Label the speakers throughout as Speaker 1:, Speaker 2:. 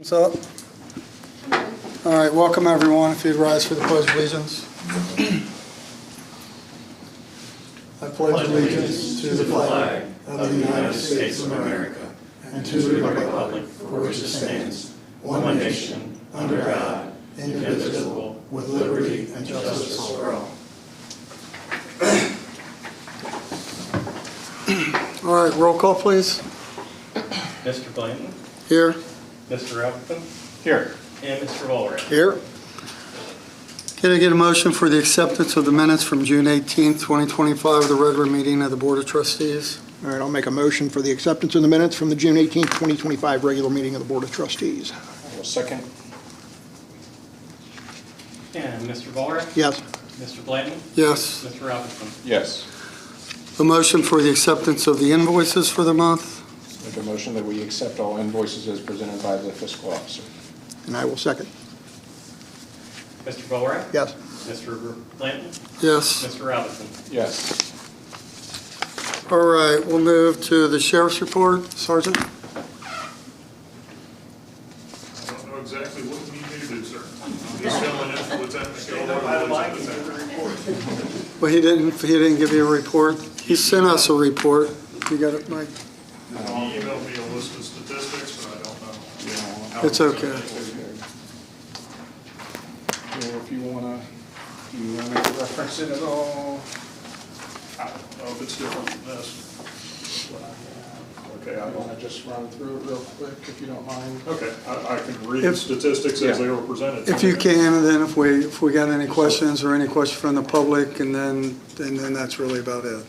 Speaker 1: What's up? All right, welcome everyone. If you'd rise for the Pledge of Allegiance. I pledge allegiance to the flag of the United States of America and to the republic for which it stands, one nation, under God, indivisible, with liberty and justice for all. All right, roll call, please.
Speaker 2: Mr. Blanton.
Speaker 1: Here.
Speaker 2: Mr. Appleton.
Speaker 3: Here.
Speaker 2: And Mr. Vollering.
Speaker 1: Here. Can I get a motion for the acceptance of the minutes from June 18th, 2025, the regular meeting of the Board of Trustees?
Speaker 3: All right, I'll make a motion for the acceptance of the minutes from the June 18th, 2025 regular meeting of the Board of Trustees.
Speaker 4: I will second.
Speaker 2: And Mr. Vollering.
Speaker 3: Yes.
Speaker 2: Mr. Blanton.
Speaker 1: Yes.
Speaker 2: Mr. Appleton.
Speaker 4: Yes.
Speaker 1: A motion for the acceptance of the invoices for the month?
Speaker 4: Make a motion that we accept all invoices as presented by the fiscal officer.
Speaker 3: And I will second.
Speaker 2: Mr. Vollering.
Speaker 3: Yes.
Speaker 2: Mr. Blanton.
Speaker 1: Yes.
Speaker 2: Mr. Appleton.
Speaker 4: Yes.
Speaker 1: All right, we'll move to the sheriff's report. Sergeant?
Speaker 5: I don't know exactly what you need me to do, sir. I'm just filling in for Lieutenant McKellar.
Speaker 1: Well, he didn't give you a report. He sent us a report. You got it, Mike?
Speaker 5: He emailed me a list of statistics, but I don't know.
Speaker 1: It's okay.
Speaker 4: If you wanna reference it at all?
Speaker 5: I don't know if it's different from this. Okay,
Speaker 4: I wanna just run through it real quick, if you don't mind.
Speaker 5: Okay, I can read the statistics as they were presented.
Speaker 1: If you can, and then if we got any questions or any questions from the public, and then that's really about it.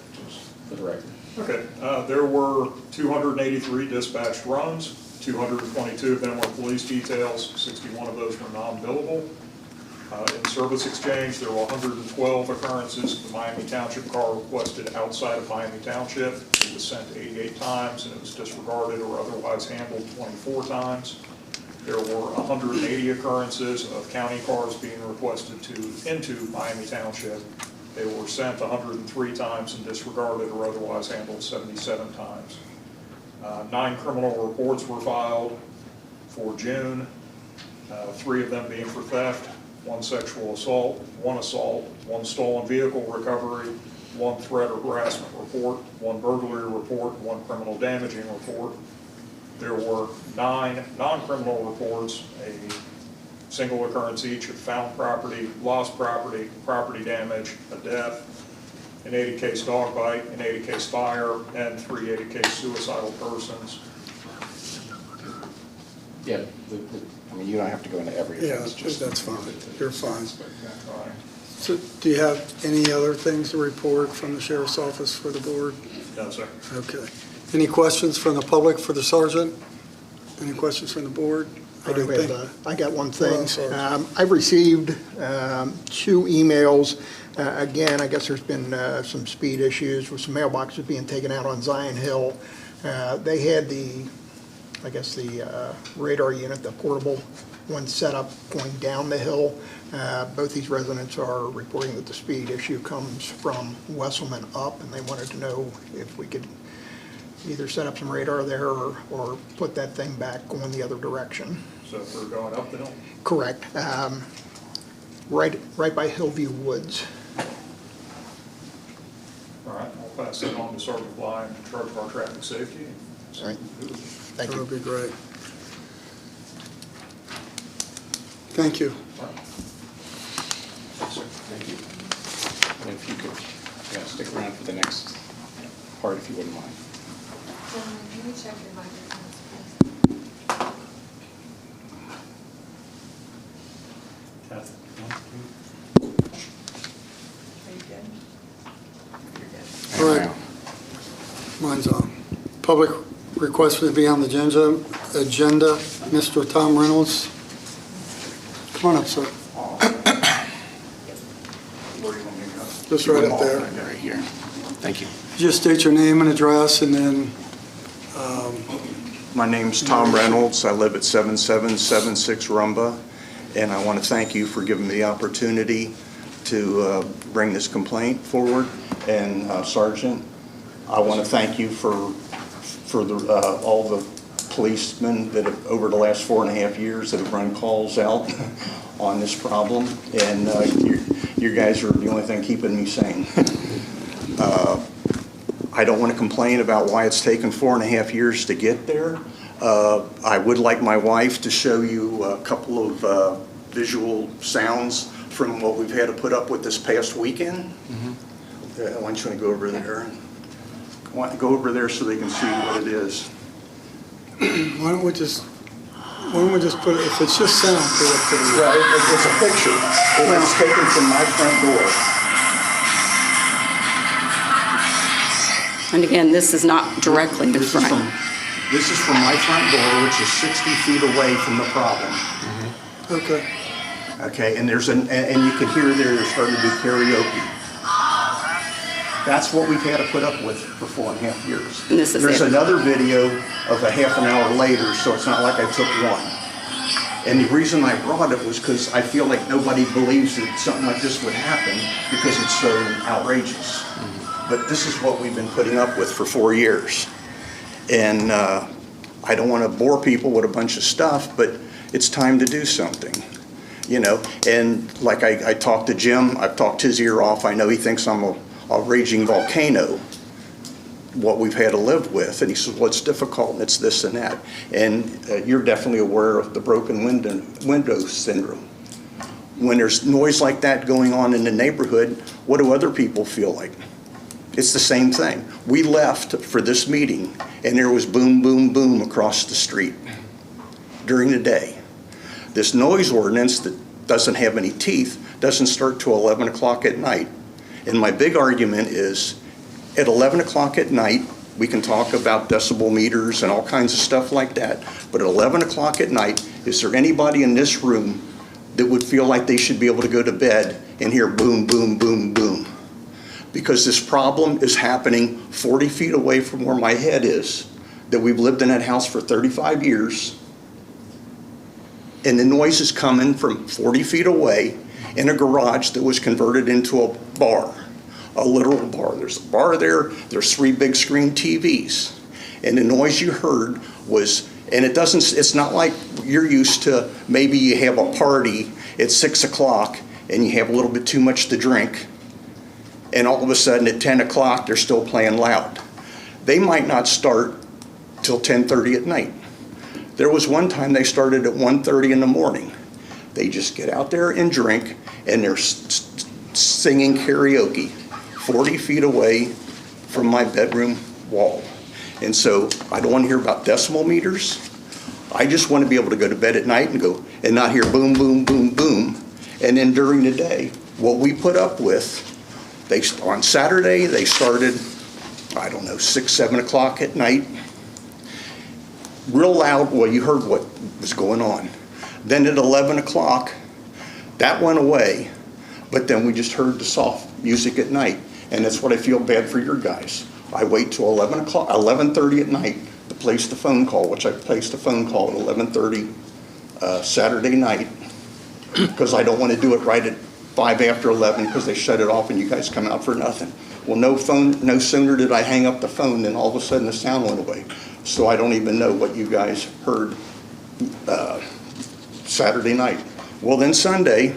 Speaker 4: For the record.
Speaker 5: Okay, there were 283 dispatched runs, 222 of them were police details, 61 of those were non-billable. In service exchange, there were 112 occurrences. The Miami Township car requested outside of Miami Township. It was sent 88 times and it was disregarded or otherwise handled 24 times. There were 180 occurrences of county cars being requested into Miami Township. They were sent 103 times and disregarded or otherwise handled 77 times. 9 criminal reports were filed for June, 3 of them being for theft, 1 sexual assault, 1 stolen vehicle recovery, 1 threat or harassment report, 1 burglary report, 1 criminal damaging report. There were 9 non-criminal reports, a single occurrence each of found property, lost property, property damage, a death, an 80-case dog bite, an 80-case fire, and 3 80-case suicidal persons.
Speaker 4: Yeah, I mean, you don't have to go into every offense.
Speaker 1: Yeah, that's fine. You're fine.
Speaker 5: All right.
Speaker 1: So do you have any other things to report from the sheriff's office for the board?
Speaker 5: No, sir.
Speaker 1: Okay. Any questions from the public for the sergeant? Any questions from the board?
Speaker 3: I do have, I got one thing.
Speaker 1: sorry.
Speaker 3: I've received 2 emails. Again, I guess there's been some speed issues with some mailboxes being taken out on Zion Hill. They had the radar unit, the portable one set up going down the hill. Both these residents are reporting that the speed issue comes from Wesselman up, and they wanted to know if we could either set up some radar there or put that thing back going the other direction.
Speaker 5: So if we're going up the hill?
Speaker 3: Correct. Right by Hillview Woods.
Speaker 5: All right, I'll pass that on to Sergeant Bly in charge of our traffic safety.
Speaker 3: All right. Thank
Speaker 1: That
Speaker 3: you.
Speaker 1: would be great. Thank you.
Speaker 4: Thank you. And if you could, stick around for the next part, if you wouldn't mind.
Speaker 6: Gentlemen, can you check your microphones, please?
Speaker 2: Test.
Speaker 6: Are you good? You're good.
Speaker 1: All right. Mine's on. Public request to be on the agenda. Mr. Tom Reynolds. Come on up, sir. Just right up there.
Speaker 4: Right here. Thank you.
Speaker 1: Just state your name and address, and then
Speaker 7: My name's Tom Reynolds. I live at 7776 Rumba, and I want to thank you for giving me the opportunity to bring this complaint forward. And Sergeant, I want to thank you for all the policemen that have, over the last 4.5 years, that have run calls out on this problem, and you guys are the only thing keeping me sane. I don't want to complain about why it's taken 4.5 years to get there. I would like my wife to show you a couple of visual sounds from what we've had to put up with this past weekend. Why don't you go over there? Go over there so they can see what it is.
Speaker 1: Why don't we just put it, if it's just sound, put it up to the.
Speaker 7: Well, it's a picture. It was taken from my front door.
Speaker 8: And again, this is not directly in front.
Speaker 7: This is from my front door, which is 60 feet away from the problem.
Speaker 1: Okay.
Speaker 7: Okay, and and you can hear they're starting to do karaoke. That's what we've had to put up with for 4.5 years.
Speaker 8: And this is
Speaker 7: There's
Speaker 8: it.
Speaker 7: another video of a half an hour later, so it's not like I took one. And the reason I brought it was because I feel like nobody believes that something like this would happen because it's so outrageous. But this is what we've been putting up with for 4 years. And I don't want to bore people with a bunch of stuff, but it's time to do something, you know. And like I talked to Jim, I've talked his ear off. I know he thinks I'm a raging volcano, what we've had to live with. And he says, well, it's difficult, and it's this and that. And you're definitely aware of the broken window syndrome. When there's noise like that going on in the neighborhood, what do other people feel like? It's the same thing. We left for this meeting, and there was boom, boom, boom across the street during the day. This noise ordinance that doesn't have any teeth doesn't start till 11 o'clock at night. And my big argument is, at 11 o'clock at night, we can talk about decibel meters and all kinds of stuff like that, but at 11 o'clock at night, is there anybody in this room that would feel like they should be able to go to bed and hear boom, boom, boom, boom? Because this problem is happening 40 feet away from where my head is, that we've lived in that house for 35 years, and the noise is coming from 40 feet away in a garage that was converted into a bar, a literal bar. There's a bar there, there's 3 big screen TVs, and the noise you heard was, and it's not like you're used to, maybe you have a party at 6 o'clock and you have a little bit too much to drink, and all of a sudden at 10 o'clock they're still playing loud. They might not start till 10:30 at night. There was one time they started at 1:30 in the morning. They just get out there and drink, and they're singing karaoke 40 feet away from my bedroom wall. And so I don't want to hear about decimal meters. I just want to be able to go to bed at night and not hear boom, boom, boom, boom. And then during the day, what we put up with, on Saturday, they started, I don't know, 6, 7 o'clock at night. Real loud, well, you heard what was going on. Then at 11 o'clock, that went away, but then we just heard the soft music at night. And that's what I feel bad for your guys. I wait till 11 o'clock, 11:30 at night to place the phone call, which I placed a phone call at 11:30 Saturday night, because I don't want to do it right at 5 after 11 because they shut it off and you guys come out for nothing. Well, no sooner did I hang up the phone than all of a sudden the sound went away. So I don't even know what you guys heard Saturday night. Well, then Sunday,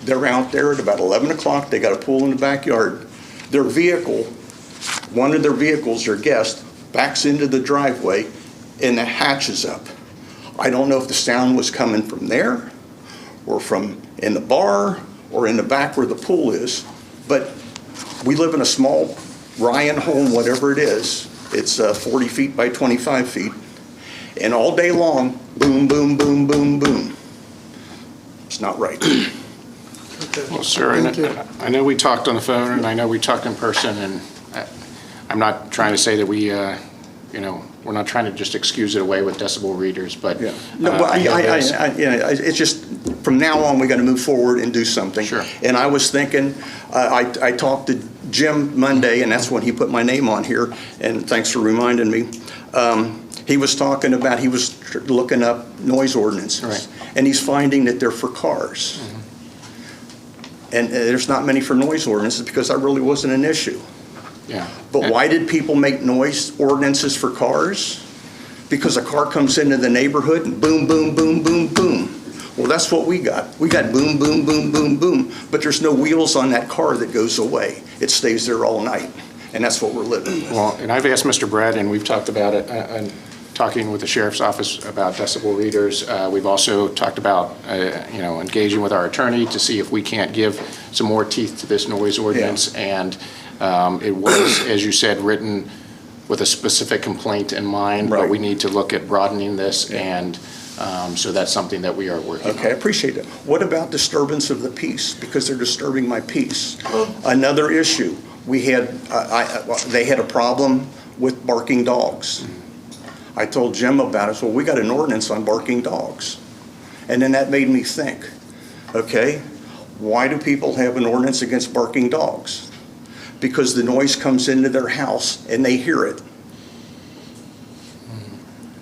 Speaker 7: they're out there at about 11 o'clock. They got a pool in the backyard. Their vehicle, one of their vehicles, their guest, backs into the driveway and the hatch is up. I don't know if the sound was coming from there or from in the bar or in the back where the pool is, but we live in a small Ryan home, whatever it is. It's 40 feet by 25 feet, and all day long, boom, boom, boom, boom, boom. It's not right.
Speaker 1: Okay.
Speaker 4: Well, sir,
Speaker 1: Thank you.
Speaker 4: I know we talked on the phone, and I know we talked in person, and I'm not trying to say that we, we're not trying to just excuse it away with decibel readers, but.
Speaker 7: Yeah. No, but it's just, from now on, we got to move forward and do something.
Speaker 4: Sure.
Speaker 7: And I was thinking, I talked to Jim Monday, and that's when he put my name on here, and thanks for reminding me. He was talking about, he was looking up noise ordinances.
Speaker 4: Right.
Speaker 7: And he's finding that they're for cars. Mm-hmm. And there's not many for noise ordinances because that really wasn't an issue.
Speaker 4: Yeah.
Speaker 7: But why did people make noise ordinances for cars? because a car comes into the neighborhood and boom, boom, boom, boom, boom. Well, that's what we got. We got boom, boom, boom, boom, boom, but there's no wheels on that car that goes away. It stays there all night, and that's what we're living with.
Speaker 4: Well, and I've asked Mr. Brett, and we've talked about it, and talking with the sheriff's office about decibel readers. We've also talked about, engaging with our attorney to see if we can't give some more teeth to this noise ordinance. And it was, as you said, written with a specific complaint in mind, but
Speaker 7: Right.
Speaker 4: we need to look at broadening this, and so that's something that we are working on.
Speaker 7: Okay, I appreciate it. What about disturbance of the peace? Because they're disturbing my peace. Another issue, we had, they had a problem with barking dogs. I told Jim about it, so we got an ordinance on barking dogs. And then that made me think, okay, why do people have an ordinance against barking dogs? Because the noise comes into their house and they hear it.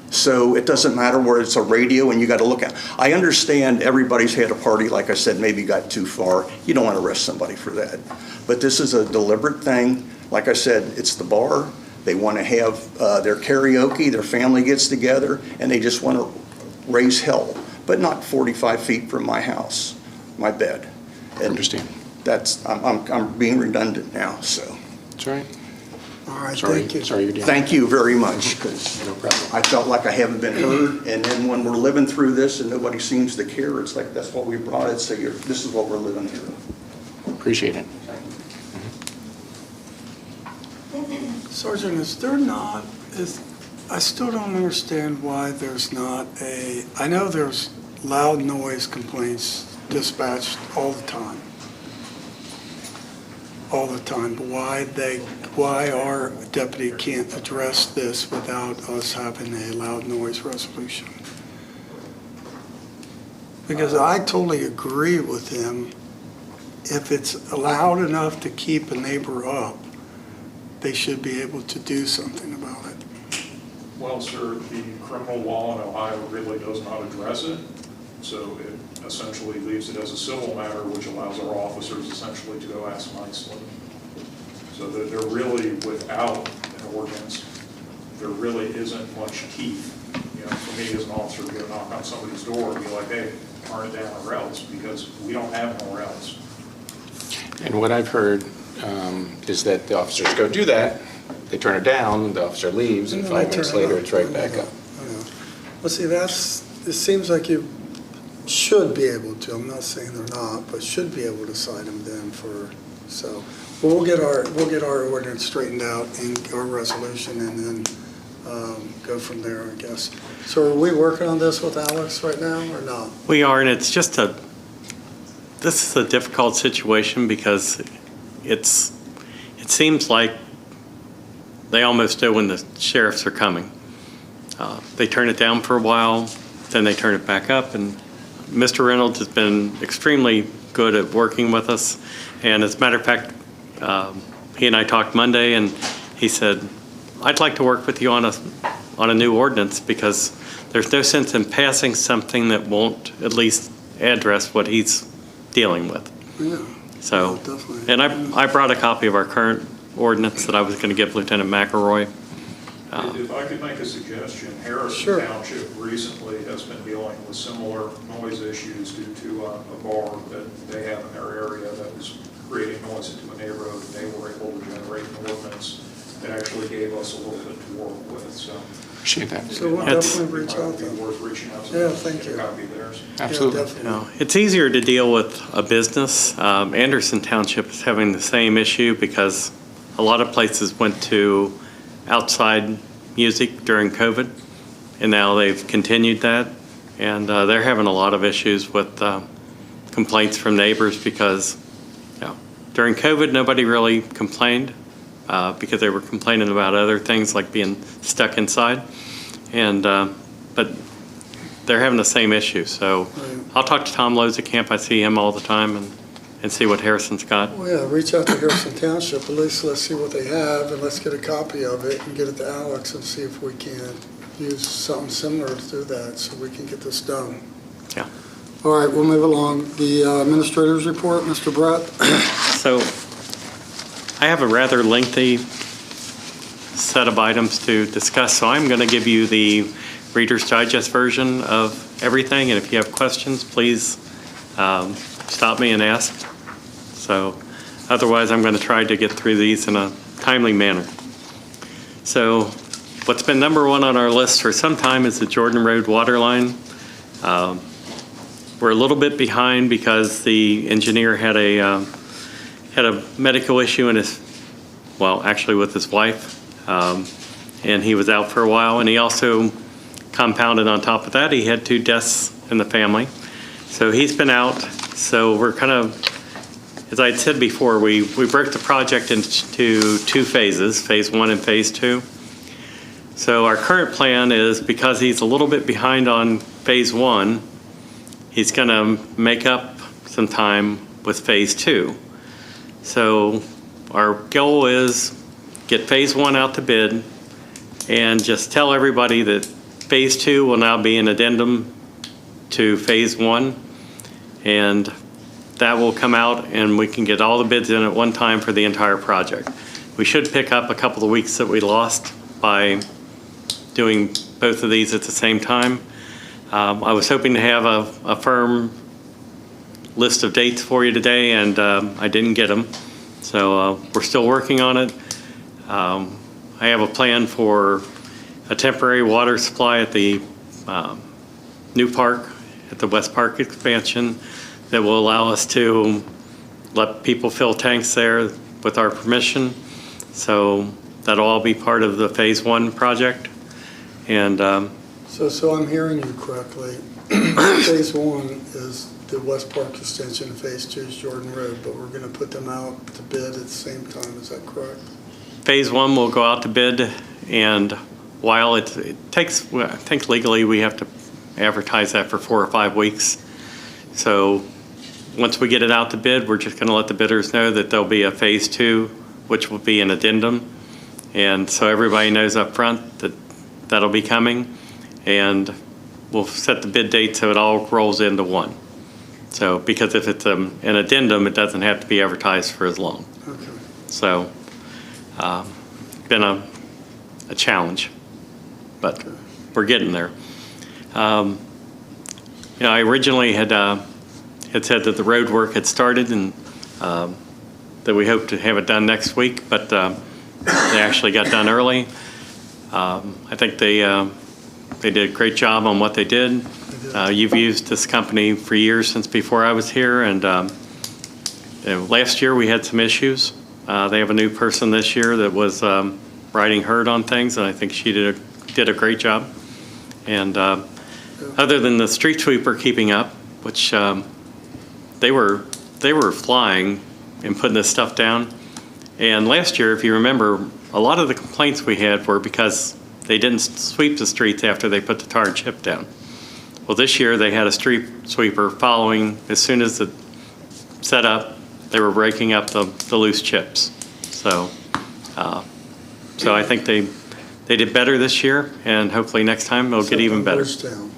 Speaker 7: So it doesn't matter where it's a radio and you got to look at. I understand everybody's had a party, like I said, maybe got too far. You don't want to arrest somebody for that. But this is a deliberate thing. Like I said, it's the bar. They want to have their karaoke, their family gets together, and they just want to raise hell, but not 45 feet from my house, my bed.
Speaker 4: I understand.
Speaker 7: That's, I'm being redundant now, so.
Speaker 4: That's all right.
Speaker 3: All right,
Speaker 4: Sorry,
Speaker 3: thank you.
Speaker 4: sorry you're dealing.
Speaker 7: Thank you very much, because
Speaker 4: No problem.
Speaker 7: I felt like I haven't been heard, and then when we're living through this and nobody seems to care, it's like, that's what we brought it, so this is what we're living through.
Speaker 4: Appreciate it.
Speaker 9: Sergeant, I still don't understand why there's not I know there's loud noise complaints dispatched all the time, but why our deputy can't address this without us having a loud noise resolution? Because I totally agree with him. If it's loud enough to keep a neighbor up, they should be able to do something about it.
Speaker 5: Well, sir, the criminal law in Ohio really does not address it. So it essentially leaves it as a civil matter, which allows our officers essentially to go ask nicely. So that they're really, without an ordinance, there really isn't much teeth. You know, for me as an officer to go knock on somebody's door and be like, hey, turn it down or else, because we don't have nowhere else.
Speaker 4: And what I've heard is that the officers go do that, they turn it down, the officer leaves, and 5 minutes later, it's right back up.
Speaker 9: Well, see, it seems like you should be able to, I'm not saying they're not, but should be able to cite them then well, we'll get our ordinance straightened out and our resolution and then go from there, I guess. So are we working on this with Alex right now or not?
Speaker 2: We are, and it's just this is a difficult situation because it seems like they almost know when the sheriffs are coming. They turn it down for a while, then they turn it back up, and Mr. Reynolds has been extremely good at working with us. And as a matter of fact, he and I talked Monday, and he said, I'd like to work with you on a new ordinance because there's no sense in passing something that won't at least address what he's dealing with.
Speaker 9: Yeah.
Speaker 2: So,
Speaker 9: Definitely.
Speaker 2: and I brought a copy of our current ordinance that I was going to give Lieutenant McElroy.
Speaker 5: If I could make a suggestion, Harrison
Speaker 9: Sure.
Speaker 5: Township recently has been dealing with similar noise issues due to a bar that they have in their area that was creating noise into a neighborhood, and they were able to generate an ordinance that actually gave us a little bit to work with, so.
Speaker 4: Appreciate that.
Speaker 9: So we'll
Speaker 2: That's-
Speaker 9: definitely reach out to
Speaker 5: It might be
Speaker 9: them.
Speaker 5: worth reaching out to
Speaker 9: Yeah,
Speaker 5: them,
Speaker 9: thank
Speaker 5: get a
Speaker 9: you.
Speaker 5: copy of theirs.
Speaker 4: Absolutely.
Speaker 9: Yeah, definitely.
Speaker 2: It's easier to deal with a business. Anderson Township is having the same issue because a lot of places went to outside music during COVID, and now they've continued that. And they're having a lot of issues with complaints from neighbors because during COVID, nobody really complained because they were complaining about other things like being stuck inside. And but they're having the same issue. So I'll talk to Tom Lozekamp. I see him all the time and see what Harrison's got.
Speaker 9: Well, yeah, reach out to Harrison Township, at least let's see what they have, and let's get a copy of it and get it to Alex and see if we can use something similar to do that so we can get this done.
Speaker 2: Yeah.
Speaker 9: All right, we'll move along. The administrator's report, Mr. Brett.
Speaker 2: So I have a rather lengthy set of items to discuss, so I'm going to give you the Reader's Digest version of everything, and if you have questions, please stop me and ask. So otherwise, I'm going to try to get through these in a timely manner. So what's been number one on our list for some time is the Jordan Road water line. We're a little bit behind because the engineer had a medical issue actually with his wife, and he was out for a while, and he also compounded on top of that, he had 2 deaths in the family. So he's been out, so we're kind of, as I had said before, we broke the project into 2 phases, phase 1 and phase 2. So our current plan is, because he's a little bit behind on phase 1, he's going to make up some time with phase 2. So our goal is get phase 1 out to bid and just tell everybody that phase 2 will now be an addendum to phase 1, and that will come out and we can get all the bids in at one time for the entire project. We should pick up a couple of weeks that we lost by doing both of these at the same time. I was hoping to have a firm list of dates for you today, and I didn't get them. So we're still working on it. I have a plan for a temporary water supply at the new park, at the West Park expansion, that will allow us to let people fill tanks there with our permission. So that'll all be part of the phase 1 project. And
Speaker 9: So I'm hearing you correctly. Phase 1 is the West Park extension, phase 2 is Jordan Road, but we're going to put them out to bid at the same time, is that correct?
Speaker 2: phase 1 will go out to bid, and while it takes, I think legally we have to advertise that for 4 or 5 weeks. So once we get it out to bid, we're just going to let the bidders know that there'll be a phase 2, which will be an addendum. And so everybody knows up front that that'll be coming, and we'll set the bid date so it all rolls into one. So, because if it's an addendum, it doesn't have to be advertised for as long.
Speaker 9: Okay.
Speaker 2: So, been a challenge, but we're getting there. I originally had said that the road work had started and that we hoped to have it done next week, but they actually got done early. I think they did a great job on what they did. You've used this company for years, since before I was here, and last year we had some issues. They have a new person this year that was riding herd on things, and I think she did a great job. And other than the street sweeper keeping up, which they were flying and putting this stuff down. And last year, if you remember, a lot of the complaints we had were because they didn't sweep the streets after they put the tar and chip down. Well, this year they had a street sweeper following. As soon as it set up, they were breaking up the loose chips. So I think they did better this year, and hopefully next time it'll get even better.
Speaker 9: Bridgetown,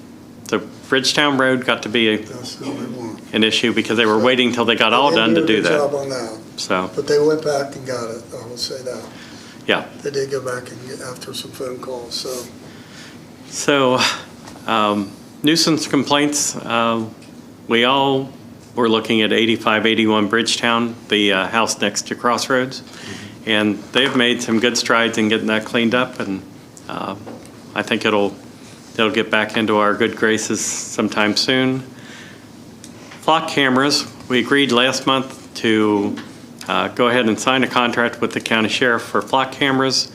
Speaker 2: The Bridgetown Road got to be
Speaker 9: that's the only one.
Speaker 2: an issue because they were waiting till they got all done to do
Speaker 9: They did a good job
Speaker 2: that.
Speaker 9: on that,
Speaker 2: So,
Speaker 9: but they went back and got it, I will say that.
Speaker 2: yeah.
Speaker 9: They did go back and get after some phone calls, so.
Speaker 2: So, nuisance complaints, we all were looking at 8581 Bridgetown, the house next to Crossroads. And they've made some good strides in getting that cleaned up, and I think it'll get back into our good graces sometime soon. Flock cameras, we agreed last month to go ahead and sign a contract with the county sheriff for flock cameras.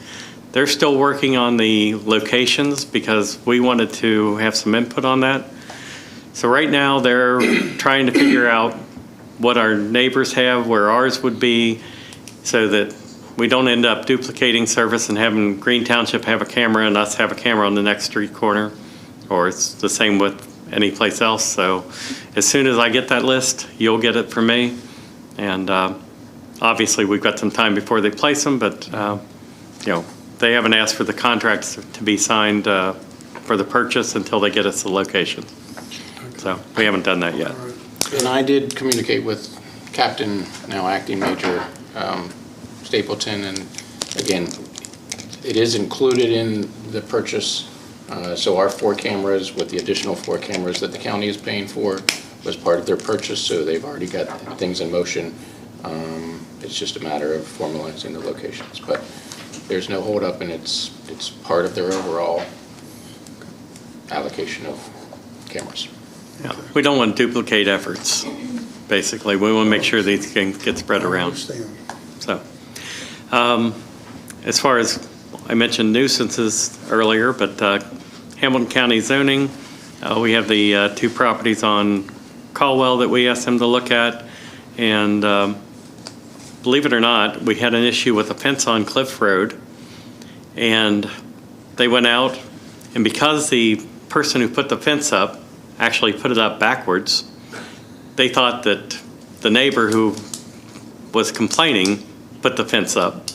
Speaker 2: They're still working on the locations because we wanted to have some input on that. So right now they're trying to figure out what our neighbors have, where ours would be, so that we don't end up duplicating service and having Green Township have a camera and us have a camera on the next street corner, or it's the same with any place else. So as soon as I get that list, you'll get it from me. And obviously we've got some time before they place them, but they haven't asked for the contracts to be signed for the purchase until they get us the location. So we haven't done that yet.
Speaker 4: And I did communicate with Captain, now Acting Major Stapleton, and again, It is included in the purchase. So our 4 cameras with the additional 4 cameras that the county is paying for was part of their purchase, so they've already got things in motion. It's just a matter of formalizing the locations. But there's no holdup, and it's part of their overall allocation of cameras.
Speaker 2: Yeah. We don't want to duplicate efforts, basically. We want to make sure these can get spread
Speaker 9: I
Speaker 2: around.
Speaker 9: understand.
Speaker 2: So, as far as, I mentioned nuisances earlier, but Hamilton County zoning, we have the 2 properties on Caldwell that we asked them to look at, and believe it or not, we had an issue with a fence on Cliff Road, and they went out, and because the person who put the fence up actually put it up backwards, they thought that the neighbor who was complaining put the fence up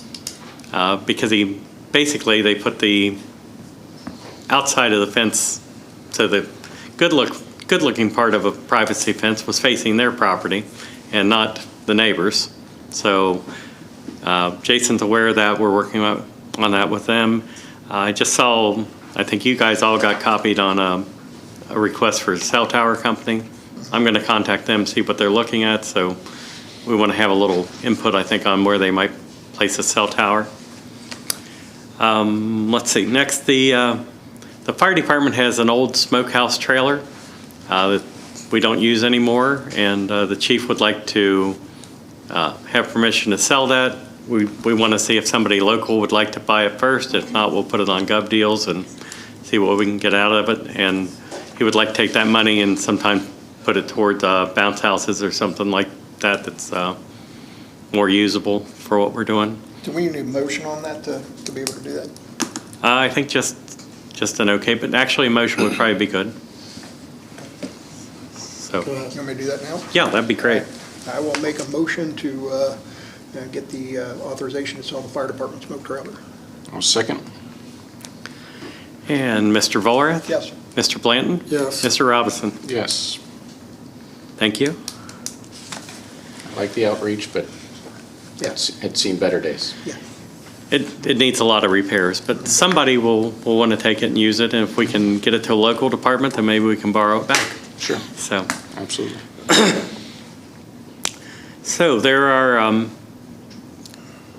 Speaker 2: because they put the outside of the fence, so the good-looking part of a privacy fence was facing their property and not the neighbors. So Jason's aware of that. We're working on that with them. I just saw, I think you guys all got copied on a request for a cell tower company. I'm going to contact them, see what they're looking at. So we want to have a little input, I think, on where they might place a cell tower. Let's see. Next, the fire department has an old smokehouse trailer that we don't use anymore, and the chief would like to have permission to sell that. We want to see if somebody local would like to buy it first. If not, we'll put it on Gov Deals and see what we can get out of it. And he would like to take that money and sometime put it towards bounce houses or something like that that's more usable for what we're doing.
Speaker 3: Do we need a motion on that to be able to do that?
Speaker 2: I think just an okay, but actually a motion would probably be good. So,
Speaker 3: You want me to do that now?
Speaker 2: yeah, that'd be great.
Speaker 3: I will make a motion to get the authorization to sell the fire department smoke trailer.
Speaker 4: I'll second.
Speaker 2: And Mr. Volrath?
Speaker 3: Yes.
Speaker 2: Mr. Blanton?
Speaker 9: Yes.
Speaker 2: Mr. Robinson?
Speaker 4: Yes.
Speaker 2: Thank you.
Speaker 4: I like the outreach, but
Speaker 3: Yes.
Speaker 4: it's seen better days.
Speaker 3: Yeah.
Speaker 2: It needs a lot of repairs, but somebody will want to take it and use it, and if we can get it to a local department, then maybe we can borrow it back.
Speaker 4: Sure.
Speaker 2: So,
Speaker 4: Absolutely.
Speaker 2: so there are,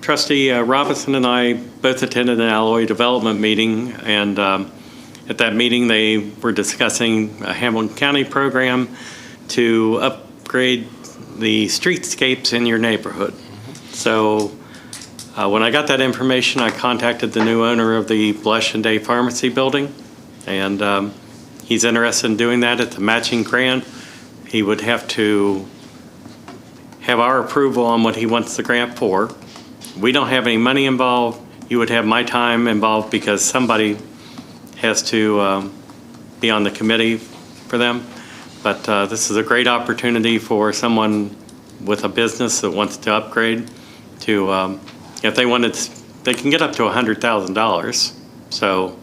Speaker 2: Trustee Robinson and I both attended an Alloy Development meeting, and at that meeting, they were discussing a Hamilton County program to upgrade the streetscapes in your neighborhood. So when I got that information, I contacted the new owner of the Blush and Day Pharmacy building, and he's interested in doing that. It's a matching grant. He would have to have our approval on what he wants the grant for. We don't have any money involved. You would have my time involved because somebody has to be on the committee for them. But this is a great opportunity for someone with a business that wants to upgrade to, if they wanted, they can get up to $100,000. So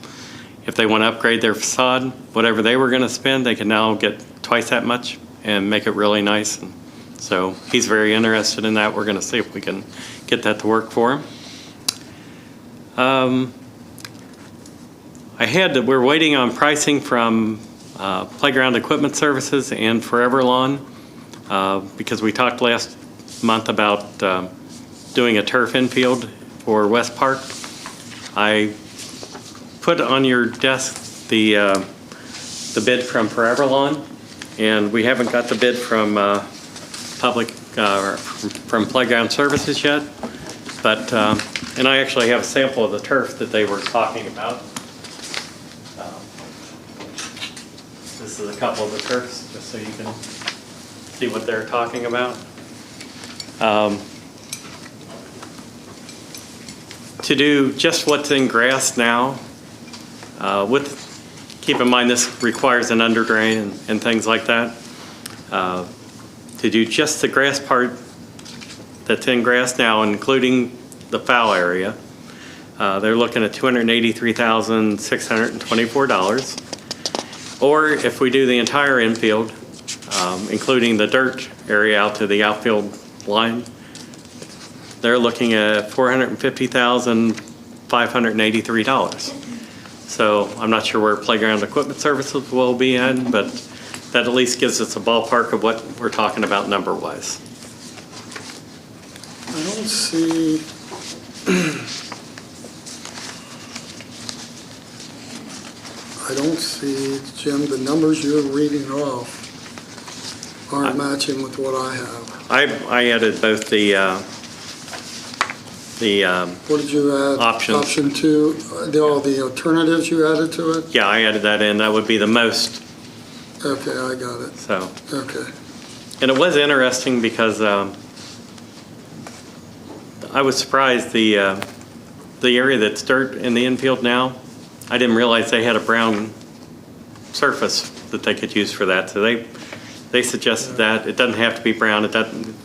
Speaker 2: if they want to upgrade their facade, whatever they were going to spend, they can now get twice that much and make it really nice. And so he's very interested in that. We're going to see if we can get that to work for him. We're waiting on pricing from Playground Equipment Services and Forever Lawn because we talked last month about doing a turf infield for West Park. I put on your desk the bid from Forever Lawn, and we haven't got the bid from from Playground Services yet. But and I actually have a sample of the turf that they were talking about. This is a couple of the turfs, just so you can see what they're talking about. To do just what's in grass now, keep in mind this requires an underdrain and things like that. To do just the grass part that's in grass now, including the foul area, they're looking at $283,624. Or if we do the entire infield, including the dirt area out to the outfield line, they're looking at $450,000 $583. So I'm not sure where playground equipment services will be in, but that at least gives us a ballpark of what we're talking about number-wise.
Speaker 9: I don't see, Jim, the numbers you're reading off aren't matching with what I have.
Speaker 2: I added both the
Speaker 9: What did you add?
Speaker 2: Options.
Speaker 9: Option 2, all the alternatives you added to it?
Speaker 2: yeah, I added that in. That would be the most,
Speaker 9: Okay, I got it.
Speaker 2: so.
Speaker 9: Okay.
Speaker 2: And it was interesting because I was surprised the area that's dirt in the infield now, I didn't realize they had a brown surface that they could use for that. So they suggested that. It doesn't have to be brown.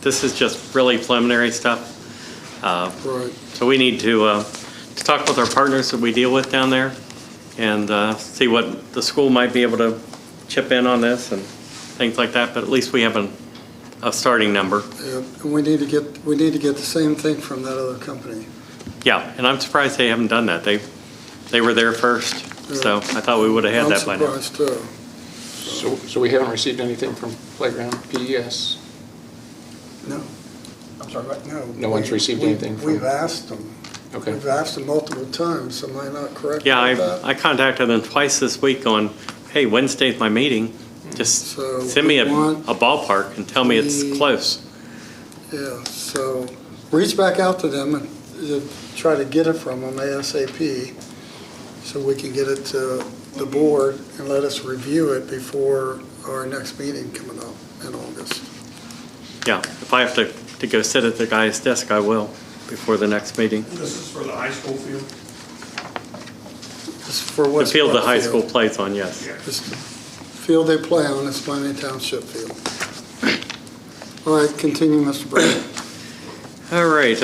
Speaker 2: This is just really preliminary stuff.
Speaker 9: Right.
Speaker 2: So we need to talk with our partners that we deal with down there and see what the school might be able to chip in on this and things like that. But at least we have a starting number.
Speaker 9: Yeah, and we need to get the same thing from that other company.
Speaker 2: Yeah, and I'm surprised they haven't done that. They were there first, so I thought we would have had that by now.
Speaker 9: I'm surprised too.
Speaker 4: So we haven't received anything from Playground PES?
Speaker 9: No. I'm sorry, what? No.
Speaker 4: No one's received anything from-
Speaker 9: We've asked them.
Speaker 4: Okay.
Speaker 9: We've asked them multiple times, am I not correct?
Speaker 2: Yeah,
Speaker 9: about that?
Speaker 2: I contacted them twice this week on, hey, Wednesday's my meeting. Just
Speaker 9: So
Speaker 2: send me a
Speaker 9: we want-
Speaker 2: ballpark and tell me it's
Speaker 9: we-
Speaker 2: close.
Speaker 9: Yeah, so reach back out to them and try to get it from them ASAP so we can get it to the board and let us review it before our next meeting coming up in August.
Speaker 2: Yeah, if I have to go sit at the guy's desk, I will before the next meeting.
Speaker 5: This is for the high school field?
Speaker 9: Just for
Speaker 2: The
Speaker 9: what's
Speaker 2: field the high
Speaker 9: field.
Speaker 2: school plays on, yes.
Speaker 9: Just the field they play on is Fleming Township field. All right, continue, Mr. Brown.
Speaker 2: All right,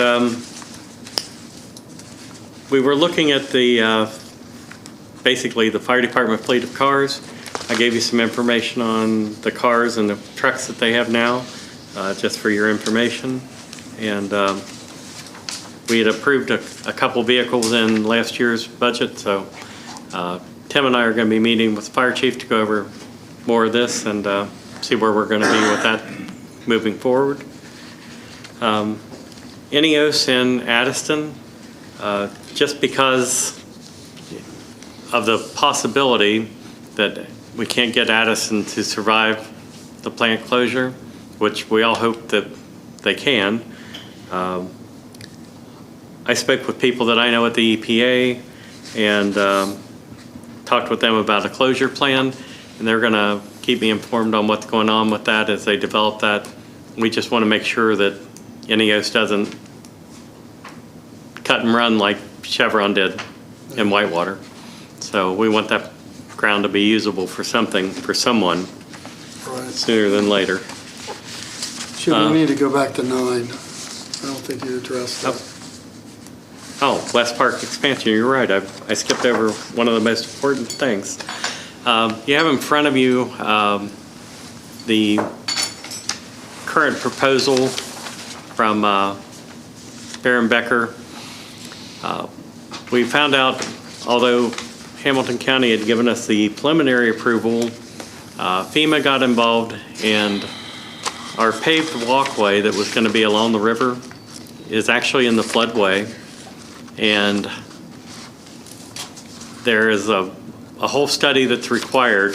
Speaker 2: we were looking at basically the fire department fleet of cars. I gave you some information on the cars and the trucks that they have now, just for your information. And we had approved a couple vehicles in last year's budget, so Tim and I are going to be meeting with the fire chief to go over more of this and see where we're going to be with that moving forward. Ineos in Addiston, just because of the possibility that we can't get Addison to survive the plant closure, which we all hope that they can. I spoke with people that I know at the EPA and talked with them about a closure plan, and they're going to keep me informed on what's going on with that as they develop that. We just want to make sure that Ineos doesn't cut and run like Chevron did in Whitewater. So we want that ground to be usable for something, for someone,
Speaker 9: Right.
Speaker 2: sooner than later.
Speaker 9: Should we need to go back to 9? I don't think you addressed that.
Speaker 2: Oh, West Park expansion, you're right. I skipped over one of the most important things. You have in front of you the current proposal from Baron Becker. We found out, although Hamilton County had given us the preliminary approval, FEMA got involved, and our paved walkway that was going to be along the river is actually in the floodway. And there is a whole study that's required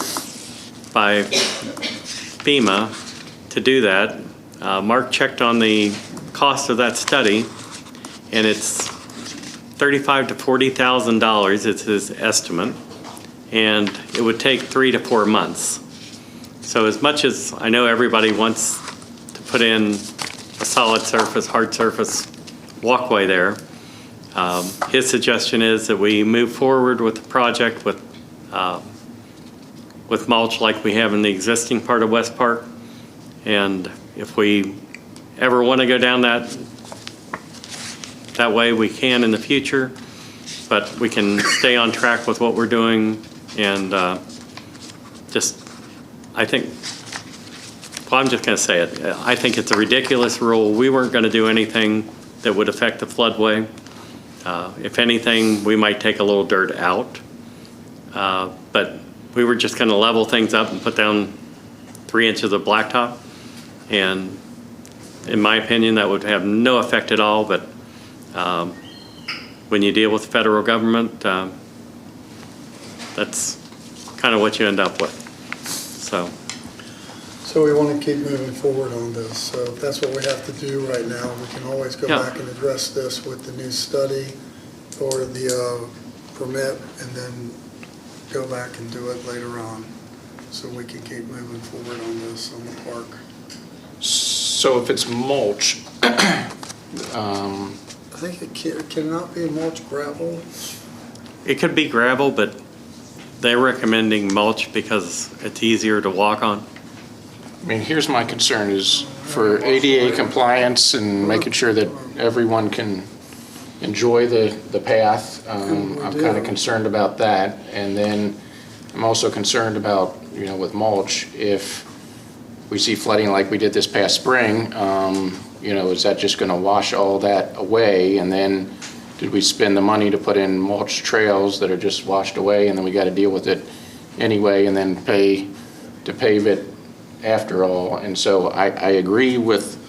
Speaker 2: by FEMA to do that. Mark checked on the cost of that study, and it's $35,000 to $40,000 is his estimate, and it would take 3 to 4 months. So as much as I know everybody wants to put in a solid surface, hard surface walkway there, his suggestion is that we move forward with the project with mulch like we have in the existing part of West Park. And if we ever want to go down that way, we can in the future, but we can stay on track with what we're doing. And I think, well, I'm just going to say it. I think it's a ridiculous rule. We weren't going to do anything that would affect the floodway. If anything, we might take a little dirt out. But we were just going to level things up and put down 3 inches of blacktop. And in my opinion, that would have no effect at all. But when you deal with the federal government, that's kind of what you end up with. So
Speaker 9: we want to keep moving forward on this. So if that's what we have to do right now, we can always go
Speaker 2: Yeah.
Speaker 9: back and address this with the new study or the permit, and then go back and do it later on. So we can keep moving forward on this on the park.
Speaker 4: So if it's mulch,
Speaker 9: I think it cannot be mulch gravel.
Speaker 2: it could be gravel, but they're recommending mulch because it's easier to walk on.
Speaker 4: I mean, here's my concern is for ADA compliance and making sure that everyone can enjoy the path. I'm kind of concerned about that. And then I'm also concerned about, with mulch, if we see flooding like we did this past spring, is that just going to wash all that away? And then did we spend the money to put in mulch trails that are just washed away, and then we got to deal with it anyway and then pay to pave it after all? And so I agree with,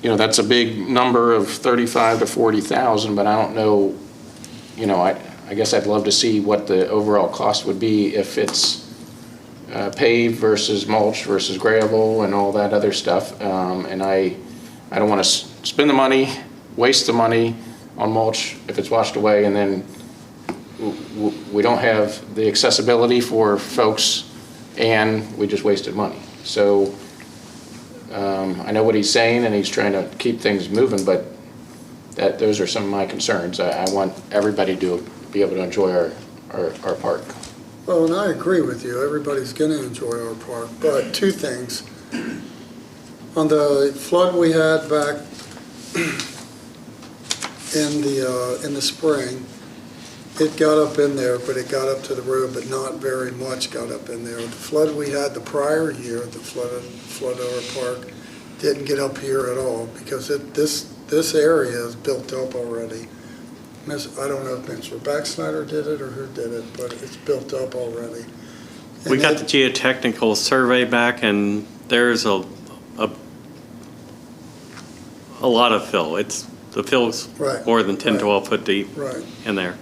Speaker 4: that's a big number of 35 to 40,000, but I don't know, I guess I'd love to see what the overall cost would be if it's paved versus mulch versus gravel and all that other stuff. And I don't want to spend the money, waste the money on mulch if it's washed away, and then we don't have the accessibility for folks, and we just wasted money. So I know what he's saying, and he's trying to keep things moving, but those are some of my concerns. I want everybody to be able to enjoy our park.
Speaker 9: Well, and I agree with you. Everybody's going to enjoy our park. But two things. On the flood we had back in the spring, it got up in there, but it got up to the road, but not very much got up in there. The flood we had the prior year, the flood our park, didn't get up here at all because this area is built up already. I don't know if Mr. Baxsnyder did it or who did it, but it's built up already. And
Speaker 2: We got the geotechnical survey back, and there's a lot of fill. The fill's
Speaker 9: Right,
Speaker 2: more than 10,
Speaker 9: right.
Speaker 2: 12 foot deep
Speaker 9: Right.
Speaker 2: in there.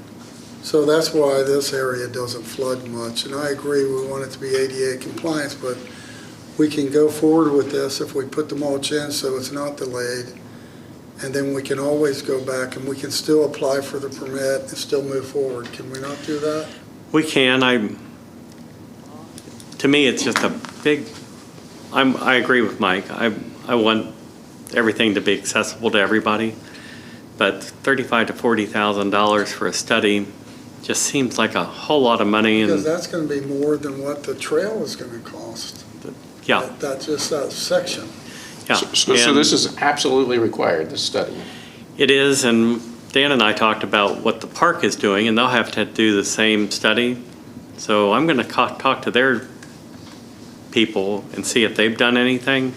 Speaker 9: So that's why this area doesn't flood much. And I agree, we want it to be ADA compliance, but we can go forward with this if we put the mulch in so it's not delayed. And then we can always go back and we can still apply for the permit and still move forward. Can we not do that?
Speaker 2: We can. To me, it's just a big. I agree with Mike. I want everything to be accessible to everybody, but $35,000 to $40,000 for a study just seems like a whole lot of money.
Speaker 9: Because that's going to be more than what the trail is going to cost.
Speaker 2: Yeah.
Speaker 9: That section.
Speaker 2: Yeah.
Speaker 4: So this is absolutely required, this study.
Speaker 2: It is, and Dan and I talked about what the park is doing, and they'll have to do the same study. So I'm going to talk to their people and see if they've done anything.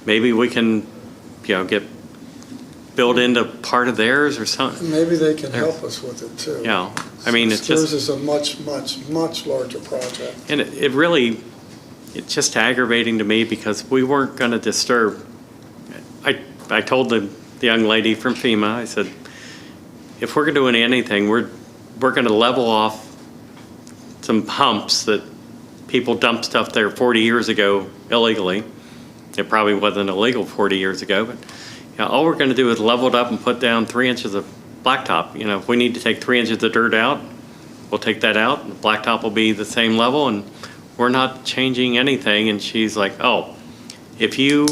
Speaker 2: Maybe we can, get built into part of theirs or something.
Speaker 9: Maybe they can help us with it too.
Speaker 2: Yeah, I mean, it's just.
Speaker 9: Theirs is a much, much, much larger project.
Speaker 2: And it's just aggravating to me because we weren't going to disturb. I told the young lady from FEMA, I said, if we're doing anything, we're going to level off some humps that people dumped stuff there 40 years ago illegally. It probably wasn't illegal 40 years ago, but all we're going to do is level it up and put down 3 inches of blacktop. If we need to take 3 inches of dirt out, we'll take that out. The blacktop will be the same level, and we're not changing anything. And she's like, oh, if you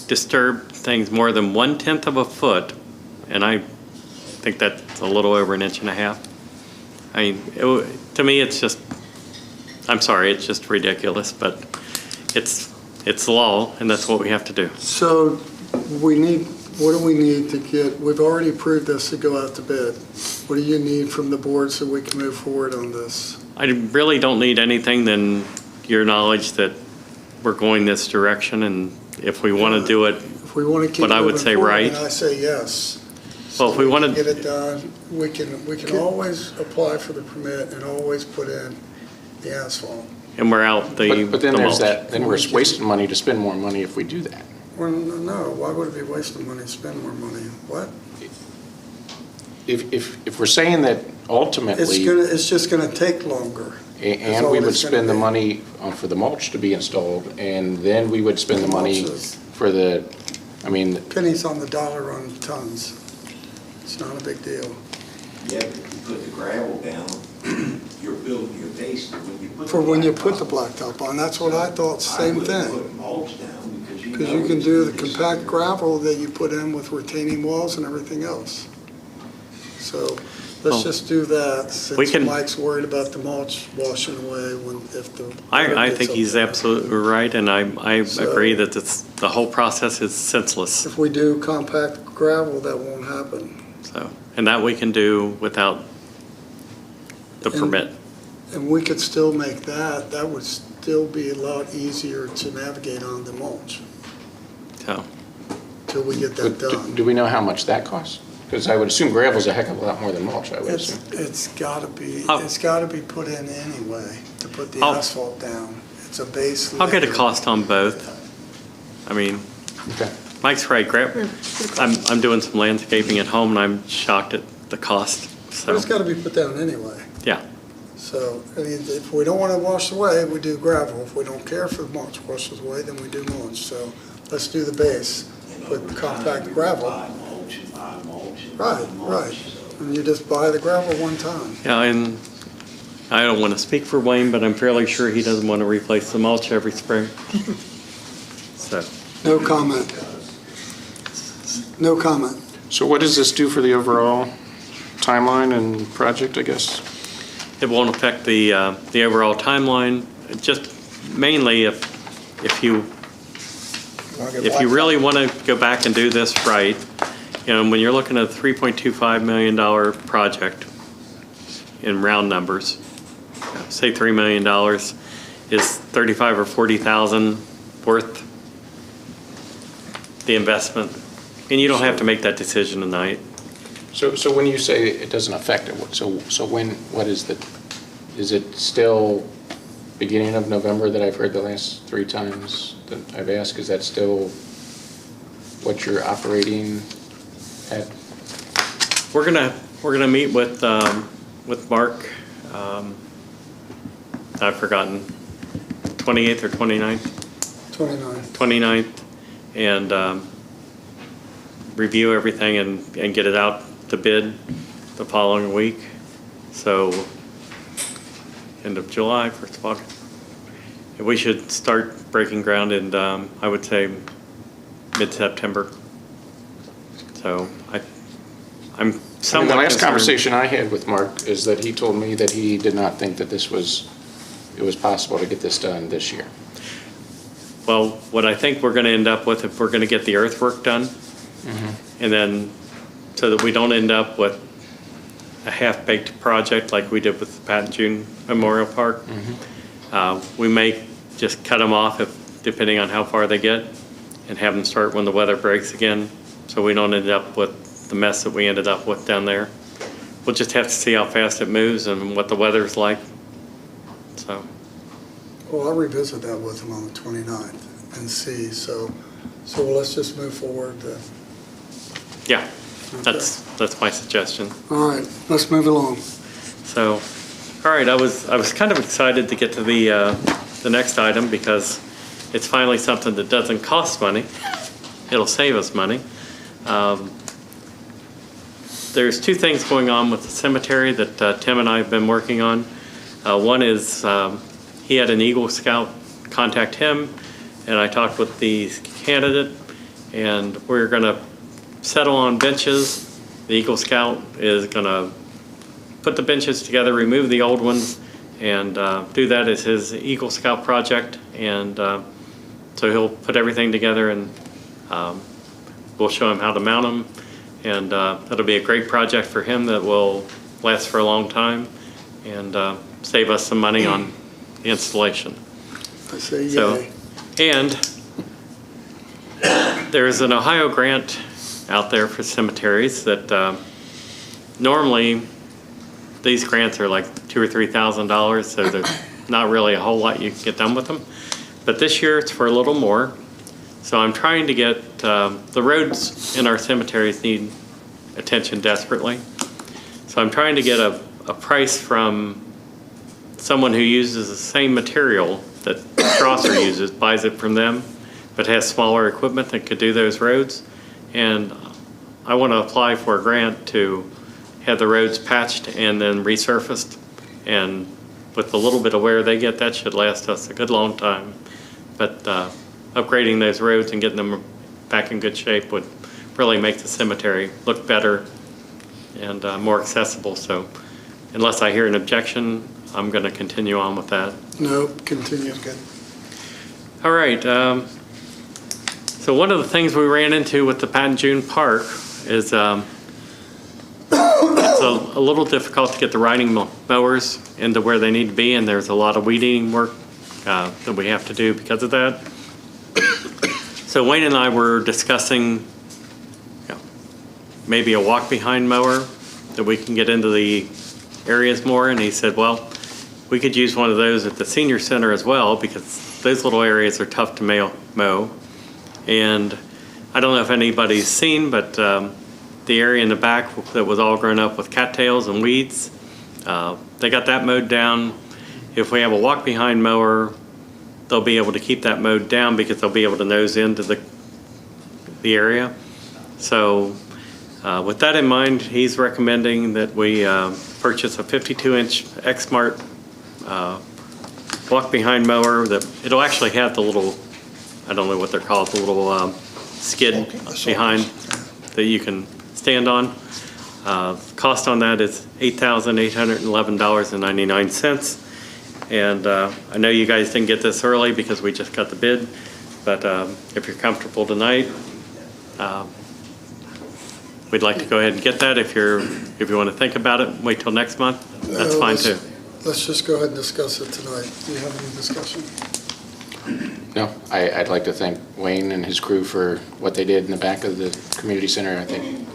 Speaker 2: disturb things more than 1/10 of a foot, and I think that's a little over 1.5 inches. I mean, to me, it's just, I'm sorry, it's just ridiculous, but it's law, and that's what we have to do.
Speaker 9: So what do we need to get, we've already approved this to go out to bid. What do you need from the board so we can move forward on this?
Speaker 2: I really don't need anything than your knowledge that we're going this direction, and if we want to do it,
Speaker 9: If we want to keep
Speaker 2: what I would
Speaker 9: moving
Speaker 2: say
Speaker 9: forward,
Speaker 2: right.
Speaker 9: then I say yes.
Speaker 2: Well, if we wanted-
Speaker 9: Get it done, we can always apply for the permit and always put in the asphalt.
Speaker 2: And we're out the
Speaker 4: But then
Speaker 2: the
Speaker 4: there's
Speaker 2: mulch.
Speaker 4: that, then we're wasting money to spend more money if we do that.
Speaker 9: Well, no, why would it be wasting money to spend more money? What?
Speaker 4: If we're saying that ultimately,
Speaker 9: It's just gonna take longer.
Speaker 4: and we would spend the money for the mulch to be installed, and then we would spend the money
Speaker 9: Mulch is-
Speaker 4: for the, I mean,
Speaker 9: Pennies on the dollar on tons. It's not a big deal.
Speaker 10: Yeah, but if you put the gravel down, you're building your base when you put.
Speaker 9: For when you put the blacktop on, that's what I thought, same
Speaker 10: I wouldn't
Speaker 9: thing.
Speaker 10: put mulch down because
Speaker 9: Because you can do the compact gravel that you put in with retaining walls and everything else. So let's
Speaker 2: Well,
Speaker 9: just do that,
Speaker 2: we
Speaker 9: since
Speaker 2: can-
Speaker 9: Mike's worried about the mulch washing away if the.
Speaker 2: I think he's absolutely right, and I
Speaker 9: So-
Speaker 2: agree that the whole process is senseless.
Speaker 9: If we do compact gravel, that won't happen.
Speaker 2: So, and that we can do without the
Speaker 9: And-
Speaker 2: permit.
Speaker 9: And we could still make that would still be a lot easier to navigate on the mulch,
Speaker 2: So,
Speaker 9: till we get that
Speaker 4: but
Speaker 9: done.
Speaker 4: do we know how much that costs? Because I would assume gravel's a heck of a lot more than mulch, I would assume.
Speaker 9: It's gotta be,
Speaker 2: I'll-
Speaker 9: it's gotta be put in anyway, to put the
Speaker 2: I'll-
Speaker 9: asphalt down. It's a base layer.
Speaker 2: I'll get a cost on both. I mean,
Speaker 4: Okay.
Speaker 2: Mike's right, I'm doing some landscaping at home, and I'm shocked at the cost,
Speaker 9: But
Speaker 2: so,
Speaker 9: it's gotta be put down anyway.
Speaker 2: yeah.
Speaker 9: So, I mean, if we don't wanna wash away, we do gravel. If we don't care if the mulch washes away, then we do mulch. So let's do the base with compact gravel.
Speaker 10: Buy mulch and buy mulch and
Speaker 9: Right,
Speaker 10: buy mulch,
Speaker 9: right.
Speaker 10: so.
Speaker 9: And you just buy the gravel one time.
Speaker 2: Yeah, and I don't want to speak for Wayne, but I'm fairly sure he doesn't want to replace the mulch every spring. So,
Speaker 9: No comment. No comment.
Speaker 4: So what does this do for the overall timeline and project, I guess?
Speaker 2: it won't affect the overall timeline, just mainly if you really want to go back and do this right, you know, when you're looking at a $3.25 million project in round numbers, say $3 million is 35 or 40,000 worth the investment, and you don't have to make that decision tonight.
Speaker 4: So when you say it doesn't affect it, what is it still beginning of November that I've heard the last 3 times that I've asked? Is that still what you're operating at?
Speaker 2: We're gonna meet with Mark. I've forgotten, 28th or 29th?
Speaker 9: 29.
Speaker 2: 29th, and review everything and get it out to bid the following week. So end of July, 1st of August. And we should start breaking ground in, I would say, mid-September. So I'm somewhat
Speaker 4: The last
Speaker 2: concerned.
Speaker 4: conversation I had with Mark is that he told me that he did not think that it was possible to get this done this year.
Speaker 2: Well, what I think we're going to end up with, if we're going to get the earthwork done, and then so that we don't end up with a half-baked project like we did with the Pat and June Memorial Park, we may just cut them off depending on how far they get, and have them start when the weather breaks again, so we don't end up with the mess that we ended up with down there. We'll just have to see how fast it moves and what the weather's like. So.
Speaker 9: Well, I'll revisit that with him on the 29th and see, so let's just move forward then.
Speaker 2: Yeah, that's my suggestion.
Speaker 9: All right, let's move along.
Speaker 2: So, all right, I was kind of excited to get to the next item because it's finally something that doesn't cost money. It'll save us money. There's 2 things going on with the cemetery that Tim and I have been working on. One is he had an Eagle Scout contact him, and I talked with the candidate, and we're going to settle on benches. The Eagle Scout is going to put the benches together, remove the old ones, and do that as his Eagle Scout project. And so he'll put everything together, and we'll show him how to mount them. And that'll be a great project for him that will last for a long time and save us some money on the installation.
Speaker 9: I say yay.
Speaker 2: So, and there's an Ohio grant out there for cemeteries that normally these grants are like $2,000 or $3,000, so there's not really a whole lot you can get done with them. But this year it's for a little more. So I'm trying to get, the roads in our cemeteries need attention desperately. So I'm trying to get a price from someone who uses the same material that Crosser uses, buys it from them, but has smaller equipment that could do those roads. And I want to apply for a grant to have the roads patched and then resurfaced. And with the little bit of wear they get, that should last us a good long time. But upgrading those roads and getting them back in good shape would really make the cemetery look better and more accessible. So unless I hear an objection, I'm going to continue on with that.
Speaker 9: No, continue.
Speaker 3: Good.
Speaker 2: All right. So one of the things we ran into with the Pat and June Park is it's a little difficult to get the riding mowers into where they need to be, and there's a lot of weed eating work that we have to do because of that. So Wayne and I were discussing maybe a walk-behind mower that we can get into the areas more, and he said, well, we could use one of those at the senior center as well because those little areas are tough to mow. And I don't know if anybody's seen, but the area in the back that was all grown up with cattails and weeds, they got that mowed down. If we have a walk-behind mower, they'll be able to keep that mowed down because they'll be able to nose into the area. So with that in mind, he's recommending that we purchase a 52-inch Exmart walk-behind mower. That it'll actually have the little, I don't know what they're called, the little skid behind that you can stand on. Cost on that is $8,811.99. And I know you guys didn't get this early because we just got the bid, but if you're comfortable tonight, we'd like to go ahead and get that. If you want to think about it, wait till next month, that's fine too.
Speaker 9: Let's just go ahead and discuss it tonight. Do you have any discussion?
Speaker 4: No, I'd like to thank Wayne and his crew for what they did in the back of the community center. I think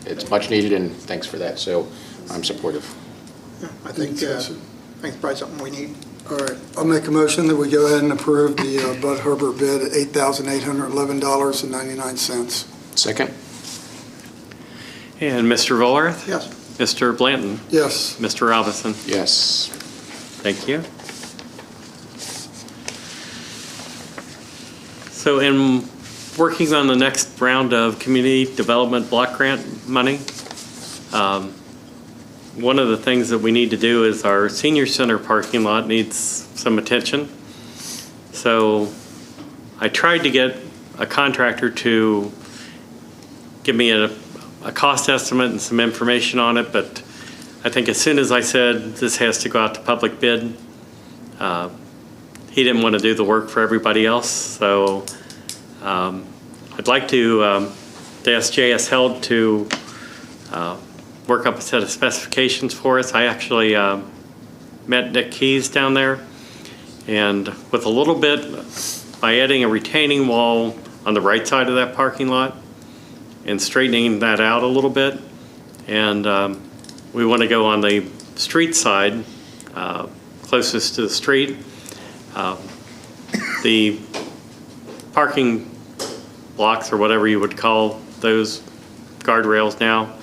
Speaker 4: it's much needed, and thanks for that. So I'm supportive.
Speaker 3: Yeah, I think it's probably something we need.
Speaker 9: All right, I'll make a motion that we go ahead and approve the Bud Herbert bid at $8,811.99.
Speaker 4: Second?
Speaker 2: And Mr. Vollrath?
Speaker 3: Yes.
Speaker 2: Mr. Blanton?
Speaker 9: Yes.
Speaker 2: Mr. Robinson?
Speaker 4: Yes.
Speaker 2: Thank you. So in working on the next round of community development block grant money, one of the things that we need to do is our senior center parking lot needs some attention. So I tried to get a contractor to give me a cost estimate and some information on it, but I think as soon as I said this has to go out to public bid, he didn't want to do the work for everybody else. So I'd like to ask JS Held to work up a set of specifications for us. I actually met Nick Keys down there, and with a little bit, by adding a retaining wall on the right side of that parking lot and straightening that out a little bit, and we want to go on the street side, closest to the street. The parking blocks, or whatever you would call those guardrails now,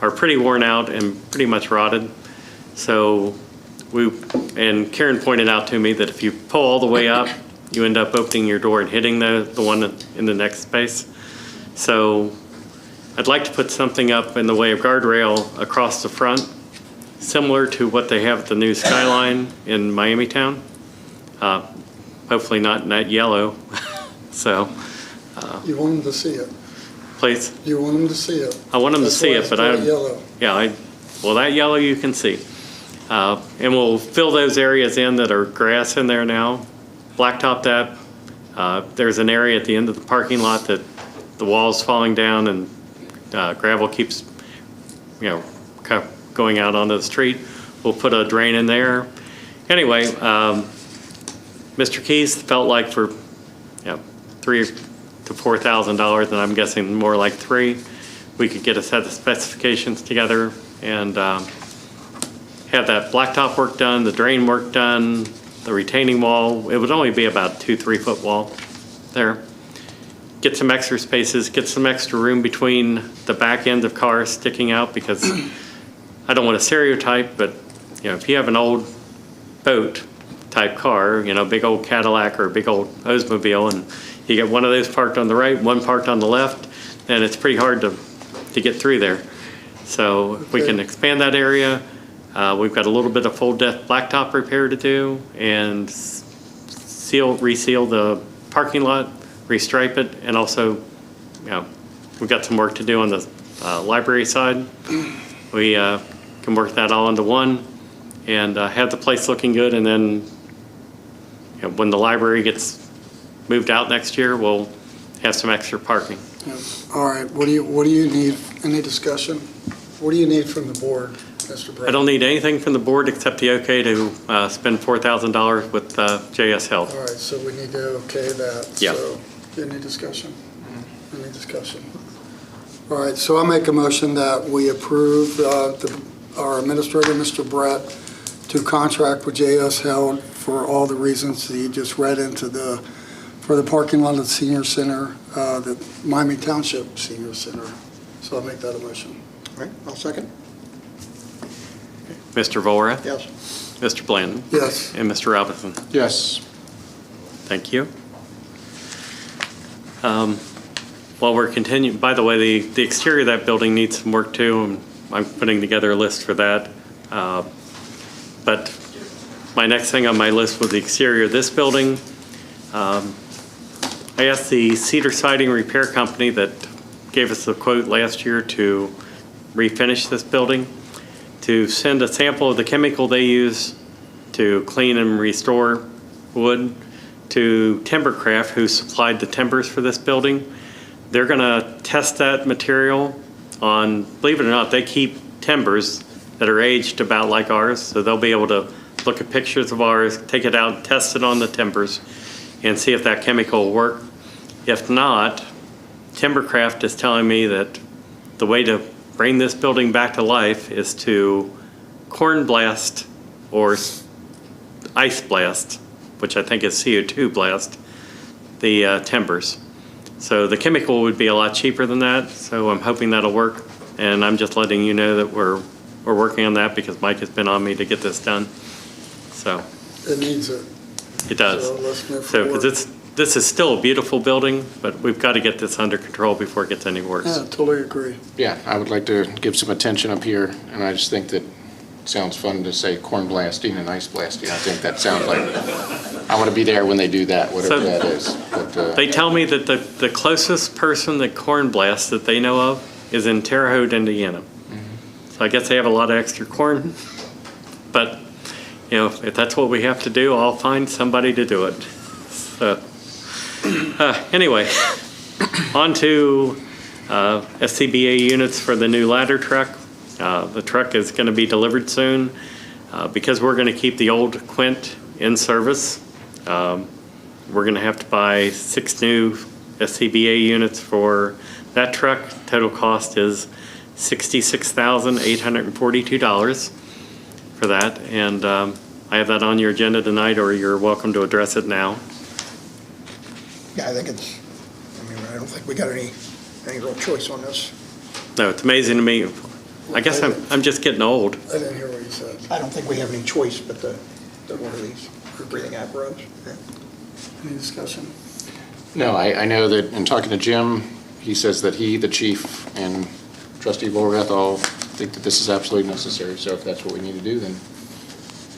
Speaker 2: are pretty worn out and pretty much rotted. So and Karen pointed out to me that if you pull all the way up, you end up opening your door and hitting the one in the next space. So I'd like to put something up in the way of guardrail across the front, similar to what they have at the new Skyline in Miamitown. Hopefully not in that yellow. So.
Speaker 9: You want them to see it.
Speaker 2: Please?
Speaker 9: You want them to see it.
Speaker 2: I want them to see it, but I.
Speaker 9: Yellow.
Speaker 2: Yeah, well, that yellow you can see. And we'll fill those areas in that are grass in there now, blacktop that. There's an area at the end of the parking lot that the wall's falling down and gravel keeps, going out onto the street. We'll put a drain in there. Anyway, Mr. Keys felt like for 3 to $4,000, and I'm guessing more like $3,000, we could get a set of specifications together and have that blacktop work done, the drain work done, the retaining wall. It would only be about 2-3 foot wall there. Get some extra spaces, get some extra room between the back ends of cars sticking out, because I don't want to stereotype, but if you have an old boat type car, big old Cadillac or a big old Oldsmobile, and you get one of those parked on the right, one parked on the left, then it's pretty hard to get through there. So if we can expand that area, we've got a little bit of full depth blacktop repair to do, and reseal the parking lot, restripe it, and also, we've got some work to do on the library side. We can work that all into one and have the place looking good, and then when the library gets moved out next year, we'll have some extra parking.
Speaker 9: All right, what do you need? Any discussion? What do you need from the board, Mr. Brett?
Speaker 2: I don't need anything from the board except the okay to spend $4,000 with JS Health.
Speaker 9: All right, so we need to okay that.
Speaker 2: Yeah.
Speaker 9: So, any discussion? Any discussion? All right, so I'll make a motion that we approve our administrator, Mr. Brett, to contract with JS Health for all the reasons that you just read for the parking lot of the senior center, the Miami Township Senior Center. So I'll make that a motion.
Speaker 3: All right, I'll second.
Speaker 2: Mr. Volrath?
Speaker 3: Yes.
Speaker 2: Mr. Blanton?
Speaker 9: Yes.
Speaker 2: And Mr. Robinson?
Speaker 4: Yes.
Speaker 2: Thank you. While we're continuing, by the way, the exterior of that building needs some work too, and I'm putting together a list for that. But my next thing on my list was the exterior of this building. I asked the cedar siding repair company that gave us the quote last year to refinish this building to send a sample of the chemical they use to clean and restore wood to Timbercraft, who supplied the timbers for this building. They're going to test that material on, believe it or not, they keep timbers that are aged about like ours, so they'll be able to look at pictures of ours, take it out, test it on the timbers, and see if that chemical will work. If not, Timbercraft is telling me that the way to bring this building back to life is to corn blast or ice blast, which I think is CO2 blast, the timbers. So the chemical would be a lot cheaper than that, so I'm hoping that'll work. And I'm just letting you know that we're working on that because Mike has been on me to get this done. So
Speaker 9: It needs it.
Speaker 2: it does.
Speaker 9: So let's move
Speaker 2: So,
Speaker 9: forward.
Speaker 2: because this is still a beautiful building, but we've got to get this under control before it gets any worse.
Speaker 9: Yeah, totally agree.
Speaker 4: Yeah, I would like to give some attention up here, and I just think that it sounds fun to say corn blasting and ice blasting. I think that sounds like, I want to be there when they do that, whatever
Speaker 2: So-
Speaker 4: that is. But,
Speaker 2: They tell me that the closest person that corn blasts that they know of is in Terre Haute, Indiana. So I guess they have a lot of extra corn, but if that's what we have to do, I'll find somebody to do it. So, anyway, on to SCBA units for the new ladder truck. The truck is going to be delivered soon. Because we're going to keep the old Quint in service, we're going to have to buy 6 new SCBA units for that truck. Total cost is $66,842 for that. And I have that on your agenda tonight, or you're welcome to address it now.
Speaker 3: Yeah, I think I don't think we got any real choice on this.
Speaker 2: No, it's amazing to me. I guess I'm just getting old.
Speaker 9: I didn't hear what you said.
Speaker 3: I don't think we have any choice but to order these breathing apparatus.
Speaker 9: Any discussion?
Speaker 4: no, I know that in talking to Jim, he says that he, the chief, and Trustee Volrath all think that this is absolutely necessary. So if that's what we need to do, then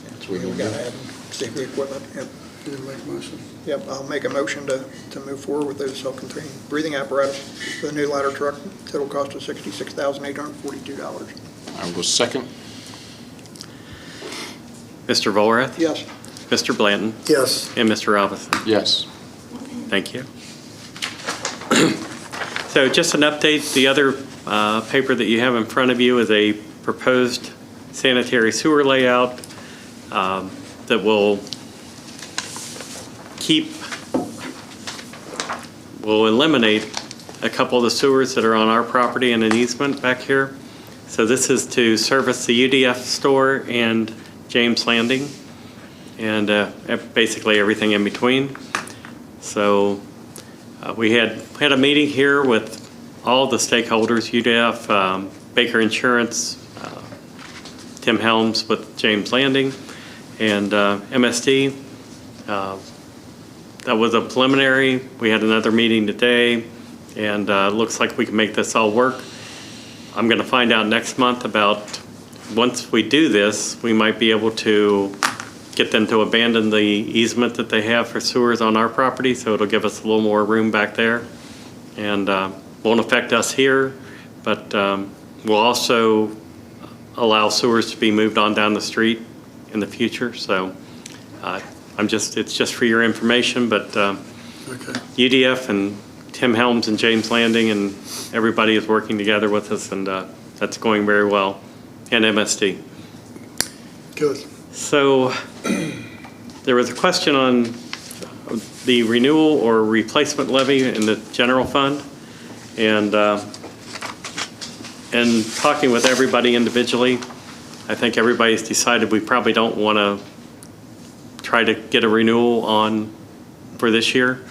Speaker 4: that's what we need
Speaker 3: We've
Speaker 4: to
Speaker 3: got to
Speaker 4: do.
Speaker 3: have safety equipment. Yep.
Speaker 9: You didn't make a motion?
Speaker 3: Yep, I'll make a motion to move forward with those self-contained breathing apparatus for the new ladder truck. Total cost of $66,842.
Speaker 4: I will second.
Speaker 2: Mr. Volrath?
Speaker 3: Yes.
Speaker 2: Mr. Blanton?
Speaker 9: Yes.
Speaker 2: And Mr. Robinson?
Speaker 4: Yes.
Speaker 2: Thank you. So just an update, the other paper that you have in front of you is a proposed sanitary sewer layout that will keep will eliminate a couple of the sewers that are on our property and an easement back here. So this is to service the UDF store and James Landing, and basically everything in between. So we had a meeting here with all the stakeholders, UDF, Baker Insurance, Tim Helms with James Landing, and MSD. That was a preliminary. We had another meeting today, and looks like we can make this all work. I'm going to find out next month about, once we do this, we might be able to get them to abandon the easement that they have for sewers on our property, so it'll give us a little more room back there. And won't affect us here, but will also allow sewers to be moved on down the street in the future. So it's just for your information, but
Speaker 9: Okay.
Speaker 2: UDF and Tim Helms and James Landing and everybody is working together with us, and that's going very well, and MSD.
Speaker 9: Good.
Speaker 2: So there was a question on the renewal or replacement levy in the general fund, and talking with everybody individually, I think everybody's decided we probably don't want to try to get a renewal on for this year.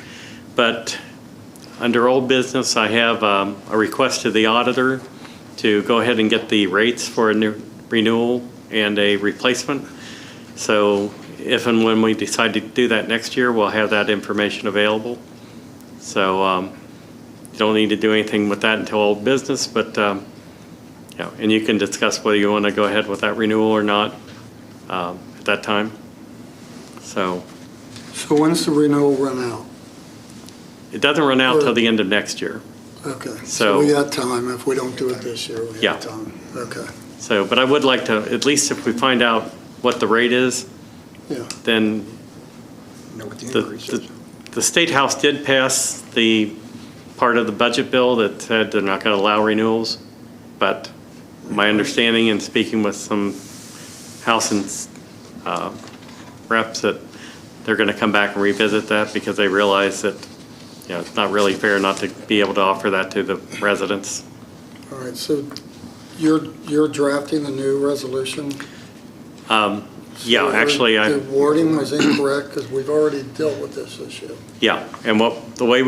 Speaker 2: But under old business, I have a request to the auditor to go ahead and get the rates for a new renewal and a replacement. So if and when we decide to do that next year, we'll have that information available. So you don't need to do anything with that until old business, but yeah, and you can discuss whether you want to go ahead with that renewal or not at that time. So
Speaker 9: when's the renewal run out?
Speaker 2: it doesn't run out till the end of next year.
Speaker 9: Okay, so
Speaker 2: So-
Speaker 9: we got time. If we don't do it this year, we
Speaker 2: Yeah.
Speaker 9: have time. Okay,
Speaker 2: So, but I would like to, at least if we find out what the rate is,
Speaker 9: yeah.
Speaker 2: then
Speaker 3: Know what the
Speaker 2: the,
Speaker 3: increase is.
Speaker 2: the State House did pass the part of the budget bill that said they're not going to allow renewals. But my understanding in speaking with some House and reps that they're going to come back and revisit that because they realize that, you know, it's not really fair not to be able to offer that to the residents.
Speaker 9: All right, so you're drafting the new resolution?
Speaker 2: Yeah,
Speaker 9: So
Speaker 2: actually,
Speaker 9: the wording was incorrect because we've already dealt with this issue.
Speaker 2: yeah, and the way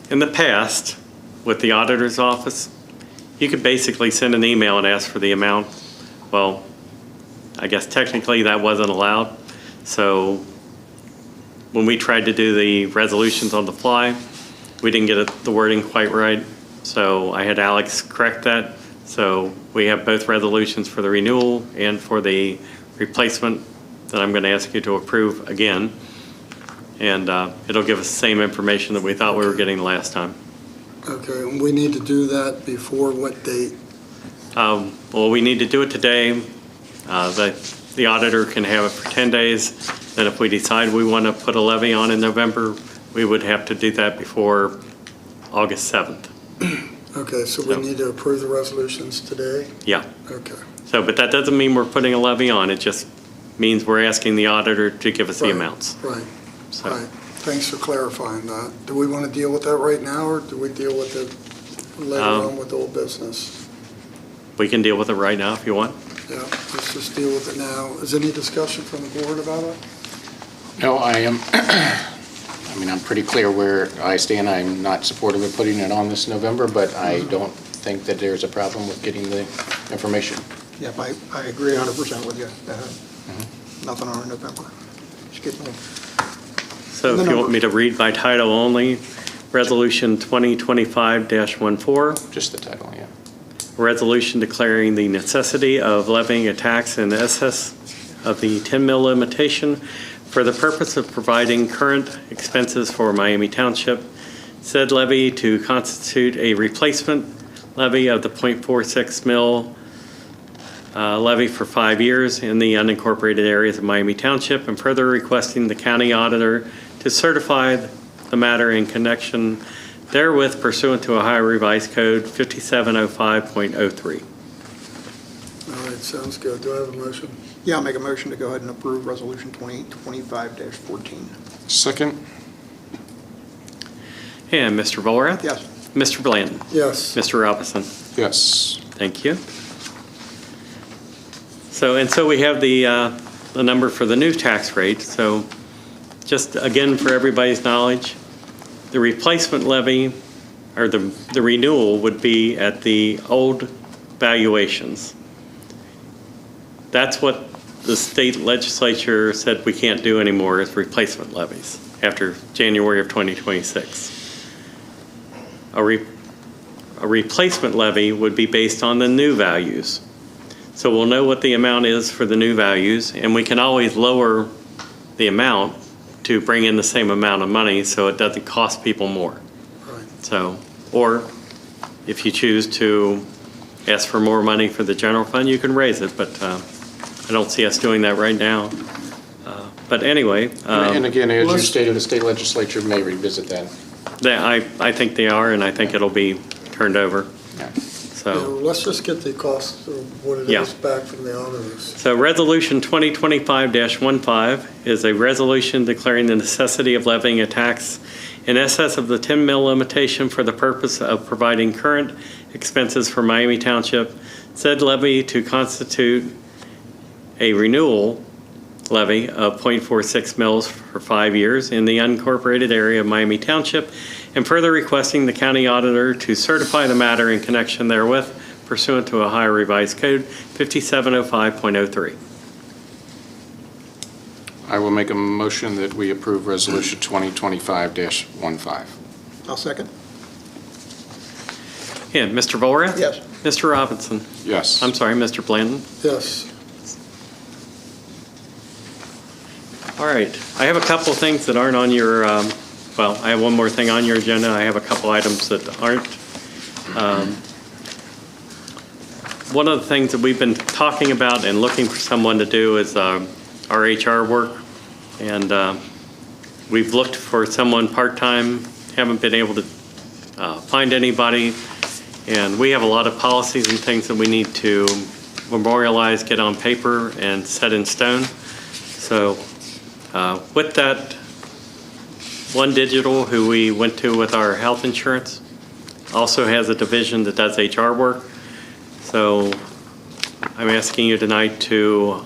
Speaker 2: in the past, with the auditor's office, you could basically send an email and ask for the amount. Well, I guess technically that wasn't allowed. So when we tried to do the resolutions on the fly, we didn't get the wording quite right. So I had Alex correct that. So we have both resolutions for the renewal and for the replacement that I'm going to ask you to approve again. And it'll give us the same information that we thought we were getting last time.
Speaker 9: Okay, and we need to do that before what date?
Speaker 2: Well, we need to do it today. The auditor can have it for 10 days. Then if we decide we want to put a levy on in November, we would have to do that before August 7th.
Speaker 9: Okay, so we
Speaker 2: So-
Speaker 9: need to approve the resolutions today?
Speaker 2: Yeah.
Speaker 9: Okay.
Speaker 2: So, but that doesn't mean we're putting a levy on. It just means we're asking the auditor to give us the
Speaker 9: Right,
Speaker 2: amounts.
Speaker 9: Right,
Speaker 2: So,
Speaker 9: right. Thanks for clarifying that. Do we want to deal with that right now, or do we deal with it later on with old business?
Speaker 2: we can deal with it right now if you want.
Speaker 9: Yeah, let's just deal with it now. Is any discussion from the board about it?
Speaker 4: No, I am, I mean, I'm pretty clear where I stand. I'm not supportive of putting it on this November, but I don't think that there's a problem with getting the information.
Speaker 3: Yep, I agree 100% with you. Nothing on in November. Just get moving.
Speaker 2: So if you want me to read by title only, Resolution 2025-14,
Speaker 4: Just the title, yeah.
Speaker 2: resolution declaring the necessity of levying a tax in excess of the 10 mil limitation for the purpose of providing current expenses for Miami Township. Said levy to constitute a replacement levy of the .46 mil levy for 5 years in the unincorporated areas of Miami Township, and further requesting the county auditor to certify the matter in connection therewith pursuant to Ohio Revised Code 5705.03.
Speaker 9: All right, sounds good. Do I have a motion?
Speaker 3: Yeah, I'll make a motion to go ahead and approve Resolution 2025-14.
Speaker 4: Second?
Speaker 2: And Mr. Volrath?
Speaker 3: Yes.
Speaker 2: Mr. Blanton?
Speaker 9: Yes.
Speaker 2: Mr. Robinson?
Speaker 4: Yes.
Speaker 2: Thank you. So we have the number for the new tax rate. So just again, for everybody's knowledge, the replacement levy or the renewal would be at the old valuations. That's what the state legislature said we can't do anymore is replacement levies after January of 2026. A replacement levy would be based on the new values. So we'll know what the amount is for the new values, and we can always lower the amount to bring in the same amount of money so it doesn't cost people more.
Speaker 9: Right.
Speaker 2: So, or if you choose to ask for more money for the general fund, you can raise it, but I don't see us doing that right now. But anyway.
Speaker 4: And again, as you stated, the state legislature may revisit that.
Speaker 2: I think they are, and I think it'll be turned over.
Speaker 4: Yeah.
Speaker 2: So.
Speaker 9: Let's just get the cost of what it
Speaker 2: Yeah.
Speaker 9: is back from the auditors.
Speaker 2: So Resolution 2025-15 is a resolution declaring the necessity of levying a tax in excess of the 10 mil limitation for the purpose of providing current expenses for Miami Township. Said levy to constitute a renewal levy of 0.46 mils for 5 years in the unincorporated area of Miami Township, and further requesting the county auditor to certify the matter in connection therewith pursuant to Ohio Revised Code 5705.03.
Speaker 4: I will make a motion that we approve Resolution 2025-15.
Speaker 3: I'll second.
Speaker 2: And Mr. Volrath?
Speaker 3: Yes.
Speaker 2: Mr. Robinson?
Speaker 4: Yes.
Speaker 2: I'm sorry, Mr. Blanton?
Speaker 9: Yes.
Speaker 2: All right. I have a couple of things that aren't on your, well, I have one more thing on your agenda. I have a couple items that aren't. One of the things that we've been talking about and looking for someone to do is our HR work. And we've looked for someone part-time, haven't been able to find anybody. And we have a lot of policies and things that we need to memorialize, get on paper, and set in stone. So with that, One Digital, who we went to with our health insurance, also has a division that does HR work. So I'm asking you tonight to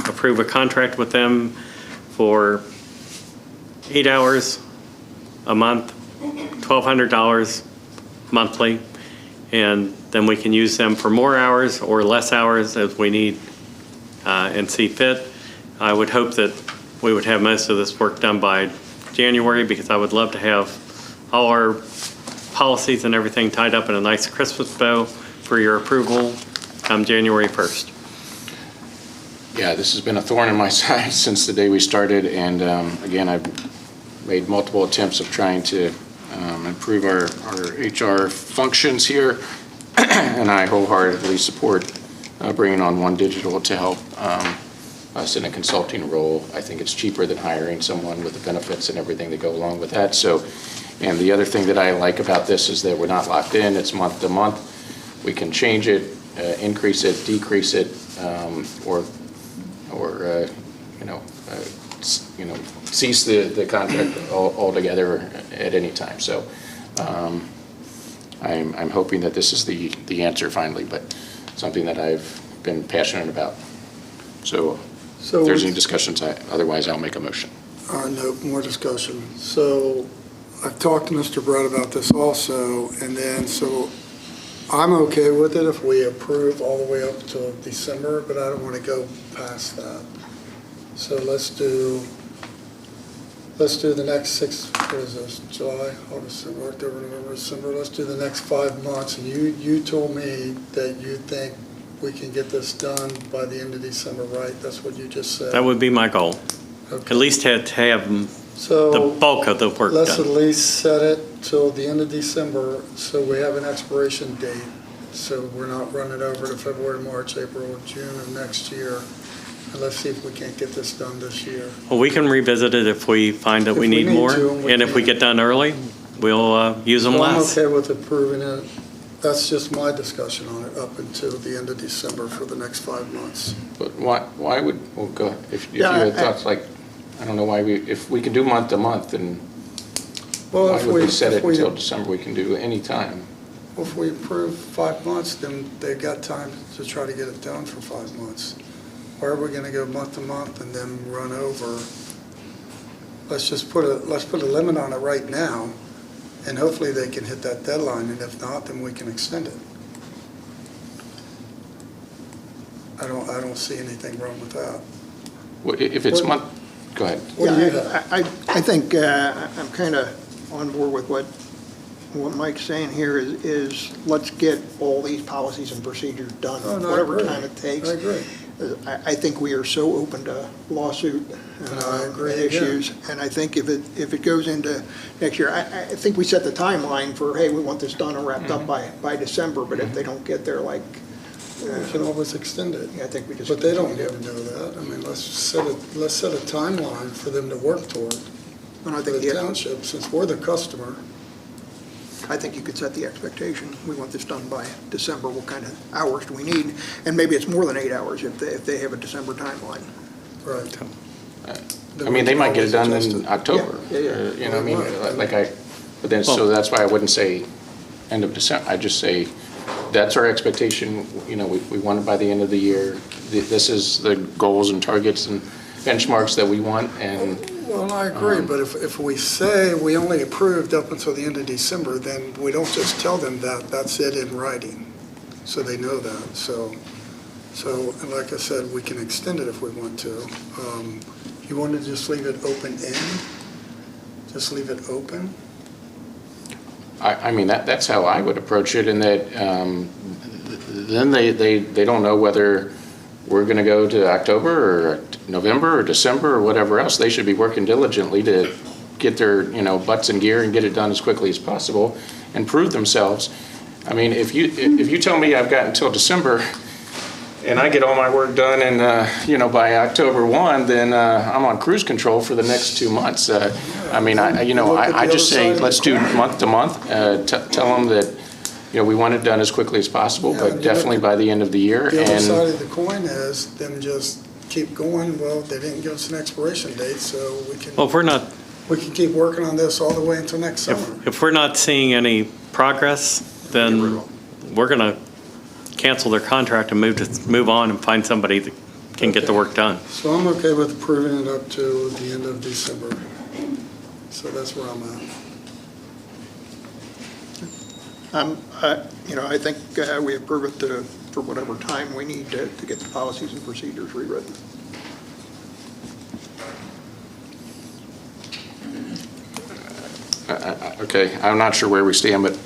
Speaker 2: approve a contract with them for 8 hours a month, $1,200 monthly, and then we can use them for more hours or less hours as we need and see fit. I would hope that we would have most of this work done by January, because I would love to have all our policies and everything tied up in a nice Christmas bow for your approval come January 1st.
Speaker 4: Yeah, this has been a thorn in my side since the day we started, and again, I've made multiple attempts of trying to improve our HR functions here, and I wholeheartedly support bringing on One Digital to help us in a consulting role. I think it's cheaper than hiring someone with the benefits and everything that go along with that. So, and the other thing that I like about this is that we're not locked in. It's month to month. We can change it, increase it, decrease it, or cease the contract altogether at any time. So I'm hoping that this is the answer finally, but something that I've been passionate about. So if there's any discussions, otherwise I'll make a motion.
Speaker 9: No, more discussion. So I've talked to Mr. Brett about this also, and then so I'm okay with it if we approve all the way up till December, but I don't want to go past that. So let's do the next 6, what is this, July, August, October, November, December. Let's do the next 5 months. And you told me that you think we can get this done by the end of December, right? That's what you just said.
Speaker 2: That would be my goal.
Speaker 9: Okay.
Speaker 2: At least to have
Speaker 9: So
Speaker 2: the bulk of the work
Speaker 9: let's at
Speaker 2: done.
Speaker 9: least set it till the end of December, so we have an expiration date. So we're not running over to February, March, April, June of next year. And let's see if we can't get this done this year.
Speaker 2: Well, we can revisit it if we find that
Speaker 9: If
Speaker 2: we
Speaker 9: we
Speaker 2: need
Speaker 9: need
Speaker 2: more.
Speaker 9: to, we
Speaker 2: And if we
Speaker 9: can.
Speaker 2: get done early, we'll use them
Speaker 9: So I'm
Speaker 2: less.
Speaker 9: okay with approving it. That's just my discussion on it up until the end of December for the next 5 months.
Speaker 4: But why would, well, go ahead. If you
Speaker 3: Yeah,
Speaker 4: had thoughts like, I don't know why if we can do month to month, then
Speaker 9: Well,
Speaker 4: Why
Speaker 9: if
Speaker 4: would
Speaker 9: we,
Speaker 4: we set it
Speaker 9: if we,
Speaker 4: until December? We can do any time.
Speaker 9: if we approve 5 months, then they've got time to try to get it done for 5 months. Or are we gonna go month to month and then run over? Let's just put a limit on it right now, and hopefully they can hit that deadline, and if not, then we can extend it. I don't see anything wrong with that.
Speaker 4: Well, if it's month, go ahead.
Speaker 9: What do you
Speaker 3: Yeah,
Speaker 9: have?
Speaker 3: I think I'm kind of on board with what Mike's saying here is let's get all these policies and procedures done,
Speaker 9: Oh, no, I
Speaker 3: whatever
Speaker 9: agree.
Speaker 3: time it takes.
Speaker 9: I agree.
Speaker 3: I think we are so open to lawsuit
Speaker 9: I agree
Speaker 3: and
Speaker 9: again.
Speaker 3: issues, and I think if it goes into next year, I think we set the timeline for, hey, we want this done and wrapped up by December, but if they don't get there, like,
Speaker 9: We can always extend it.
Speaker 3: I think we just.
Speaker 9: But they don't
Speaker 3: continue
Speaker 9: even
Speaker 3: to-
Speaker 9: know that. I mean, let's set a timeline for them to work toward.
Speaker 3: And I
Speaker 9: For
Speaker 3: think
Speaker 9: the
Speaker 3: the-
Speaker 9: township, since we're the customer.
Speaker 3: I think you could set the expectation, we want this done by December, what kind of hours do we need? And maybe it's more than 8 hours if they have a December timeline.
Speaker 9: Right.
Speaker 4: I mean, they might get it done
Speaker 9: Adjust
Speaker 4: in
Speaker 9: it.
Speaker 4: October.
Speaker 3: Yeah, yeah.
Speaker 4: or, You know, what I mean,
Speaker 9: Right.
Speaker 4: but then, so that's why I wouldn't say end of December. I'd just say, that's our expectation, you know, we want it by the end of the year. This is the goals and targets and benchmarks that we want, and
Speaker 9: Well, I agree, but if we say we only approved up until the end of December, then we don't just tell them that, that's it in writing, so they know that. So, and like I said, we can extend it if we want to. You want to just leave it open-end? Just leave it open?
Speaker 4: I mean, that's how I would approach it, in that then they don't know whether we're going to go to October or November or December or whatever else. They should be working diligently to get their, you know, butts in gear and get it done as quickly as possible and prove themselves. I mean, if you tell me I've got until December and I get all my work done and, you know, by October 1, then I'm on cruise control for the next 2 months. I mean, I just say, let's do month to month. Tell them that, you know, we want it done as quickly as possible,
Speaker 9: Yeah,
Speaker 4: but
Speaker 9: and
Speaker 4: definitely by the end of the year.
Speaker 9: The other
Speaker 4: And
Speaker 9: side of the coin is them just keep going. Well, they didn't give us an expiration date, so
Speaker 2: Well, if we're not,
Speaker 9: we can keep working on this all the way until next summer.
Speaker 2: if we're not seeing any progress, then we're going to cancel their contract and move on and find somebody that can get the work done.
Speaker 9: So I'm okay with approving it up to the end of December. So that's where I'm at.
Speaker 3: I think we approve it for whatever time we need to get the policies and procedures rewritten.
Speaker 4: Okay, I'm not sure where we stand, but,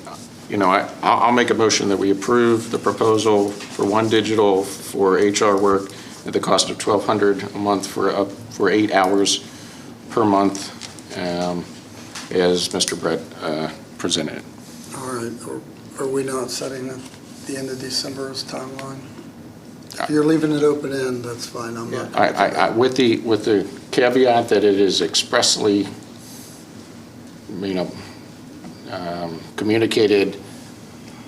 Speaker 4: you know, I'll make a motion that we approve the proposal for One Digital for HR work at the cost of $1,200 a month for 8 hours per month, as Mr. Brett presented it.
Speaker 9: All right, are we not setting the end of December as timeline? If you're leaving it open-end, that's fine, I'm not.
Speaker 4: With the caveat that it is expressly, you know, communicated,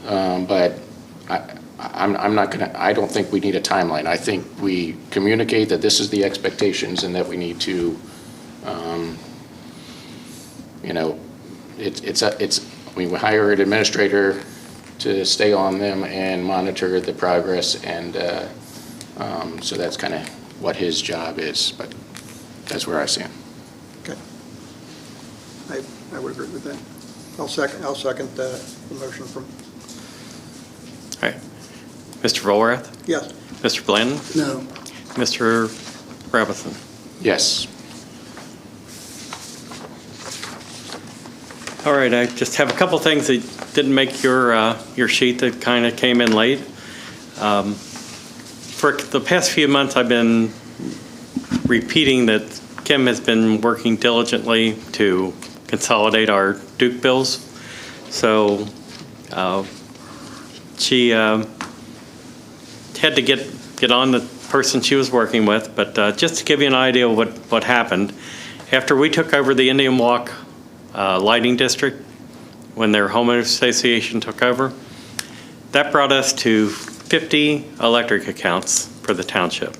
Speaker 4: but I'm not gonna, I don't think we need a timeline. I think we communicate that this is the expectations and that we need to, you know, we hire an administrator to stay on them and monitor the progress, and so that's kind of what his job is, but that's where I stand.
Speaker 3: Okay. I would agree with that. I'll second the motion from,
Speaker 2: All right. Mr. Volrath?
Speaker 3: yes.
Speaker 2: Mr. Blandon?
Speaker 9: No,
Speaker 2: Mr. Robinson?
Speaker 4: Yes.
Speaker 2: All right, I just have a couple things that didn't make your sheet that kind of came in late. For the past few months, I've been repeating that Kim has been working diligently to consolidate our Duke bills. So she had to get on the person she was working with, but just to give you an idea of what happened, after we took over the Indian Walk lighting district, when their homeowners association took over, that brought us to 50 electric accounts for the township.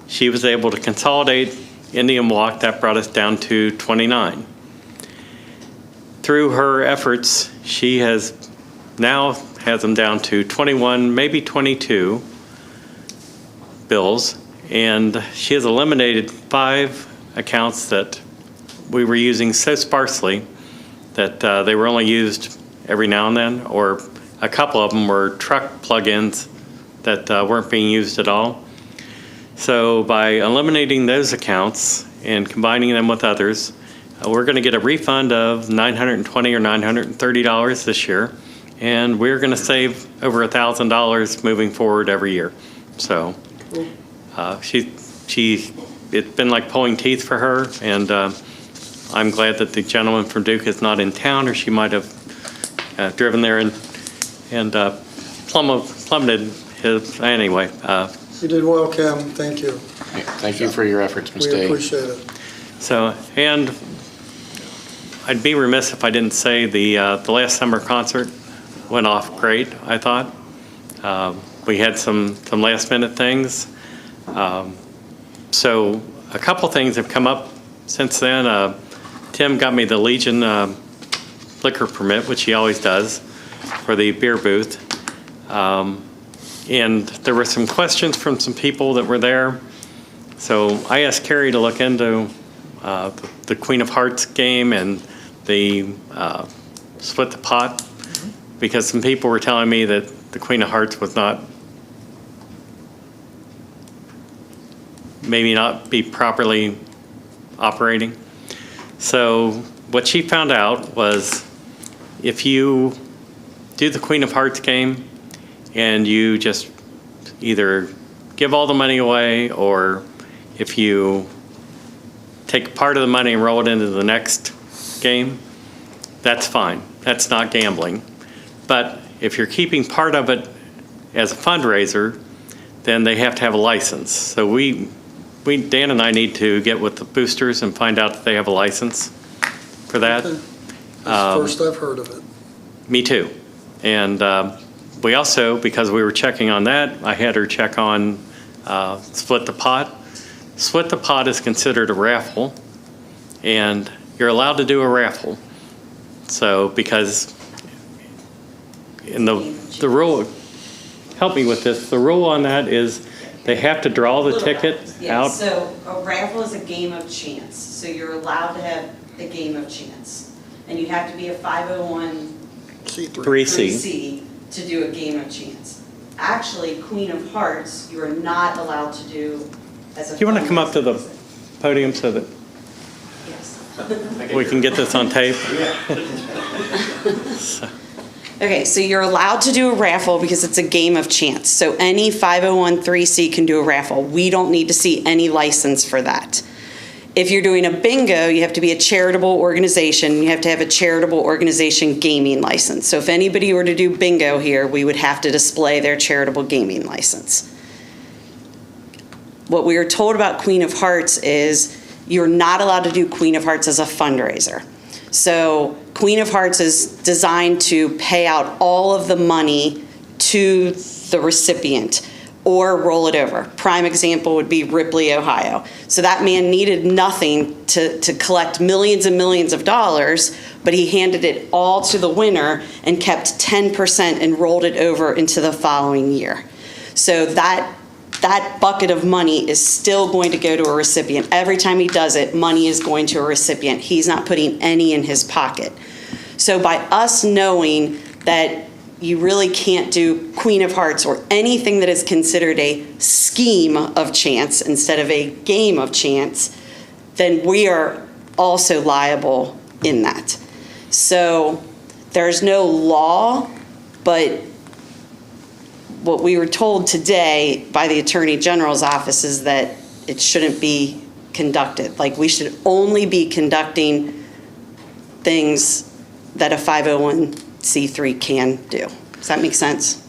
Speaker 2: She was able to consolidate Indian Walk, that brought us down to 29. through her efforts, she now has them down to 21, maybe 22 bills, and she has eliminated 5 accounts that we were using so sparsely that they were only used every now and then, or a couple of them were truck plug-ins that weren't being used at all. So by eliminating those accounts and combining them with others, we're going to get a refund of $920 or $930 this year, and we're going to save over $1,000 moving forward every year. So it's been like pulling teeth for her, and I'm glad that the gentleman from Duke is not in town, or she might have driven there and plummeted his, anyway.
Speaker 9: You did well, Cam, thank you.
Speaker 4: Thank you for your efforts, Ms. Day.
Speaker 9: We appreciate it.
Speaker 2: So, and I'd be remiss if I didn't say the last summer concert went off great, I thought. We had some last minute things. So a couple things have come up since then. Tim got me the Legion liquor permit, which he always does, for the beer booth. And there were some questions from some people that were there. So I asked Carrie to look into the Queen of Hearts game and the split the pot, because some people were telling me that the Queen of Hearts was maybe not be properly operating. So what she found out was if you do the Queen of Hearts game and you just either give all the money away, or if you take part of the money and roll it into the next game, that's fine. That's not gambling. But if you're keeping part of it as a fundraiser, then they have to have a license. So Dan and I need to get with the boosters and find out if they have a license for that.
Speaker 9: Okay. That's the first I've heard of it.
Speaker 2: Me too. And we also, because we were checking on that, I had her check on split the pot. Split the pot is considered a raffle, and you're allowed to do a raffle. So because in the rule, help me with this, the rule on that is they have to draw the ticket out.
Speaker 8: So a raffle is a game of chance. So you're allowed to have a game of chance. And you have to be a 501c3 to do a game of chance. Actually, Queen of Hearts, you are not allowed to do as a
Speaker 2: Do you want to come up to the podium so that
Speaker 8: Yes.
Speaker 2: we can get this on tape?
Speaker 8: Okay, so you're allowed to do a raffle because it's a game of chance. So any 501c can do a raffle. We don't need to see any license for that. If you're doing a bingo, you have to be a charitable organization. You have to have a charitable organization gaming license. So if anybody were to do bingo here, we would have to display their charitable gaming license. What we were told about Queen of Hearts is you're not allowed to do Queen of Hearts as a fundraiser. So Queen of Hearts is designed to pay out all of the money to the recipient or roll it over. Prime example would be Ripley, Ohio. So that man needed nothing to collect millions and millions of dollars, but he handed it all to the winner and kept 10% and rolled it over into the following year. So that bucket of money is still going to go to a recipient. Every time he does it, money is going to a recipient. He's not putting any in his pocket. So by us knowing that you really can't do Queen of Hearts or anything that is considered a scheme of chance instead of a game of chance, then we are also liable in that. So there's no law, but what we were told today by the Attorney General's office is that it shouldn't be conducted. Like, we should only be conducting things that a 501c3 can do. Does that make sense?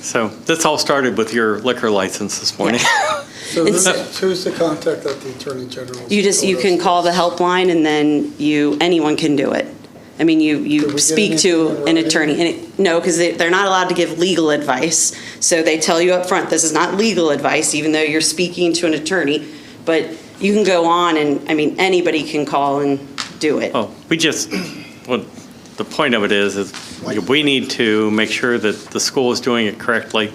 Speaker 2: So this all started with your liquor license this morning.
Speaker 8: Yeah.
Speaker 9: So who's the contact at the Attorney General's?
Speaker 8: You can call the helpline, and then anyone can do it. I mean, you speak to an attorney, and no, because they're not allowed to give legal advice. So they tell you up front, this is not legal advice, even though you're speaking to an attorney. But you can go on, and I mean, anybody can call and do it.
Speaker 2: Oh, well, the point of it is we need to make sure that the school is doing it correctly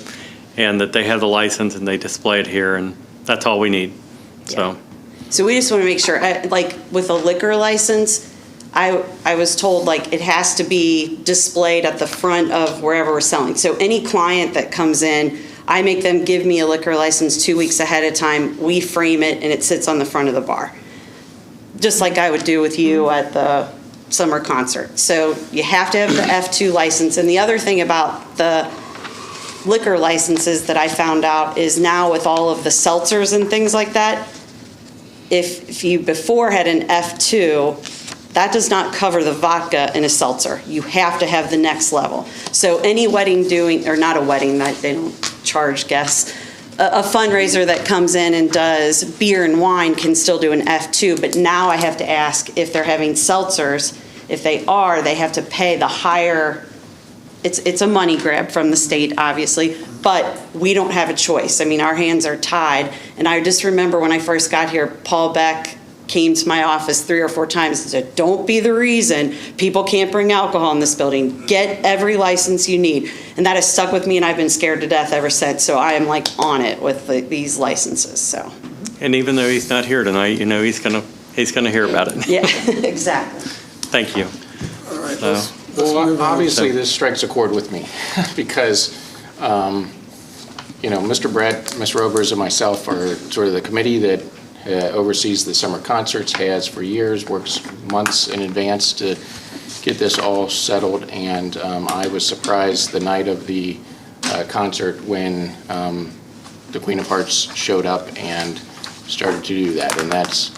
Speaker 2: and that they have the license and they display it here, and that's all we need, so.
Speaker 8: So we just want to make sure, like with a liquor license, I was told like it has to be displayed at the front of wherever we're selling. So any client that comes in, I make them give me a liquor license 2 weeks ahead of time. We frame it and it sits on the front of the bar. Just like I would do with you at the summer concert. So you have to have the F2 license. And the other thing about the liquor licenses that I found out is now with all of the seltzers and things like that, if you before had an F2, that does not cover the vodka in a seltzer. You have to have the next level. So any wedding doing, or not a wedding, they don't charge guests, a fundraiser that comes in and does beer and wine can still do an F2, but now I have to ask if they're having seltzers. If they are, they have to pay the higher, it's a money grab from the state, obviously, but we don't have a choice. I mean, our hands are tied. And I just remember when I first got here, Paul Beck came to my office 3 or 4 times and said, don't be the reason people can't bring alcohol in this building. Get every license you need. And that has stuck with me, and I've been scared to death ever since. So I am like on it with these licenses, so.
Speaker 2: And even though he's not here tonight, you know, he's gonna hear about it.
Speaker 8: Yeah, exactly.
Speaker 2: Thank you.
Speaker 9: All right,
Speaker 2: So-
Speaker 9: let's
Speaker 4: Well,
Speaker 9: move on.
Speaker 4: obviously, this strikes a chord with me, because, you know, Mr. Brett, Ms. Robers, and myself are sort of the committee that oversees the summer concerts, has for years, works months in advance to get this all settled, and I was surprised the night of the concert when the Queen of Hearts showed up and started to do that, and that's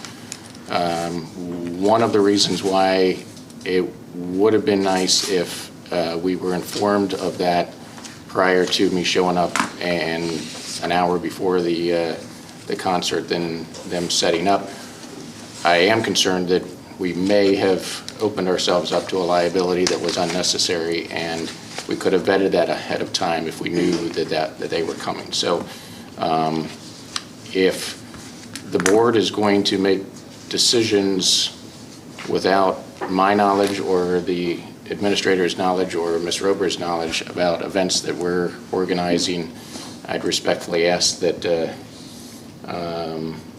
Speaker 4: one of the reasons why it would have been nice if we were informed of that prior to me showing up and an hour before the concert than them setting up. I am concerned that we may have opened ourselves up to a liability that was unnecessary, and we could have vetted that ahead of time if we knew that they were coming. So if the board is going to make decisions without my knowledge or the administrator's knowledge or Ms. Rober's knowledge about events that we're organizing, I'd respectfully ask that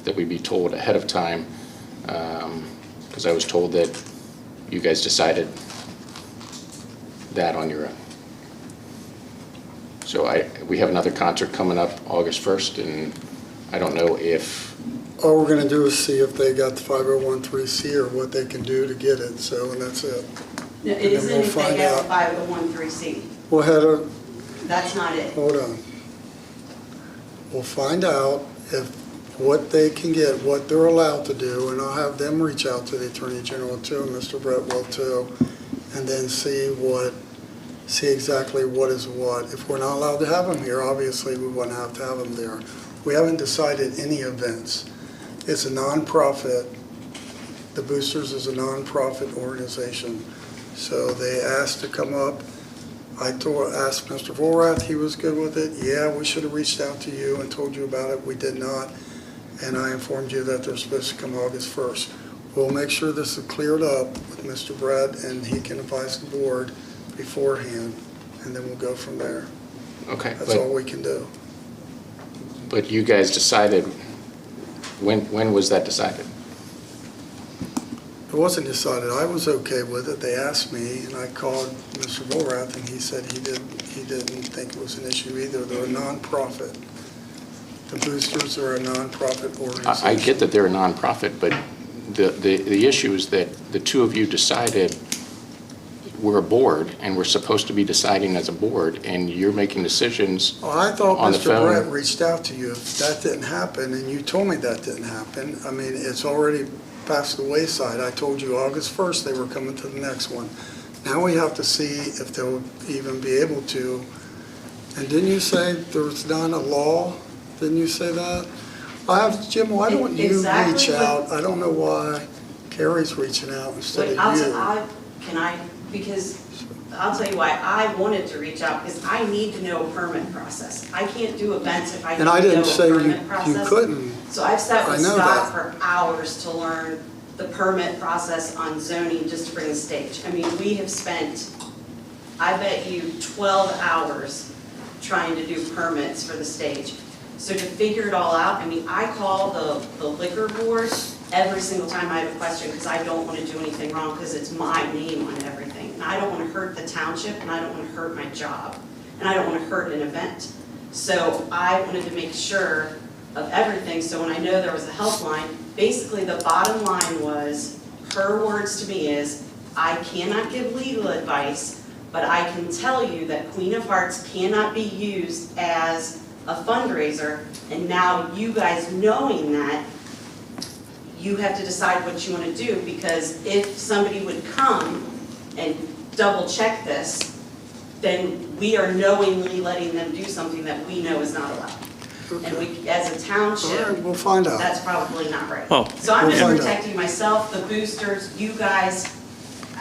Speaker 4: that we be told ahead of time, because I was told that you guys decided that on your own. So we have another concert coming up August 1st, and I don't know if...
Speaker 9: All we're gonna do is see if they got the 501(c) or what they can do to get it, so, and that's it.
Speaker 8: No, it
Speaker 9: And then
Speaker 8: isn't
Speaker 9: we'll
Speaker 8: if they
Speaker 9: find
Speaker 8: have
Speaker 9: out.
Speaker 8: a 501(c).
Speaker 9: We'll head a,
Speaker 8: That's not it.
Speaker 9: hold on. We'll find out if what they can get, what they're allowed to do, and I'll have them reach out to the Attorney General too, and Mr. Brett will too, and then see exactly what is what. If we're not allowed to have them here, obviously we wouldn't have to have them there. We haven't decided any events. It's a nonprofit. The Boosters is a nonprofit organization. So they asked to come up. I asked Mr. Vorath, he was good with it. Yeah, we should have reached out to you and told you about it. We did not. And I informed you that they're supposed to come August 1st. We'll make sure this is cleared up with Mr. Brett, and he can advise the board beforehand, and then we'll go from there.
Speaker 4: Okay.
Speaker 9: That's all we can do.
Speaker 4: But you guys decided, when was that decided?
Speaker 9: It wasn't decided. I was okay with it. They asked me, and I called Mr. Vorath, and he said he didn't think it was an issue either. They're a nonprofit. The Boosters are a nonprofit organization.
Speaker 4: I get that they're a nonprofit, but the issue is that the two of you decided we're a board, and we're supposed to be deciding as a board, and you're making decisions
Speaker 9: Well, I thought
Speaker 4: on the
Speaker 9: Mr.
Speaker 4: phone.
Speaker 9: Brett reached out to you. If that didn't happen, and you told me that didn't happen, I mean, it's already past the wayside. I told you August 1st they were coming to the next one. Now we have to see if they'll even be able to. And didn't you say there's not a law? Didn't you say that? Jim, why don't you
Speaker 8: Exactly
Speaker 9: reach
Speaker 8: what-
Speaker 9: out? I don't know why Carrie's reaching out instead of you.
Speaker 8: Because I'll tell you why I wanted to reach out, because I need to know a permit process. I can't do events if I
Speaker 9: And
Speaker 8: don't
Speaker 9: I
Speaker 8: know
Speaker 9: didn't
Speaker 8: a
Speaker 9: say
Speaker 8: permit
Speaker 9: you
Speaker 8: process.
Speaker 9: couldn't.
Speaker 8: So I've sat with
Speaker 9: I know
Speaker 8: Scott
Speaker 9: that.
Speaker 8: for hours to learn the permit process on zoning just to bring the stage. I mean, we have spent, I bet you, 12 hours trying to do permits for the stage. So to figure it all out, I mean, I call the liquor board every single time I have a question because I don't want to do anything wrong because it's my name on everything. And I don't want to hurt the township, and I don't want to hurt my job, and I don't want to hurt an event. So I wanted to make sure of everything. So when I know there was a helpline, basically the bottom line was, her words to me is, I cannot give legal advice, but I can tell you that Queen of Hearts cannot be used as a fundraiser, and now you guys knowing that, you have to decide what you want to do, because if somebody would come and double check this, then we are knowingly letting them do something that we know is not allowed. And we, as a
Speaker 9: All
Speaker 8: township,
Speaker 9: right, we'll find out.
Speaker 8: that's probably not right.
Speaker 2: Oh.
Speaker 8: So I'm just
Speaker 9: We'll find out.
Speaker 8: protecting myself, the boosters, you guys.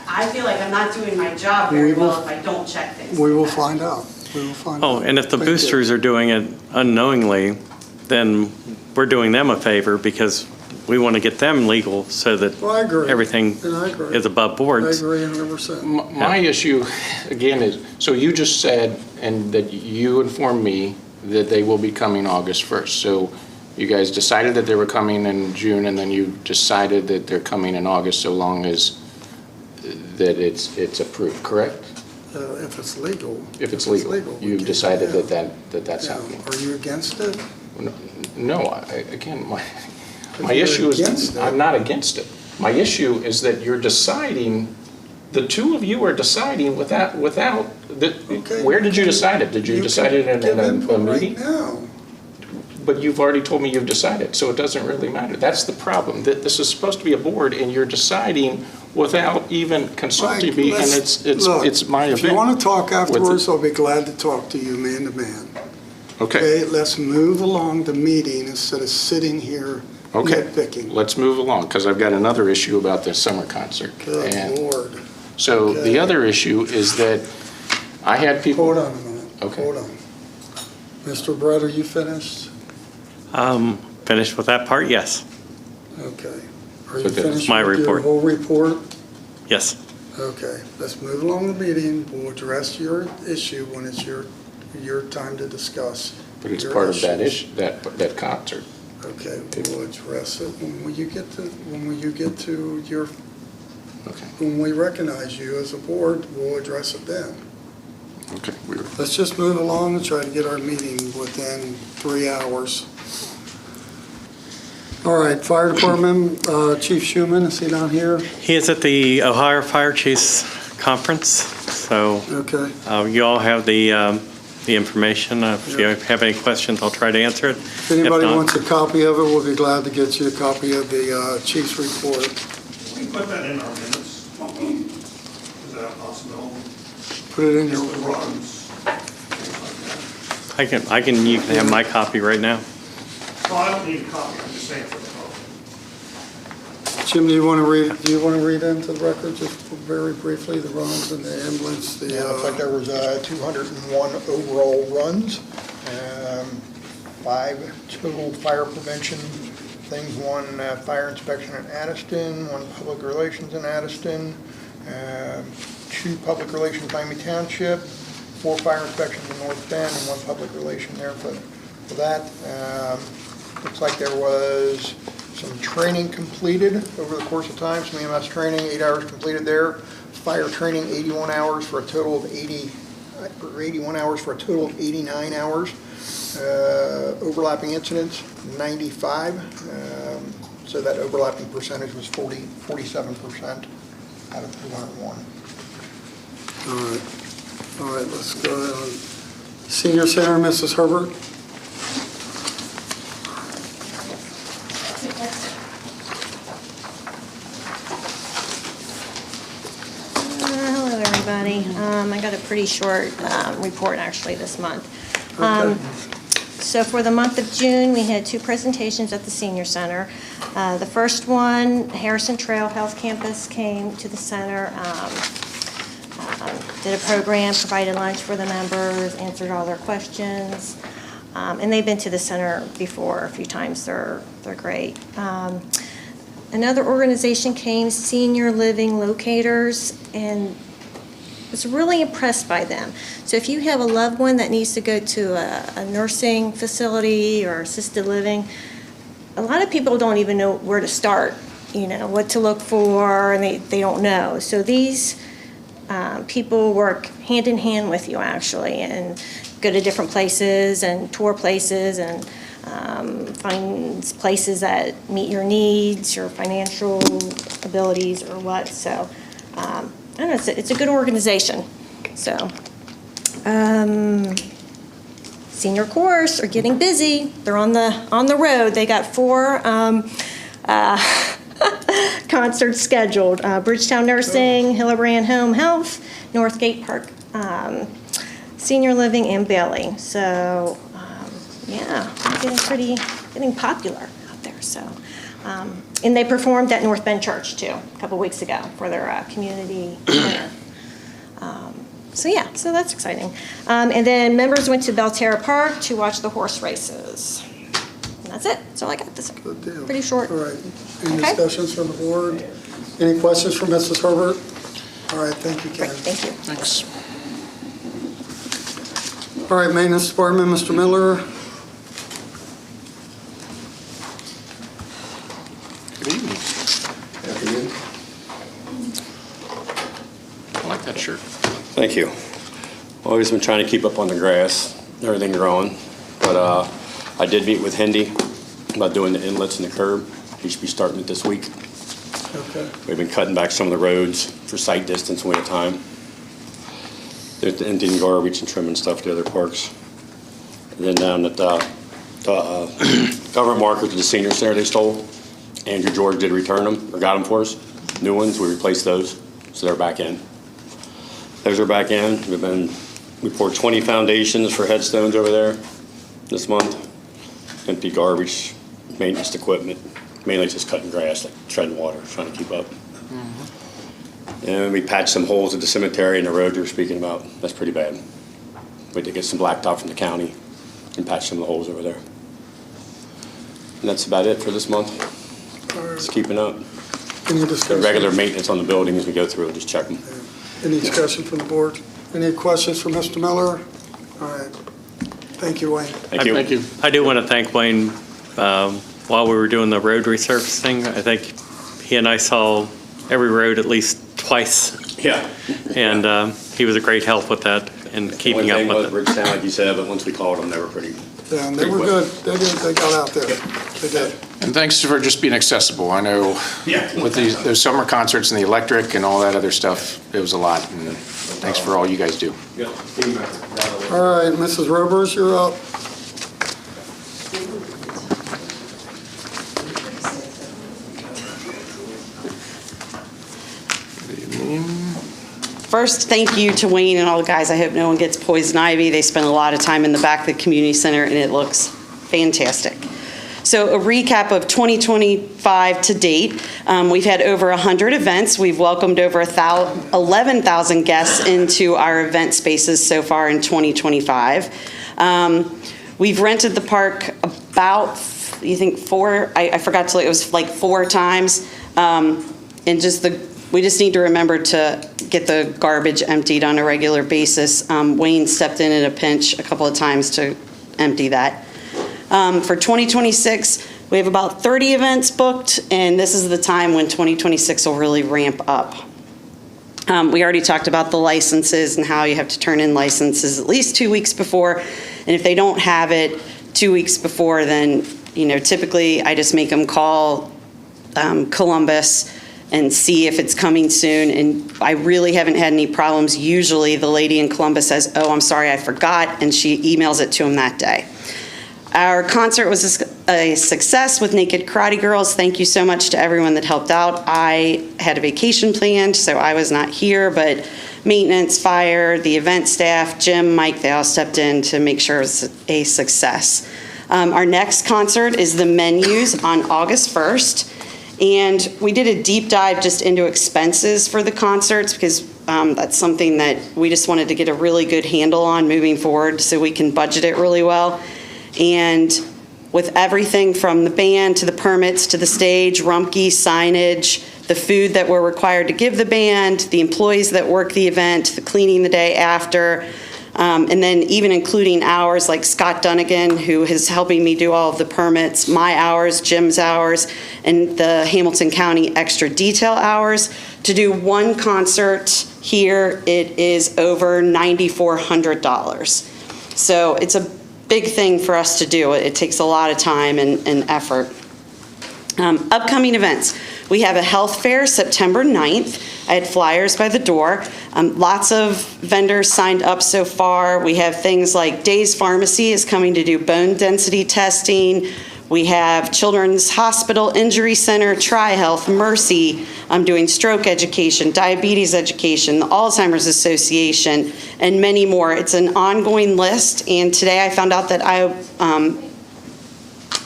Speaker 8: I feel like I'm not doing my job very
Speaker 9: We will-
Speaker 8: well if I don't check things.
Speaker 9: We
Speaker 8: like
Speaker 9: will
Speaker 8: that.
Speaker 9: find out. We will find out.
Speaker 2: Oh, and if the
Speaker 9: Thank you.
Speaker 2: boosters are doing it unknowingly, then we're doing them a favor because we want to get them legal so that
Speaker 9: Well, I agree.
Speaker 2: everything
Speaker 9: And I agree.
Speaker 2: is above
Speaker 9: I
Speaker 2: boards.
Speaker 9: agree 100%.
Speaker 4: My issue, again, is, so you just said, and that you informed me that they will be coming August 1st. So you guys decided that they were coming in June, and then you decided that they're coming in August, so long as that it's approved, correct?
Speaker 9: If it's legal.
Speaker 4: If it's legal.
Speaker 9: we
Speaker 4: You've
Speaker 9: can-
Speaker 4: decided
Speaker 9: yeah.
Speaker 4: that's
Speaker 9: Yeah.
Speaker 4: happening.
Speaker 9: Are you against it?
Speaker 4: No, again, my
Speaker 9: you're
Speaker 4: issue
Speaker 9: against
Speaker 4: is,
Speaker 9: it.
Speaker 4: I'm not against it. My issue is that you're deciding, the two of you are deciding without,
Speaker 9: Okay.
Speaker 4: where did you decide it? Did you decide it in
Speaker 9: Give
Speaker 4: a
Speaker 9: input
Speaker 4: meeting?
Speaker 9: right now.
Speaker 4: But you've already told me you've decided, so it doesn't really matter. That's the problem. This is supposed to be a board, and you're deciding without even consulting me, and
Speaker 9: Look,
Speaker 4: it's my event.
Speaker 9: If you want to talk
Speaker 4: with
Speaker 9: afterwards,
Speaker 4: it.
Speaker 9: I'll be glad to talk to you man to man.
Speaker 4: Okay,
Speaker 9: Okay, let's move along the meeting instead of sitting here
Speaker 4: okay.
Speaker 9: nitpicking.
Speaker 4: Let's move along, because I've got another issue about the summer concert.
Speaker 9: Good
Speaker 4: And
Speaker 9: Lord.
Speaker 4: so
Speaker 9: Okay.
Speaker 4: the other issue is that I had people.
Speaker 9: Hold on a minute.
Speaker 4: Okay.
Speaker 9: Hold on. Mr. Brett, are you finished?
Speaker 2: Finished with that part? Yes.
Speaker 9: Okay. Are
Speaker 4: So
Speaker 9: you
Speaker 4: that's
Speaker 9: finished
Speaker 2: my
Speaker 9: with your
Speaker 2: report.
Speaker 9: whole report?
Speaker 2: Yes.
Speaker 9: Okay, let's move along the meeting. We'll address your issue when it's your time to discuss.
Speaker 4: But it's
Speaker 9: your
Speaker 4: part of that
Speaker 9: issues.
Speaker 4: issue, that concert.
Speaker 9: Okay, we'll address it when you get to your,
Speaker 4: Okay,
Speaker 9: when we recognize you as a board, we'll address it then.
Speaker 4: okay.
Speaker 9: Let's just move along and try to get our meeting within 3 hours. All right, Fire Department, Chief Schuman, is he down here?
Speaker 2: He is at the Ohio Fire Chiefs Conference, so
Speaker 9: Okay.
Speaker 2: you all have the information. If you have any questions, I'll try to answer it.
Speaker 9: If anybody wants a copy of it, we'll be glad to get you a copy of the chief's report.
Speaker 1: We put that in our minutes. Is that a possibility?
Speaker 9: Put it in
Speaker 1: Just
Speaker 9: your,
Speaker 1: the runs, things like that.
Speaker 2: You can have my copy right now.
Speaker 1: Well, I don't need a copy, I'm just saying for the copy.
Speaker 9: Jim, do you want to read into the record just very briefly, the runs and the ambulance, the,
Speaker 3: Yeah, looks like there was 201 overall runs, 5 total fire prevention things, 1 fire inspection in Addiston, 1 public relations in Addiston, 2 public relations Miami Township, 4 fire inspections in North Bend, and 1 public relation there for that. Looks like there was some training completed over the course of time, some EMS training, 8 hours completed there. Fire training, 81 hours for a total of 81 hours for a total of 89 hours. Overlapping incidents, 95. So that overlapping percentage was 47% out of 201.
Speaker 9: all right, let's go on. Senior Center, Mrs. Herbert.
Speaker 11: Hello, everybody. I got a pretty short report, actually, this month. So for the month of June, we had 2 presentations at the Senior Center. The first one, Harrison Trail Health Campus came to the center, did a program, provided lunch for the members, answered all their questions. And they've been to the center before a few times. They're great. Another organization came, Senior Living Locators, and was really impressed by them. So if you have a loved one that needs to go to a nursing facility or assisted living, a lot of people don't even know where to start, what to look for, and they don't know. So these people work hand in hand with you, actually, and go to different places and tour places and find places that meet your needs, your financial abilities or what. So I don't know, it's a good organization. So Senior Course are getting busy. They're on the road. They got 4 concerts scheduled. Bridgetown Nursing, Hillebrand Home Health, Northgate Park Senior Living, and Bailey. So yeah, getting popular out there. So and they performed at North Bend Church too a couple weeks ago for their community dinner. So yeah, so that's exciting. And then members went to Belterra Park to watch the horse races. And that's it. That's all I got this.
Speaker 9: Good deal.
Speaker 11: Pretty short.
Speaker 9: All right. Any
Speaker 11: Okay.
Speaker 9: discussions from the board? Any questions from Mrs. Herbert? All right, thank you, Ken.
Speaker 11: Great, thank you.
Speaker 4: Thanks.
Speaker 9: All right, Maintenance Department, Mr. Miller.
Speaker 4: Good evening.
Speaker 10: Afternoon.
Speaker 4: I like that shirt.
Speaker 12: Thank you. Always been trying to keep up on the grass, everything growing, but I did meet with Hendy about doing the inlets and the curb. He should be starting it this week.
Speaker 9: Okay.
Speaker 12: We've been cutting back some of the roads for sight distance winter time. There's the emptying garbage and trimming stuff to other parks. And then down at the government markers at the senior center they stole, Andrew George did return them, or got them for us. New ones, we replaced those, so they're back in. Those are back in. We poured 20 foundations for headstones over there this month. Empty garbage, maintenance equipment, mainly just cutting grass, like treading water, trying to keep up. And we patched some holes at the cemetery and the road you were speaking about. That's pretty bad. We had to get some blacktop from the county and patch some of the holes over there. And that's about it for this month. Just keeping up.
Speaker 9: Any
Speaker 12: The
Speaker 9: discussion?
Speaker 12: regular maintenance on the building as we go through, just check them.
Speaker 9: Any discussion from the board? Any questions for Mr. Miller? All right. Thank you, Wayne.
Speaker 12: Thank you.
Speaker 4: Thank you.
Speaker 2: I do want to thank Wayne. While we were doing the road resurfacing, I think he and I saw every road at least twice.
Speaker 12: Yeah.
Speaker 2: And he was a great help with that and keeping up with it.
Speaker 12: Bridgetown, like you said, but once we called them, they were pretty.
Speaker 9: Yeah, and they were good. They got out there. They did.
Speaker 4: And thanks for just being accessible. I know with those summer concerts and the electric and all that other stuff, it was a lot. And thanks for all you guys do.
Speaker 9: All right, Mrs. Robers, you're up.
Speaker 8: First, thank you to Wayne and all the guys. I hope no one gets poison ivy. They spend a lot of time in the back of the community center, and it looks fantastic. So a recap of 2025 to date. We've had over 100 events. We've welcomed over 11,000 guests into our event spaces so far in 2025. We've rented the park about, I forgot to look, it was like 4 times. And we just need to remember to get the garbage emptied on a regular basis. Wayne stepped in a pinch a couple of times to empty that. For 2026, we have about 30 events booked, and this is the time when 2026 will really ramp up. We already talked about the licenses and how you have to turn in licenses at least 2 weeks before, and if they don't have it 2 weeks before, then typically I just make them call Columbus and see if it's coming soon, and I really haven't had any problems. Usually the lady in Columbus says, "Oh, I'm sorry, I forgot," and she emails it to them that day. Our concert was a success with Naked Karate Girls. Thank you so much to everyone that helped out. I had a vacation planned, so I was not here, but maintenance, fire, the event staff, Jim, Mike, they all stepped in to make sure it was a success. Our next concert is the Menus on August 1st. And we did a deep dive just into expenses for the concerts because that's something that we just wanted to get a really good handle on moving forward so we can budget it really well. And with everything from the band to the permits to the stage, Rumpke, signage, the food that we're required to give the band, the employees that work the event, the cleaning the day after, and then even including hours like Scott Dunnigan, who is helping me do all of the permits, my hours, Jim's hours, and the Hamilton County extra detail hours. To do one concert here, it is over $9,400. So it's a big thing for us to do. It takes a lot of time and effort. Upcoming events. We have a health fair September 9th. I had flyers by the door. Lots of vendors signed up so far. We have things like Days Pharmacy is coming to do bone density testing. We have Children's Hospital Injury Center, TriHealth, Mercy. I'm doing stroke education, diabetes education, the Alzheimer's Association, and many more. It's an ongoing list, and today I found out that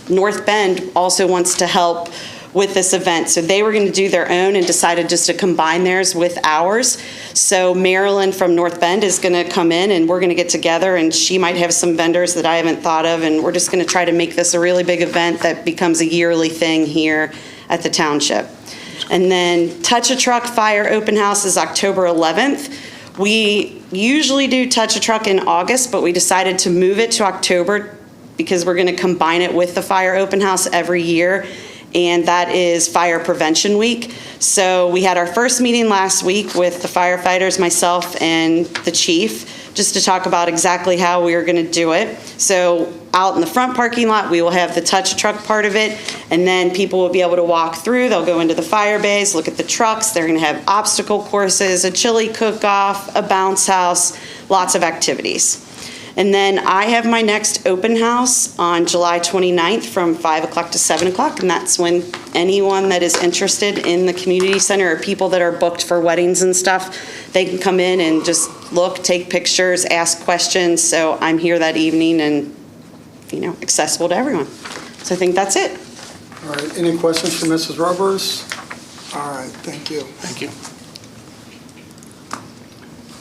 Speaker 8: North Bend also wants to help with this event. So they were going to do their own and decided just to combine theirs with ours. So Marilyn from North Bend is going to come in and we're going to get together, and she might have some vendors that I haven't thought of, and we're just going to try to make this a really big event that becomes a yearly thing here at the Township. And then Touch a Truck Fire Open House is October 11th. We usually do Touch a Truck in August, but we decided to move it to October because we're going to combine it with the Fire Open House every year, and that is Fire Prevention Week. So we had our first meeting last week with the firefighters, myself, and the chief, just to talk about exactly how we are going to do it. So out in the front parking lot, we will have the touch truck part of it, and then people will be able to walk through. They'll go into the fire bays, look at the trucks. They're going to have obstacle courses, a chili cook-off, a bounce house, lots of activities. And then I have my next open house on July 29th from 5 o'clock to 7 o'clock, and that's when anyone that is interested in the community center or people that are booked for weddings and stuff, they can come in and just look, take pictures, ask questions. So I'm here that evening and, accessible to everyone. So I think that's it.
Speaker 9: All right, any questions for Mrs. Rubbers? All right, thank you.
Speaker 4: Thank you.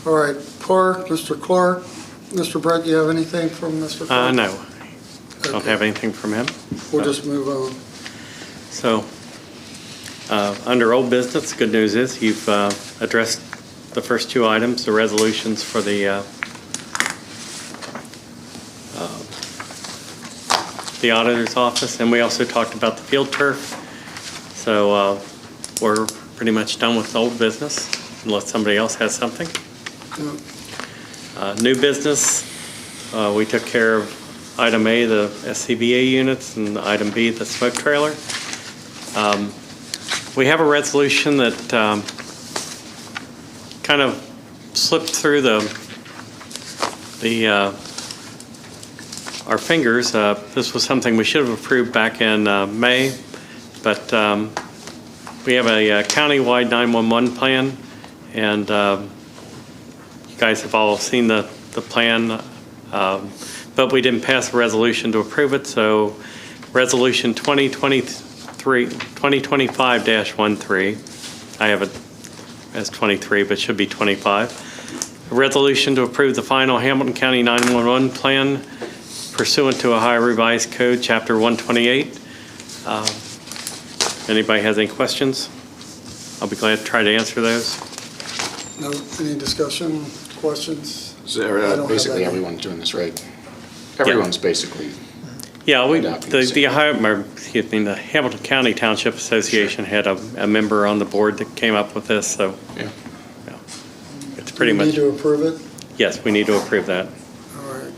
Speaker 9: All right, Clark, Mr. Clark. Mr. Brett, do you have anything from Mr. Clark?
Speaker 2: No, don't have anything from him.
Speaker 9: We'll just move on.
Speaker 2: So, under old business, good news is you've addressed the first two items, the resolutions for the auditor's office, and we also talked about the field turf. So we're pretty much done with old business, unless somebody else has something.
Speaker 9: No.
Speaker 2: New business, we took care of item A, the SCBA units, and item B, the smoke trailer. We have a resolution that kind of slipped through our fingers. This was something we should have approved back in May, but we have a county-wide 911 plan, and you guys have all seen the plan, but we didn't pass a resolution to approve it, so Resolution 2025-13, I have it as 23, but should be 25. A resolution to approve the final Hamilton County 911 plan pursuant to Ohio Revised Code, Chapter 128. Anybody has any questions? I'll be glad to try to answer those.
Speaker 9: No, any discussion, questions?
Speaker 4: So,
Speaker 9: I don't have
Speaker 4: basically,
Speaker 9: any.
Speaker 4: everyone's doing this right. Everyone's basically.
Speaker 2: Yeah,
Speaker 4: adopting the same.
Speaker 2: the Hamilton County Township Association had a member on the board that came up with this, so
Speaker 4: Yeah.
Speaker 2: it's pretty
Speaker 9: Do we
Speaker 2: much.
Speaker 9: need to approve it?
Speaker 2: Yes, we need to approve that.
Speaker 9: All right.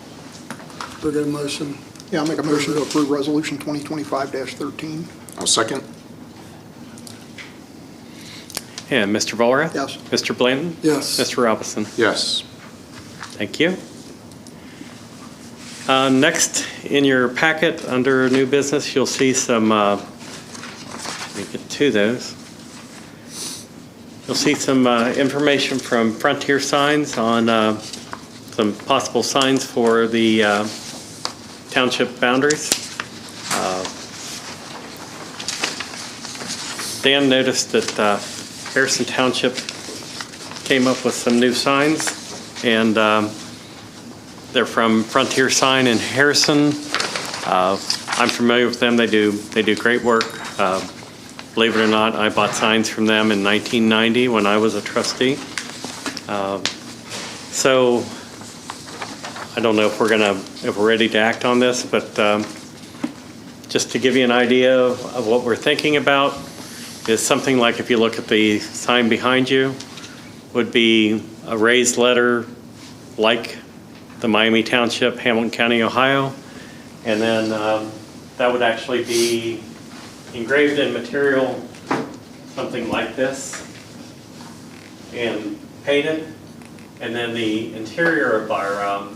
Speaker 9: Do we get a motion?
Speaker 3: Yeah, I'll make a motion to approve Resolution 2025-13.
Speaker 4: I'll second.
Speaker 2: And Mr. Volrath?
Speaker 3: Yes.
Speaker 2: Mr. Blanton?
Speaker 9: Yes.
Speaker 2: Mr. Robinson?
Speaker 4: Yes.
Speaker 2: Thank you. Next, in your packet, under new business, you'll see some, let me get to those. You'll see some information from Frontier Signs on some possible signs for the township boundaries. Dan noticed that Harrison Township came up with some new signs, and they're from Frontier Sign in Harrison. I I'm familiar with them. They do great work. Believe it or not, I bought signs from them in 1990 when I was a trustee. So I don't know if we're ready to act on this, but just to give you an idea of what we're thinking about is something like, if you look at the sign behind you, would be a raised letter like the Miami Township, Hamilton County, Ohio. And then that would actually be engraved in material, something like this, and painted. And then the interior of our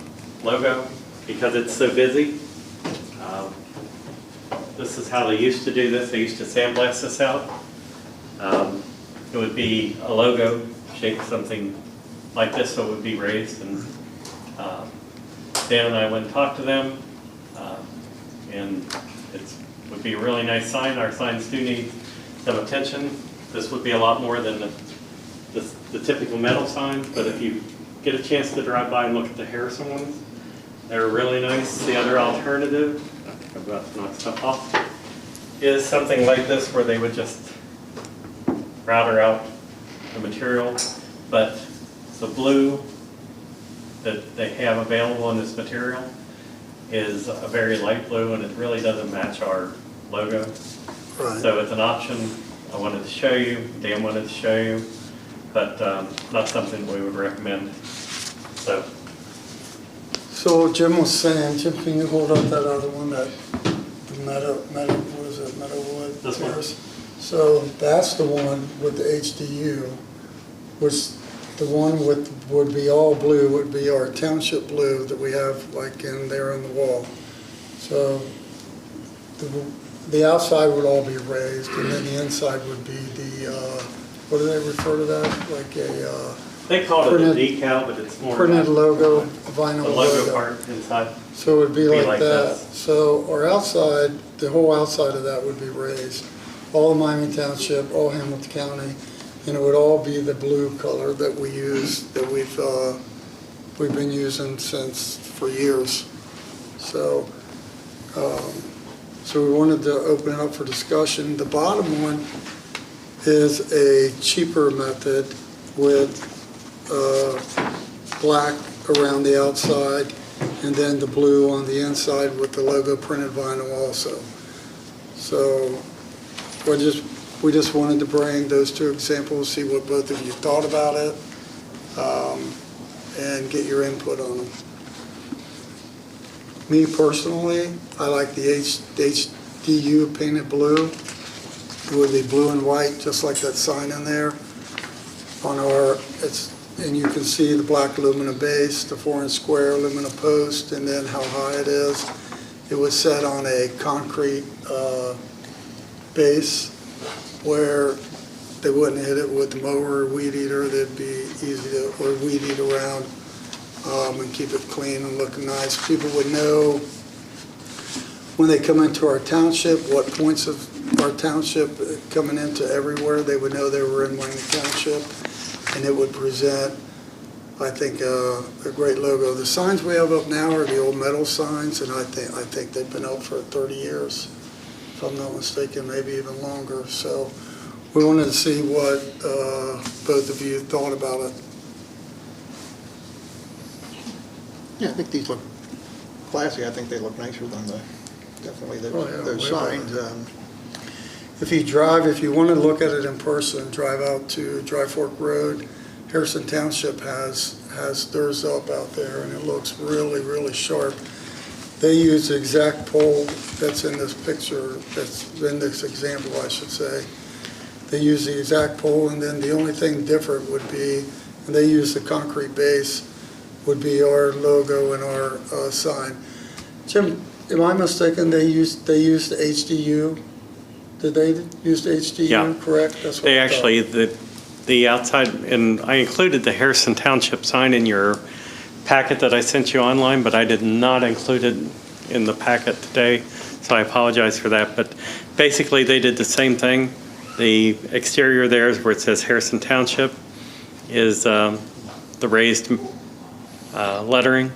Speaker 2: logo, because it's so busy, this is how they used to do this. They used to sandblast this out. It would be a logo shaped something like this, so it would be raised. And Dan and I went and talked to them, and it would be a really nice sign. Our signs do need some attention. This would be a lot more than the typical metal sign, but if you get a chance to drive by and look at the Harrison ones, they're really nice. The other alternative, I'm about to knock stuff off, is something like this, where they would just router out the material, but the blue that they have available in this material is a very light blue, and it really doesn't match our logo.
Speaker 9: Right.
Speaker 2: So it's an option I wanted to show you, Dan wanted to show you, but not something we would recommend.
Speaker 9: So Jim was saying, Jim, can you hold up that other one, that what is it, Meadowwood?
Speaker 2: This one.
Speaker 9: So that's the one with the HDU, which the one would be all blue, would be our township blue that we have like in there on the wall. So the outside would all be raised, and then the inside would be the, what do they refer to that? Like a
Speaker 2: they call it a decal, but it's more
Speaker 9: printed logo, vinyl
Speaker 2: the logo part inside.
Speaker 9: So it would be like that.
Speaker 2: This.
Speaker 9: So our outside, the whole outside of that would be raised. All of Miami Township, all Hamilton County, and it would all be the blue color that we use, that we've been using for years. So, so we wanted to open it up for discussion. The bottom one is a cheaper method with black around the outside, and then the blue on the inside with the logo printed vinyl also. So we just wanted to bring those two examples, see what both of you thought about it, and get your input on them. Me personally, I like the HDU painted blue. It would be blue and white, just like that sign in there. On our, and you can see the black aluminum base, the 4-inch square aluminum post, and then how high it is. It was set on a concrete base where they wouldn't hit it with the mower or weed eater. They'd be easy to, or weed eat around and keep it clean and looking nice. People would know when they come into our township, what points of our township coming into everywhere, they would know they were in Miami Township, and it would present, I think, a great logo. The signs we have up now are the old metal signs, and I think they've been up for 30 years, if I'm not mistaken, maybe even longer. So we wanted to see what both of you thought about it.
Speaker 3: Yeah, I think these look classy. I think they look nicer than definitely those signs.
Speaker 9: If you want to look at it in person, drive out to Dry Fork Road. Harrison Township has theirs up out there, and it looks really, really sharp. They use the exact pole that's in this picture, that's in this example, I should say. They use the exact pole, and then the only thing different would be, and they use the concrete base, would be our logo and our sign. Jim, am I mistaken? They used the HDU. Did they use the HDU?
Speaker 2: Yeah.
Speaker 9: Correct. That's what
Speaker 2: They
Speaker 9: I thought.
Speaker 2: actually the outside, and I included the Harrison Township sign in your packet that I sent you online, but I did not include it in the packet today, so I apologize for that. But basically, they did the same thing. The exterior there is where it says Harrison Township is the raised lettering,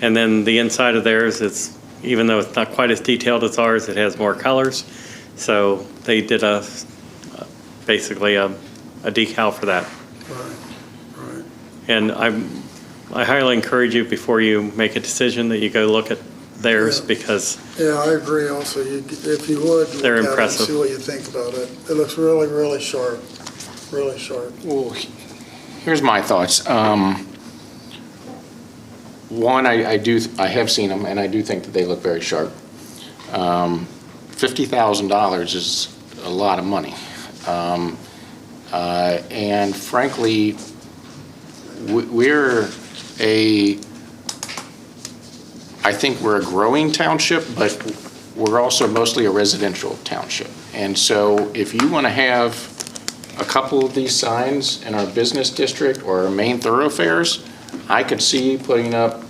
Speaker 2: and then the inside of theirs is even though it's not quite as detailed as ours, it has more colors. So they did basically a decal for that.
Speaker 9: Right.
Speaker 2: And I highly encourage you, before you make a decision, that you go look at theirs,
Speaker 9: Yeah.
Speaker 2: because
Speaker 9: Yeah, I agree also. If you would,
Speaker 2: They're
Speaker 9: look at it and
Speaker 2: impressive.
Speaker 9: see what you think about it. It looks really, really sharp, really sharp.
Speaker 4: Well, here's my thoughts. One, I have seen them, and I do think that they look very sharp. $50,000 is a lot of money. And frankly, I think we're a growing township, but we're also mostly a residential township. And so if you want to have a couple of these signs in our business district or our main thoroughfares, I could see putting up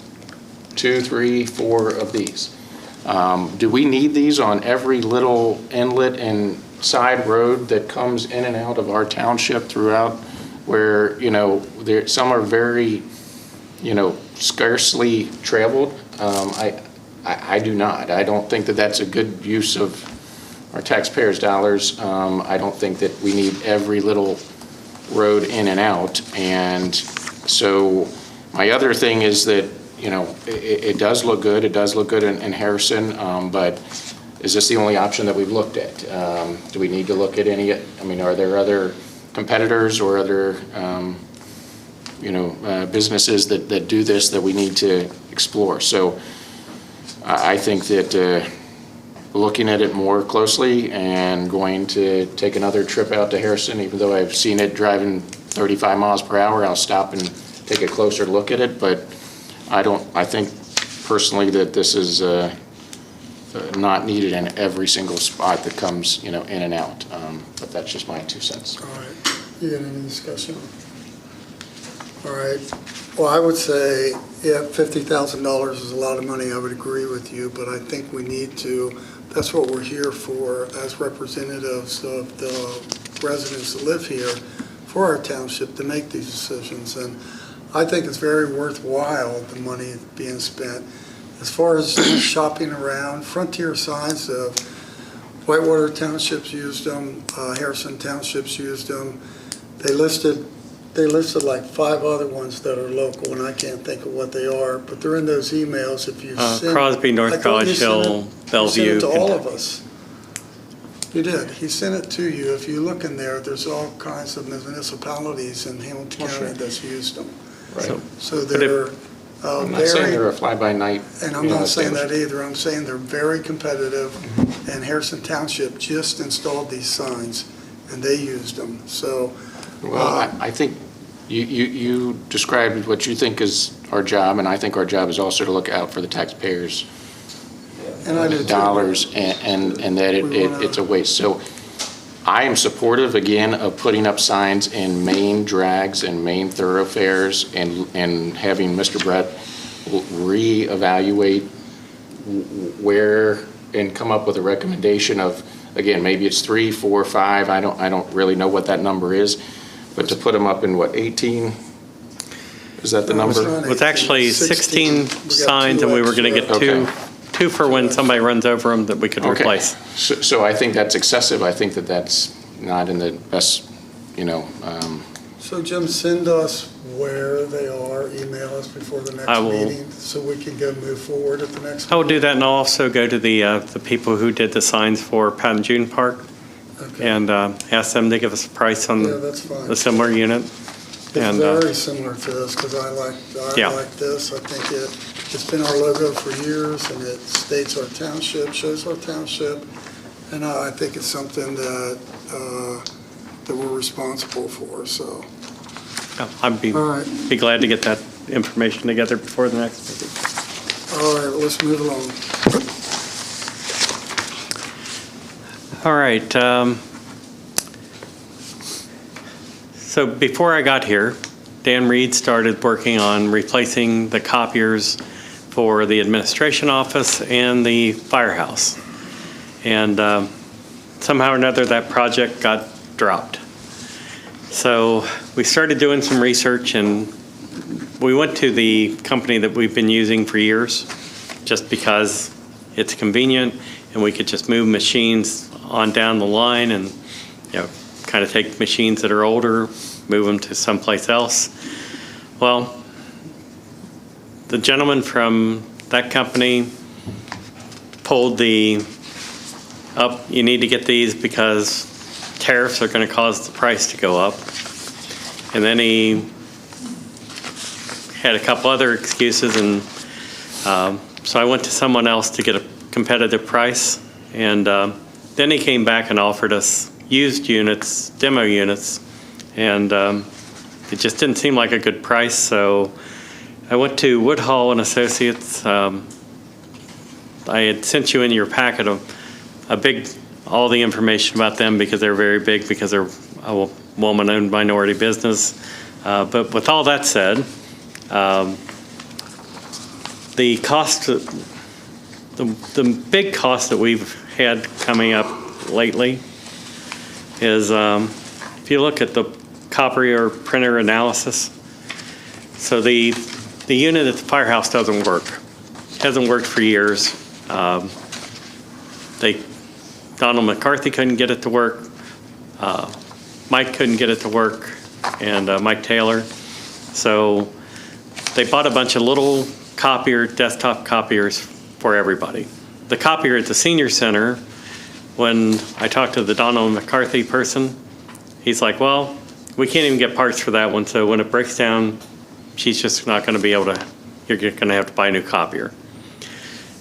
Speaker 4: 2, 3, 4 of these. Do we need these on every little inlet and side road that comes in and out of our township throughout, where, some are very, scarcely traveled? I do not. I don't think that that's a good use of our taxpayers' dollars. I don't think that we need every little road in and out. And so my other thing is that, it does look good. It does look good in Harrison, but is this the only option that we've looked at? Do we need to look at any, are there other competitors or other, businesses that do this that we need to explore? So I think that looking at it more closely and going to take another trip out to Harrison, even though I've seen it driving 35 miles per hour, I'll stop and take a closer look at it. But I think personally that this is not needed in every single spot that comes, in and out. But that's just my 2 cents.
Speaker 9: All right. You got any discussion? All right. Well, I would say, yeah, $50,000 is a lot of money. I would agree with you, but I think we need to, that's what we're here for as representatives of the residents that live here for our township to make these decisions. And I think it's very worthwhile, the money being spent. As far as shopping around, Frontier Signs of Whitewater Townships used them, Harrison Townships used them. They listed like 5 other ones that are local, and I can't think of what they are, but they're in those emails. If you send,
Speaker 2: Crosby, North College Hill, Bellevue.
Speaker 9: You sent it to all of us. You did. He sent it to you. If you look in there, there's all kinds of municipalities in Hamilton County that's used them.
Speaker 4: Right.
Speaker 9: So they're
Speaker 4: I'm not saying they're a fly-by-night.
Speaker 9: and I'm not saying that either. I'm saying they're very competitive, and Harrison Township just installed these signs, and they used them. So,
Speaker 4: Well, I think you described what you think is our job, and I think our job is also to look out for the taxpayers'
Speaker 9: and I do too.
Speaker 4: dollars, and that it's a waste. So I am supportive, again, of putting up signs in main drags and main thoroughfares, and having Mr. Brett reevaluate where and come up with a recommendation of, again, maybe it's 3, 4, 5. I don't really know what that number is, but to put them up in what, 18? Is that the number?
Speaker 2: It was actually 16 signs, and we were going to get
Speaker 4: Okay.
Speaker 2: two for when somebody runs over them that we could
Speaker 4: Okay.
Speaker 2: replace.
Speaker 4: So I think that's excessive. I think that that's not in the best,
Speaker 9: So Jim, send us where they are, email us before the next
Speaker 2: I will.
Speaker 9: meeting, so we can go move forward at the next.
Speaker 2: I will do that, and I'll also go to the people who did the signs for Pat and June Park
Speaker 9: Okay.
Speaker 2: and ask them to give us a price on
Speaker 9: Yeah, that's fine.
Speaker 2: a similar unit.
Speaker 9: It's
Speaker 2: And
Speaker 9: very similar to this, because I
Speaker 2: Yeah.
Speaker 9: like this. I think it's been our logo for years, and it states our township, shows our township, and I think it's something that we're responsible for, so.
Speaker 2: I'd be
Speaker 9: All right,
Speaker 2: glad to get that information together before the next meeting.
Speaker 9: all right, let's move along.
Speaker 2: All right. So before I got here, Dan Reed started working on replacing the copiers for the administration office and the firehouse. And somehow or another, that project got dropped. So we started doing some research, and we went to the company that we've been using for years, just because it's convenient, and we could just move machines on down the line and, kind of take machines that are older, move them to someplace else. Well, the gentleman from that company pulled you need to get these because tariffs are going to cause the price to go up. And then he had a couple other excuses, and so I went to someone else to get a competitive price. And then he came back and offered us used units, demo units, and it just didn't seem like a good price. So I went to Woodhall and Associates. I had sent you in your packet all the information about them because they're very big, because they're a woman-owned minority business. But with all that said, the cost, the big cost that we've had coming up lately is, if you look at the copier printer analysis, so the unit at the firehouse doesn't work. It hasn't worked for years. Donald McCarthy couldn't get it to work. Mike couldn't get it to work, and Mike Taylor. So they bought a bunch of little desktop copiers for everybody. The copier at the senior center, when I talked to the Donald McCarthy person, he's like, well, we can't even get parts for that one, so when it breaks down, she's just not going to be able to, you're going to have to buy a new copier.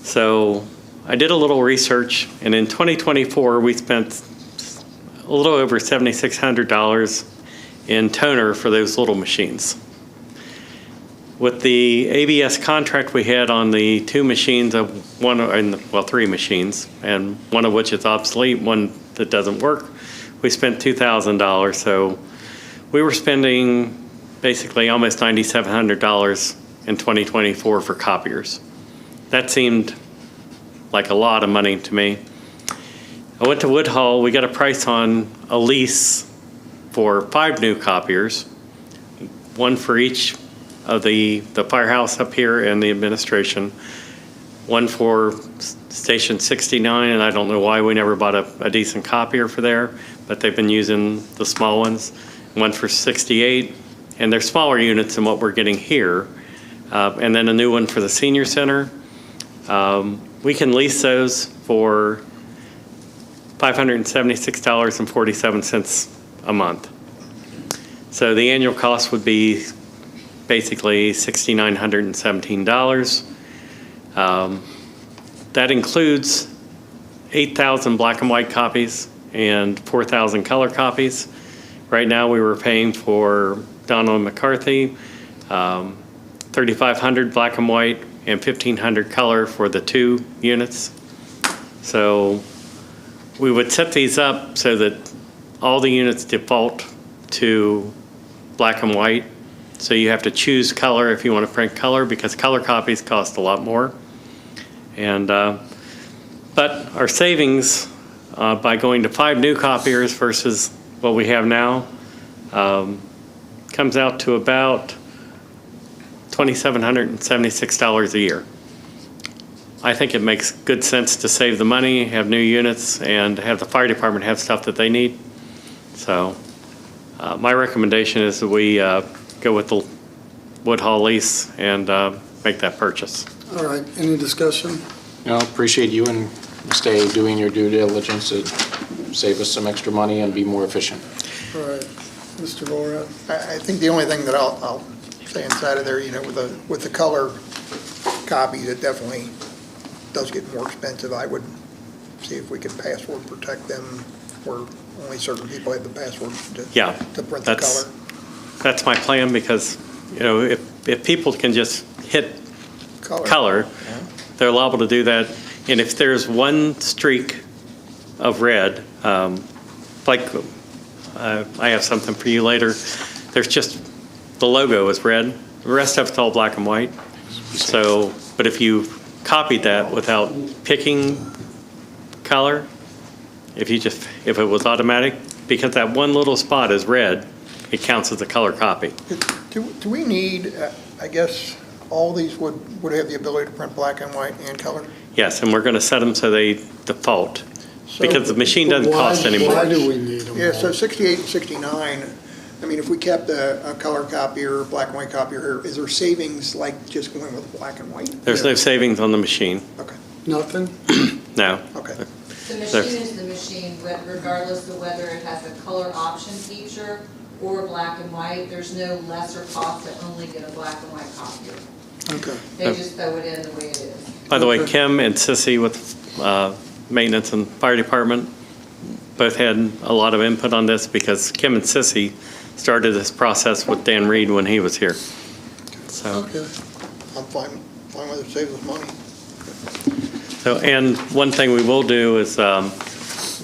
Speaker 2: So I did a little research, and in 2024, we spent a little over $7,600 in toner for those little machines. With the ABS contract we had on the two machines, three machines, and one of which is obsolete, one that doesn't work, we spent $2,000. So we were spending basically almost $9,700 in 2024 for copiers. That seemed like a lot of money to me. I went to Woodhall. We got a price on a lease for 5 new copiers, one for each of the firehouse up here and the administration, one for Station 69, and I don't know why we never bought a decent copier for there, but they've been using the small ones, one for 68, and they're smaller units than what we're getting here, and then a new one for the senior center. We can lease those for $576.47 a month. So the annual cost would be basically $6,917. That includes 8,000 black and white copies and 4,000 color copies. Right now we were paying for Donald McCarthy, 3,500 black and white and 1,500 color for the 2 units. So we would set these up so that all the units default to black and white. So you have to choose color if you want to print color, because color copies cost a lot more. And but our savings by going to 5 new copiers versus what we have now comes out to about $2,776 a year. I think it makes good sense to save the money, have new units, and have the fire department have stuff that they need. So my recommendation is that we go with the Woodhall lease and make that purchase.
Speaker 9: All right, any discussion?
Speaker 4: No, appreciate you and stay doing your due diligence to save us some extra money and be more efficient.
Speaker 9: All right, Mr. Volrath?
Speaker 3: I think the only thing that I'll say inside of there, with the color copies, it definitely does get more expensive. I would see if we could password protect them, where only certain people have the password to print the color.
Speaker 2: That's my plan, because if people can just hit color, they're liable to do that. And if there's one streak of red, I have something for you later, there's just the logo is red, the rest of it's all black and white. So, but if you copied that without picking color, if it was automatic, because that one little spot is red, it counts as a color copy.
Speaker 3: Do we need, I guess, all these would have the ability to print black and white and color?
Speaker 2: Yes, and we're going to set them so they default, because the machine doesn't
Speaker 9: Why-
Speaker 2: cost any more.
Speaker 9: Why do we need them?
Speaker 3: Yeah, so
Speaker 9: all?
Speaker 3: 68 and 69, I mean, if we kept a color copier, black and white copier here, is there savings like just going with black and white?
Speaker 2: There's no savings on the machine,
Speaker 3: Okay,
Speaker 9: Nothing?
Speaker 2: no.
Speaker 3: okay.
Speaker 6: The machine is the machine, regardless of whether it has a color option feature or black and white. There's no lesser cost to only get a black and white copier.
Speaker 9: Okay.
Speaker 6: They just throw it in the way it is.
Speaker 2: By the way,
Speaker 9: Okay.
Speaker 2: Kim and Sissy with Maintenance and Fire Department both had a lot of input on this, because Kim and Sissy started this process with Dan Reed when he was here. So,
Speaker 9: Okay.
Speaker 3: I'm fine with it, saves us money.
Speaker 2: and one thing we will do is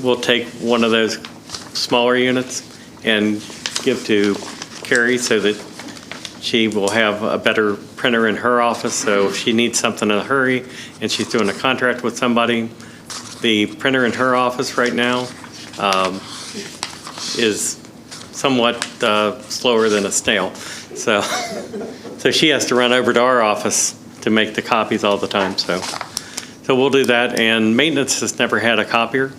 Speaker 2: we'll take one of those smaller units and give to Carrie so that she will have a better printer in her office. So if she needs something in a hurry and she's doing a contract with somebody, the printer in her office right now is somewhat slower than a snail. So, so she has to run over to our office to make the copies all the time. So we'll do that. And maintenance has never had a copier.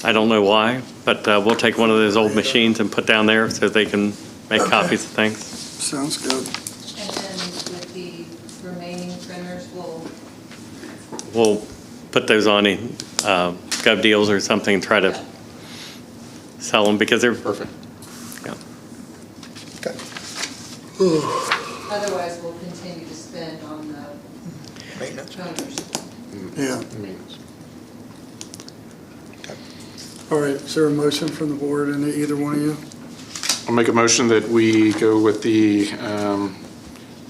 Speaker 2: I don't know why, but we'll take one of those old machines and put down there so they can make copies of things.
Speaker 9: Sounds good.
Speaker 6: And then with the remaining printers,
Speaker 2: We'll put those on Gov Deals or something, and try to sell them, because they're
Speaker 4: Perfect.
Speaker 2: yeah.
Speaker 3: Okay.
Speaker 6: otherwise we'll continue to spend on the
Speaker 3: Maintenance.
Speaker 6: toners.
Speaker 9: Yeah.
Speaker 4: I mean,
Speaker 9: All right, is there a motion from the board, and either one of you?
Speaker 4: I'll make a motion that we go with the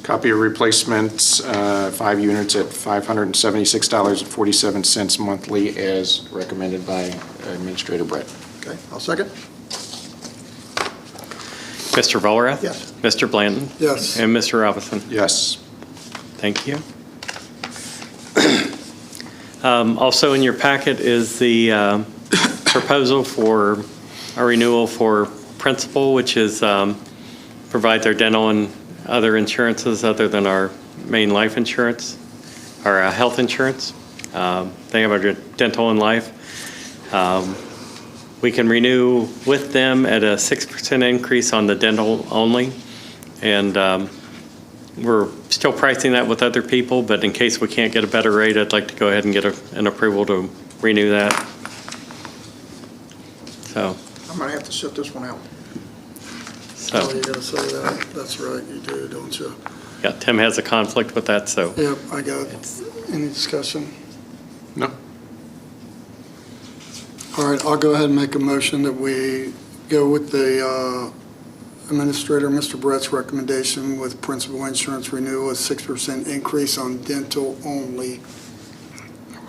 Speaker 4: copier replacements, 5 units at $576.47 monthly, as recommended by Administrator Brett.
Speaker 3: Okay, I'll second.
Speaker 2: Mr. Volrath?
Speaker 3: Yes.
Speaker 2: Mr. Blanton?
Speaker 9: Yes.
Speaker 2: And Mr. Robinson?
Speaker 4: Yes.
Speaker 2: Thank you. Also in your packet is the proposal for a renewal for principal, which is provide their dental and other insurances other than our main life insurance, our health insurance. They have our dental and life. We can renew with them at a 6% increase on the dental only. And we're still pricing that with other people, but in case we can't get a better rate, I'd like to go ahead and get an approval to renew that. So,
Speaker 3: I'm gonna have to sit this one out.
Speaker 9: Oh, you gotta say that. That's right, you do, don't you?
Speaker 2: yeah, Tim has a conflict with that, so.
Speaker 9: Yep, I got it. Any discussion?
Speaker 4: No?
Speaker 9: All right, I'll go ahead and make a motion that we go with the Administrator, Mr. Brett's recommendation with principal insurance renewal, a 6% increase on dental only.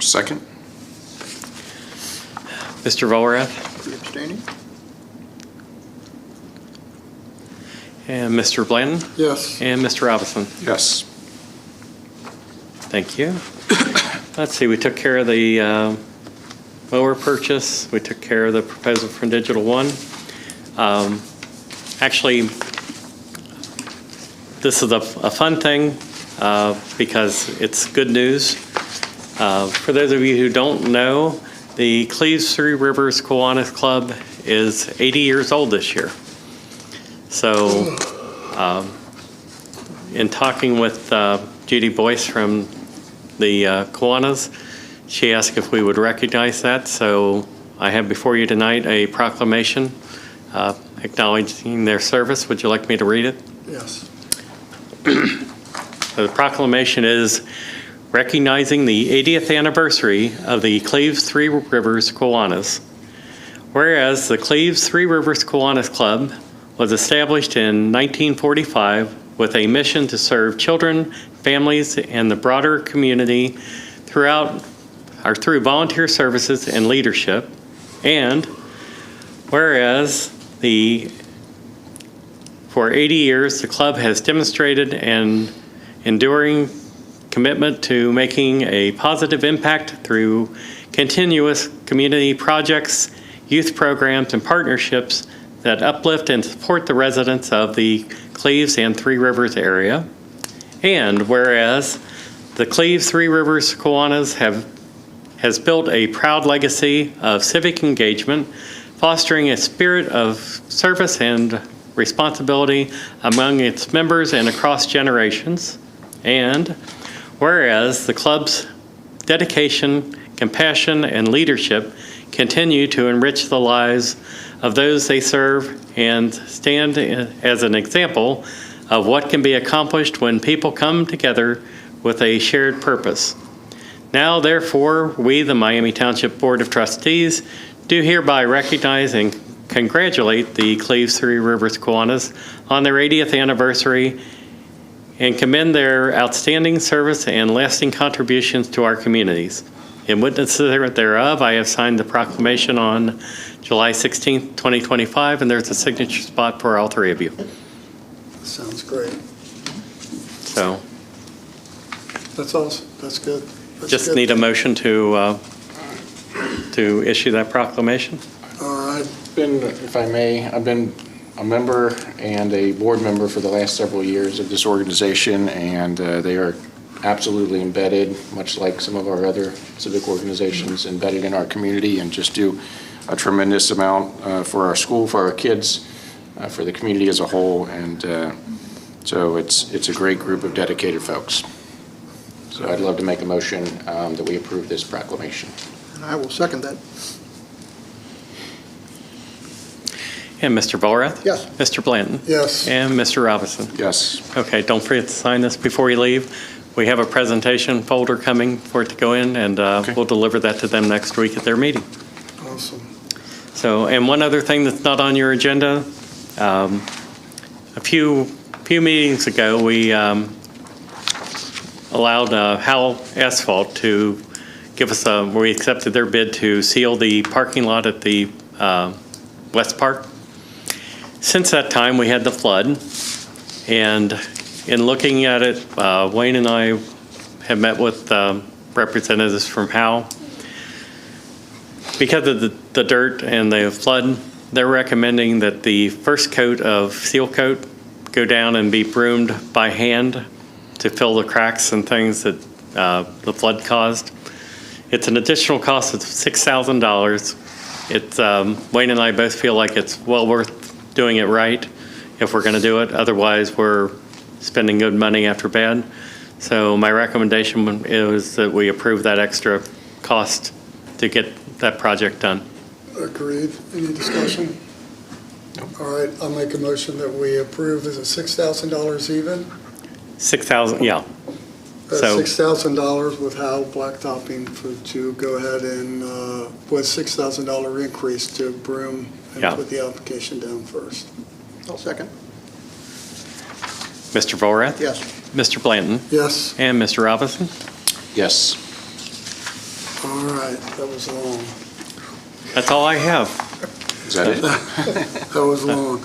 Speaker 4: Second?
Speaker 2: Mr. Volrath
Speaker 3: You abstaining?
Speaker 2: and Mr. Blanton
Speaker 9: Yes.
Speaker 2: and Mr. Robinson.
Speaker 4: Yes.
Speaker 2: Thank you. Let's see, we took care of the mower purchase. We took care of the proposal from Digital One. Actually, this is a fun thing because it's good news. For those of you who don't know, the Cleves Three Rivers Kiwanis Club is 80 years old this year. So in talking with Judy Boyce from the Kiwanis, she asked if we would recognize that. So I have before you tonight a proclamation acknowledging their service. Would you like me to read it?
Speaker 9: Yes.
Speaker 2: The proclamation is recognizing the 80th anniversary of the Cleves Three Rivers Kiwanis. Whereas the Cleves Three Rivers Kiwanis Club was established in 1945 with a mission to serve children, families, and the broader community through volunteer services and leadership. And whereas for 80 years, the club has demonstrated an enduring commitment to making a positive impact through continuous community projects, youth programs, and partnerships that uplift and support the residents of the Cleves and Three Rivers area. And whereas The Cleves Three Rivers Kiwanis has built a proud legacy of civic engagement, fostering a spirit of service and responsibility among its members and across generations. And whereas the club's dedication, compassion, and leadership continue to enrich the lives of those they serve and stand as an example of what can be accomplished when people come together with a shared purpose. Now, therefore, we, the Miami Township Board of Trustees, do hereby recognize and congratulate the Cleves Three Rivers Kiwanis on their 80th anniversary and commend their outstanding service and lasting contributions to our communities. In witness thereof, I have signed the proclamation on July 16th, 2025, and there's a signature spot for all three of you.
Speaker 9: Sounds great.
Speaker 2: So
Speaker 9: That's awesome. That's good. That's
Speaker 2: just
Speaker 9: good.
Speaker 2: need a motion to issue that proclamation.
Speaker 9: I've
Speaker 4: Been, if I may, I've been a member and a board member for the last several years of this organization, and they are absolutely embedded, much like some of our other civic organizations, embedded in our community and just do a tremendous amount for our school, for our kids, for the community as a whole, and so it's a great group of dedicated folks. So I'd love to make a motion that we approve this proclamation.
Speaker 3: And I will second that.
Speaker 2: And Mr. Volrath?
Speaker 3: Yes.
Speaker 2: Mr. Blanton?
Speaker 9: Yes.
Speaker 2: And Mr. Robinson?
Speaker 4: Yes.
Speaker 2: Okay, don't forget to sign this before you leave. We have a presentation folder coming for it to go in, and we'll deliver that to them next week at their meeting.
Speaker 9: Awesome.
Speaker 2: So, and one other thing that's not on your agenda, a few meetings ago, we allowed Howell Asphalt to give us we accepted their bid to seal the parking lot at the West Park. Since that time, we had the flood, and in looking at it, Wayne and I have met with representatives from Howell. Because of the dirt and the flood, they're recommending that the first coat of seal coat go down and be broomed by hand to fill the cracks and things that the flood caused. It's an additional cost of $6,000. It's Wayne and I both feel like it's well worth doing it right if we're going to do it. Otherwise, we're spending good money after bad. So my recommendation is that we approve that extra cost to get that project done.
Speaker 9: Agreed. Any discussion? All right, I'll make a motion that we approve. Is it $6,000 even?
Speaker 2: 6,000, yeah. So-
Speaker 9: $6,000 with Howell Blacktopping to go ahead and, with $6,000 increase to broom
Speaker 2: Yeah.
Speaker 9: and put the application down first.
Speaker 3: I'll second.
Speaker 2: Mr. Volrath?
Speaker 3: Yes.
Speaker 2: Mr. Blanton?
Speaker 9: Yes,
Speaker 2: And Mr. Robinson?
Speaker 4: Yes.
Speaker 9: all right, that was long.
Speaker 2: That's all I have.
Speaker 4: Is that it?
Speaker 9: That was long.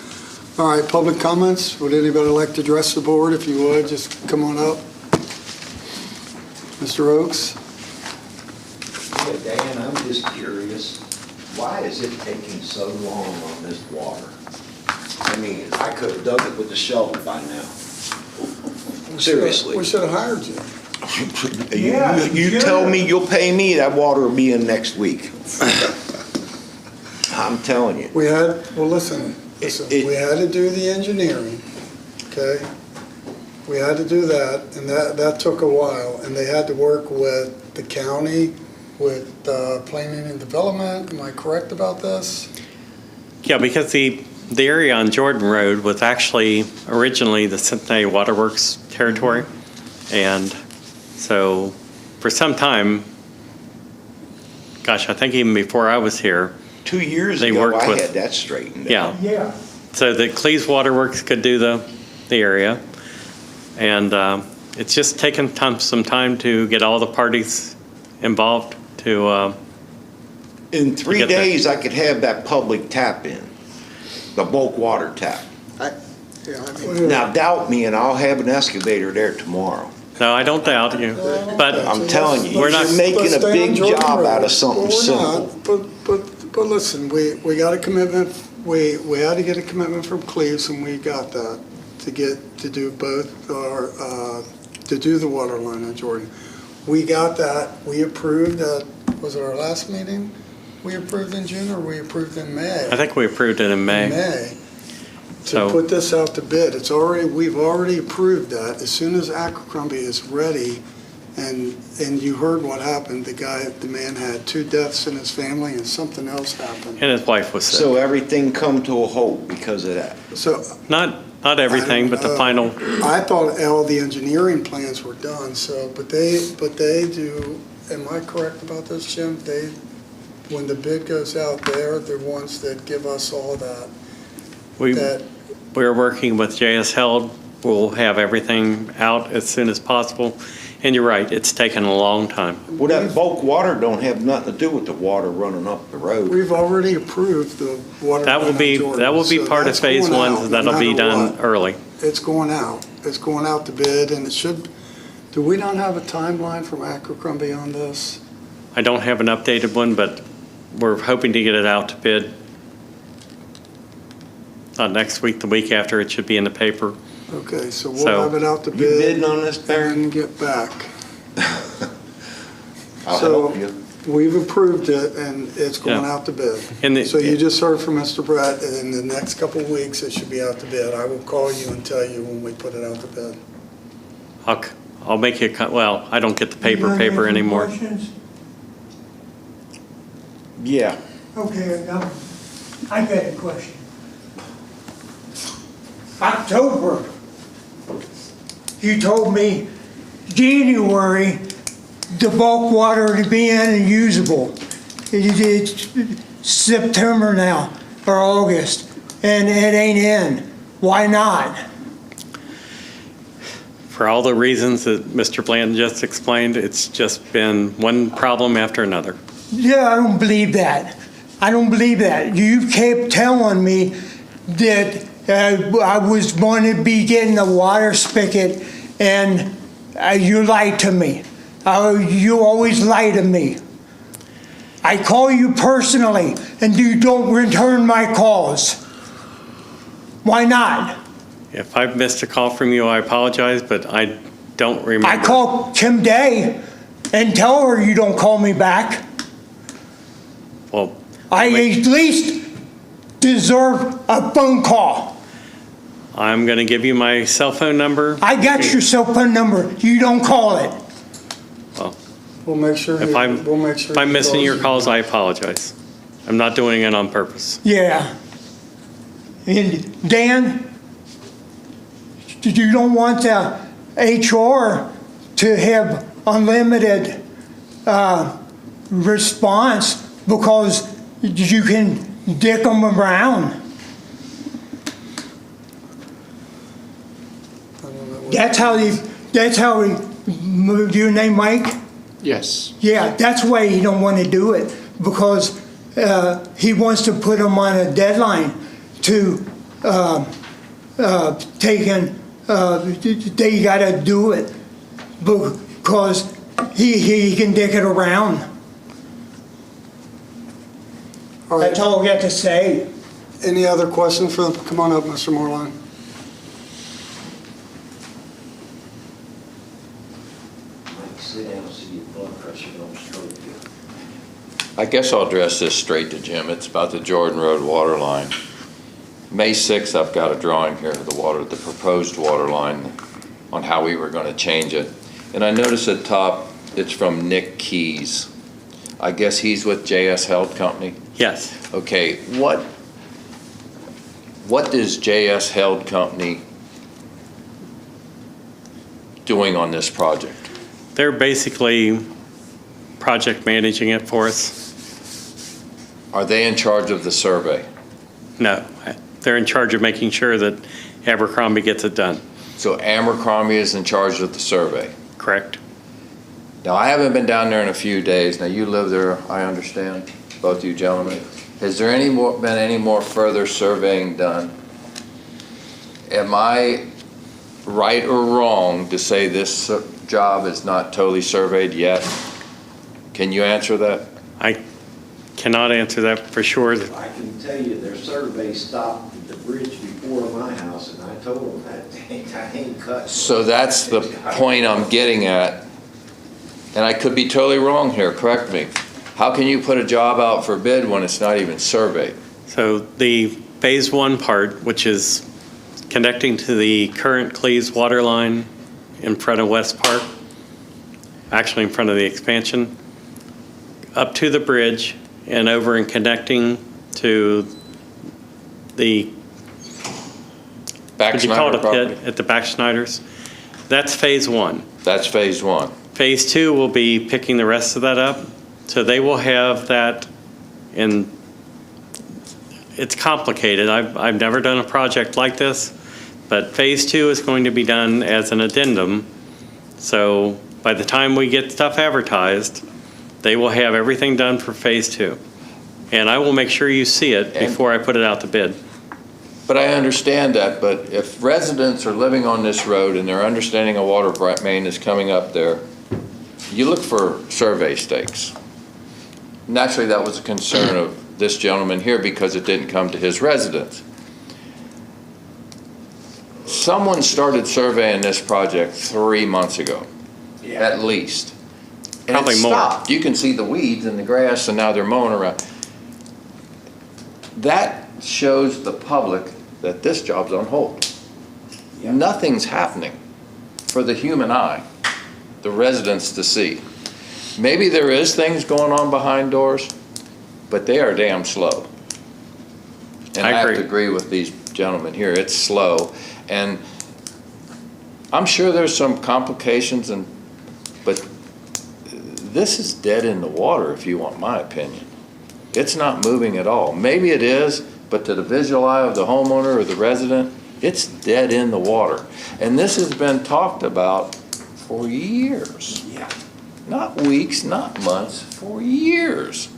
Speaker 9: All right, public comments. Would anybody like to address the board? If you would, just come on up. Mr. Oakes?
Speaker 10: Yeah, Dan, I'm just curious, why is it taking so long on this water? I mean, I could have dug it with a shovel by now. Seriously.
Speaker 9: We should have hired you.
Speaker 10: You tell me you'll pay me, that water will be in next week. I'm telling you.
Speaker 9: We had, well, listen, we had to do the engineering, okay? We had to do that, and that took a while, and they had to work with the county, with planning and development. Am I correct about this?
Speaker 2: Yeah, because the area on Jordan Road was actually originally the Cincinnati Waterworks territory. And so for some time, gosh, I think even before I was here,
Speaker 10: 2 years
Speaker 2: They
Speaker 10: ago,
Speaker 2: worked
Speaker 10: I
Speaker 2: with-
Speaker 10: had that straightened
Speaker 2: yeah.
Speaker 10: out.
Speaker 9: Yeah.
Speaker 2: So the Cleves Waterworks could do the area. And it's just taken some time to get all the parties involved to,
Speaker 10: In 3
Speaker 2: get that.
Speaker 10: days, I could have that public tap in, the bulk water tap.
Speaker 3: Yeah, I mean,
Speaker 10: Now doubt me and I'll have an excavator there tomorrow.
Speaker 2: no, I don't doubt you. But
Speaker 10: I'm telling you,
Speaker 2: We're not-
Speaker 10: you're making a
Speaker 9: Let's stay on
Speaker 10: big
Speaker 9: Jordan
Speaker 10: job
Speaker 9: Road.
Speaker 10: out of something
Speaker 9: Well, we're
Speaker 10: simple.
Speaker 9: not, But listen, we got a commitment, we had to get a commitment from Cleves, and we got that to do both our to do the water line on Jordan. We got that, we approved that, was it our last meeting? We approved in June or we approved in May?
Speaker 2: I think we approved it in May.
Speaker 9: May. To
Speaker 2: So-
Speaker 9: put this out to bid. We've already approved that. As soon as Abercrombie is ready, and you heard what happened, the man had 2 deaths in his family and something else happened.
Speaker 2: And his wife was sick.
Speaker 10: So everything come to a halt because of that?
Speaker 9: So
Speaker 2: Not everything, but the final.
Speaker 9: I thought all the engineering plans were done, so, but they do, am I correct about this, Jim? When the bid goes out, they're the ones that give us all that.
Speaker 2: We're working with JS Held. We'll have everything out as soon as possible. And you're right, it's taken a long time.
Speaker 10: Well, that bulk water don't have nothing to do with the water running up the road.
Speaker 9: We've already approved the water.
Speaker 2: That will
Speaker 9: line on
Speaker 2: be,
Speaker 9: Jordan,
Speaker 2: that will be
Speaker 9: so
Speaker 2: part of
Speaker 9: that's
Speaker 2: phase
Speaker 9: going
Speaker 2: one,
Speaker 9: out no
Speaker 2: that'll be
Speaker 9: matter
Speaker 2: done
Speaker 9: what.
Speaker 2: early.
Speaker 9: It's going out. It's going out to bid, and it should, do we not have a timeline from Abercrombie on this?
Speaker 2: I don't have an updated one, but we're hoping to get it out to bid. Not next week, the week after, it should be in the paper.
Speaker 9: Okay, so we'll
Speaker 2: So-
Speaker 9: have it out to
Speaker 10: You
Speaker 9: bid.
Speaker 10: bidding on this, Barry?
Speaker 9: And get back.
Speaker 10: I'll
Speaker 9: So-
Speaker 10: help you.
Speaker 9: We've approved it, and it's going
Speaker 2: Yeah.
Speaker 9: out to bid.
Speaker 2: And the-
Speaker 9: So you just heard from Mr. Brett, and in the next couple of weeks, it should be out to bid. I will call you and tell you when we put it out to bid.
Speaker 2: I'll make you, well, I don't get the paper anymore.
Speaker 10: Yeah.
Speaker 13: Okay, I got a question. October, you told me January, the bulk water to be unusable. It's September now, or August, and it ain't in. Why not?
Speaker 2: For all the reasons that Mr. Blanton just explained, it's just been one problem after another.
Speaker 13: Yeah, I don't believe that. I don't believe that. You kept telling me that I was going to be getting a water spigot, and you lied to me. You always lie to me. I call you personally, and you don't return my calls. Why not?
Speaker 2: If I've missed a call from you, I apologize, but I don't remember.
Speaker 13: I call Kim Day and tell her you don't call me back.
Speaker 2: Well,
Speaker 13: I at least deserve a phone call.
Speaker 2: I'm going to give you my cell phone number.
Speaker 13: I got your cell phone number. You don't call it.
Speaker 2: Well,
Speaker 9: We'll make sure.
Speaker 2: if I'm
Speaker 9: he
Speaker 2: missing your
Speaker 9: you.
Speaker 2: calls, I apologize. I'm not doing it on purpose.
Speaker 13: Yeah. And Dan, you don't want the HR to have unlimited response because you can dick them around. That's how your name Mike?
Speaker 4: Yes.
Speaker 13: Yeah, that's why he don't want to do it, because he wants to put them on a deadline to they gotta do it because he can dick it around.
Speaker 9: All right.
Speaker 13: That's all I got to say.
Speaker 9: Any other questions for them? Come on up, Mr. Moreline.
Speaker 10: Mike, sit down so your blood pressure don't stroke you.
Speaker 14: I guess I'll address this straight to Jim. It's about the Jordan Road water line. May 6th, I've got a drawing here of the proposed water line on how we were going to change it. And I notice at top, it's from Nick Keys. I guess he's with JS Held Company?
Speaker 2: Yes.
Speaker 14: Okay, what is JS Held Company doing on this project?
Speaker 2: They're basically project managing it for us.
Speaker 14: Are they in charge of the survey?
Speaker 2: No, they're in charge of making sure that Abercrombie gets it done.
Speaker 14: So Abercrombie is in charge of the survey?
Speaker 2: Correct.
Speaker 14: Now, I haven't been down there in a few days. Now, you live there, I understand, both you gentlemen. Has there been any more further surveying done? Am I right or wrong to say this job is not totally surveyed yet? Can you answer that?
Speaker 2: I cannot answer that for sure.
Speaker 10: I can tell you their survey stopped at the bridge before before my house, and I told them that ain't cut.
Speaker 14: So that's the point I'm getting at. And I could be totally wrong here, correct me. How can you put a job out for bid when it's not even surveyed?
Speaker 2: So the phase one part, which is connecting to the current Cleves water line in front of West Park, actually in front of the expansion, up to the bridge and over and connecting to the, what you call it, a pit at the back Schneiders. That's phase one.
Speaker 14: That's phase one.
Speaker 2: Phase two will be picking the rest of that up. So they will have that, and it's complicated. I've never done a project like this, but phase two is going to be done as an addendum. So by the time we get stuff advertised, they will have everything done for phase two. And I will make sure you see it before I put it out to bid.
Speaker 14: But I understand that, but if residents are living on this road and they're understanding a water main is coming up there, you look for survey stakes. Naturally, that was a concern of this gentleman here because it didn't come to his residence. Someone started surveying this project 3 months ago, at least. And
Speaker 2: Probably
Speaker 14: it
Speaker 2: more.
Speaker 14: stopped. You can see the weeds and the grass, and now they're mowing around. That shows the public that this job's on hold. Nothing's happening for the human eye, the residents to see. Maybe there is things going on behind doors, but they are damn slow. And I have to agree with these gentlemen here. It's slow. And I'm sure there's some complications, but this is dead in the water, if you want my opinion. It's not moving at all. Maybe it is, but to the visual eye of the homeowner or the resident, it's dead in the water. And this has been talked about for years. Not weeks, not months, for years.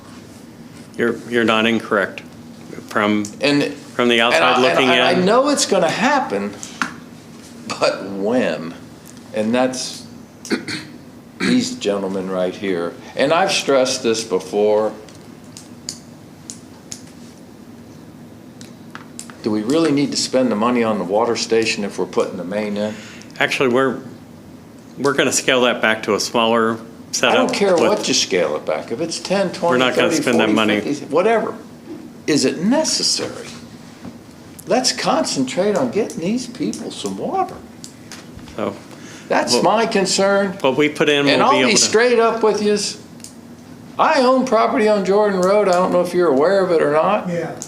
Speaker 2: You're not incorrect. From the outside looking in.
Speaker 14: I know it's going to happen, but when? And that's these gentlemen right here. And I've stressed this before. Do we really need to spend the money on the water station if we're putting the main in?
Speaker 2: Actually, we're going to scale that back to a smaller setup.
Speaker 14: I don't care what you scale it back. If it's 10, 20,
Speaker 2: we're not going to
Speaker 14: 30,
Speaker 2: spend
Speaker 14: 40,
Speaker 2: that money.
Speaker 14: 50, whatever. Is it necessary? Let's concentrate on getting these people some water.
Speaker 2: So
Speaker 14: that's my concern.
Speaker 2: What we put in,
Speaker 14: and I'll be straight up with you. I own property on Jordan Road. I don't know if you're aware of it or not.
Speaker 13: Yeah.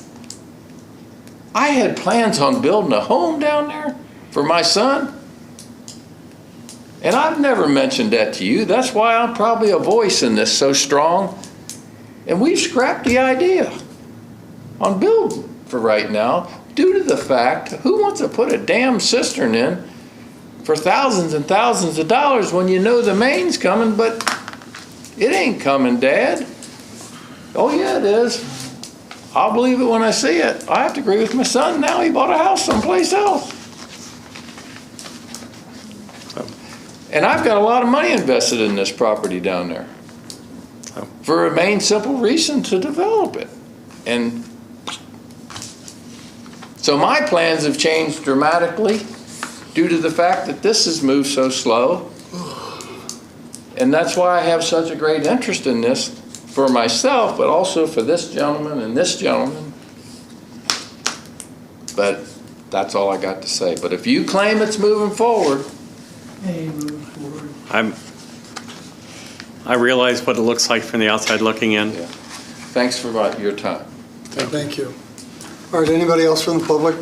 Speaker 14: I had plans on building a home down there for my son. And I've never mentioned that to you. That's why I'm probably a voice in this so strong. And we've scrapped the idea on building for right now due to the fact, who wants to put a damn cistern in for thousands and thousands of dollars when you know the main's coming, but it ain't coming, Dad. Oh yeah, it is. I'll believe it when I see it. I have to agree with my son now. He bought a house someplace else. And I've got a lot of money invested in this property down there for a main simple reason, to develop it. And so my plans have changed dramatically due to the fact that this has moved so slow. And that's why I have such a great interest in this for myself, but also for this gentleman and this gentleman. But that's all I got to say. But if you claim it's moving forward,
Speaker 2: I realize what it looks like from the outside looking in.
Speaker 14: Yeah. Thanks for your time.
Speaker 9: Thank you. All right, anybody else from the public?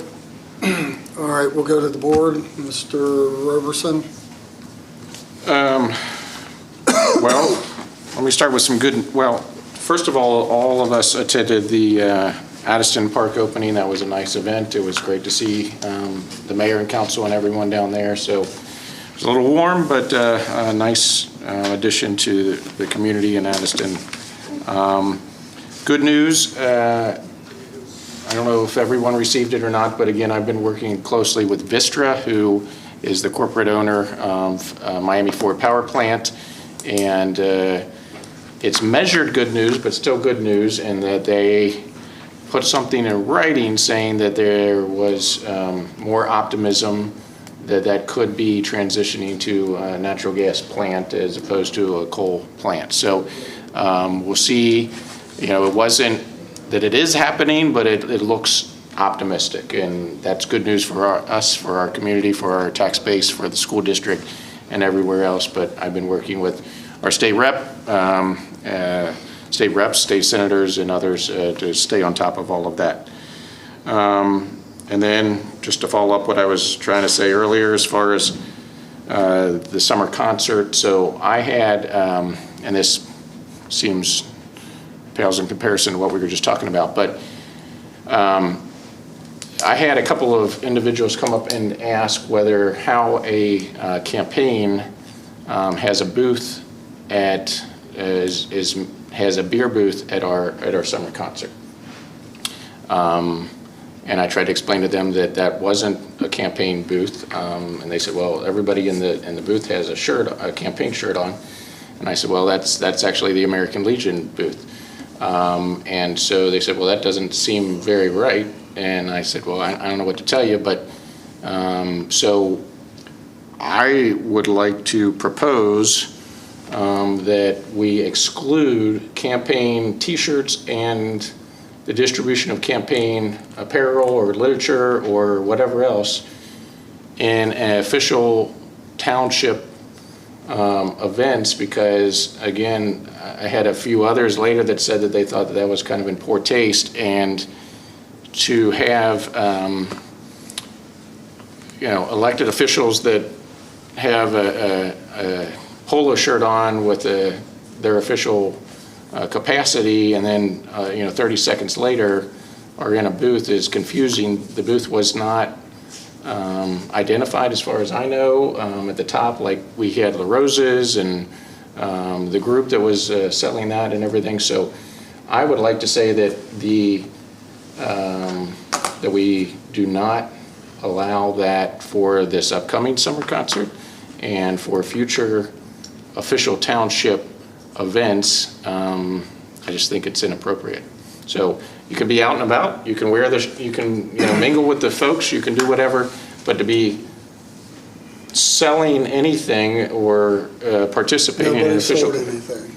Speaker 9: All right, we'll go to the board. Mr. Roberson.
Speaker 4: Well, let me start with some good, well, first of all of us attended the Addison Park opening. That was a nice event. It was great to see the mayor and council and everyone down there. So it was a little warm, but a nice addition to the community in Addison. Good news, I don't know if everyone received it or not, but again, I've been working closely with Vistra, who is the corporate owner of Miami Ford Power Plant. And it's measured good news, but still good news in that they put something in writing saying that there was more optimism that could be transitioning to a natural gas plant as opposed to a coal plant. So we'll see, it wasn't that it is happening, but it looks optimistic, and that's good news for us, for our community, for our tax base, for the school district, and everywhere else. But I've been working with our state reps, state senators, and others to stay on top of all of that. And then just to follow up what I was trying to say earlier as far as the summer concert. So I had, and this pales in comparison to what we were just talking about, but I had a couple of individuals come up and ask how a campaign has a booth has a beer booth at our summer concert. And I tried to explain to them that wasn't a campaign booth, and they said, well, everybody in the booth has a campaign shirt on. And I said, well, that's actually the American Legion booth. And so they said, well, that doesn't seem very right. And I said, well, I don't know what to tell you, but so I would like to propose that we exclude campaign T-shirts and the distribution of campaign apparel or literature or whatever else in official township events, because again, I had a few others later that said that they thought that was kind of in poor taste, and to have elected officials that have a polo shirt on with their official capacity, and then 30 seconds later are in a booth is confusing. The booth was not identified as far as I know at the top, like we had La Rosa's and the group that was selling that and everything. So I would like to say that that we do not allow that for this upcoming summer concert, and for future official township events, I just think it's inappropriate. So you can be out and about, you can wear you can mingle with the folks, you can do whatever, but to be selling anything or participating in an official.
Speaker 9: Nobody sold anything.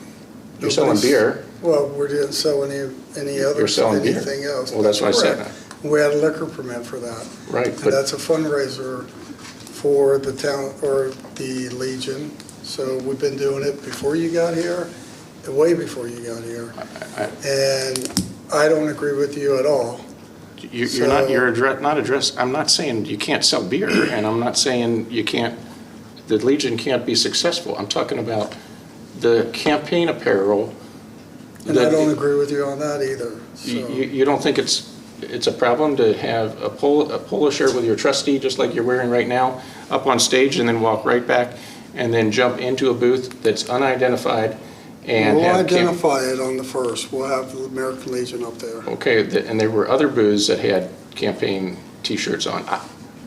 Speaker 4: You're selling beer.
Speaker 9: Well, we didn't sell any other
Speaker 4: You're selling
Speaker 9: anything
Speaker 4: beer.
Speaker 9: else.
Speaker 4: Well, that's what I said.
Speaker 9: We had a liquor permit for that.
Speaker 4: Right.
Speaker 9: And that's a fundraiser for the town or the Legion. So we've been doing it before you got here, way before you got here. And I don't agree with you at all. I'm not saying you can't sell beer, and I'm not saying the Legion can't be successful. I'm talking about the campaign apparel. And I don't agree with you on that either. So.
Speaker 4: You don't think it's a problem to have a polo shirt with your trustee, just like you're wearing right now, up on stage, and then walk right back and then jump into a booth that's unidentified and
Speaker 9: we'll identify it on the first. We'll have the American Legion up there.
Speaker 4: Okay, and there were other booths that had campaign T-shirts on.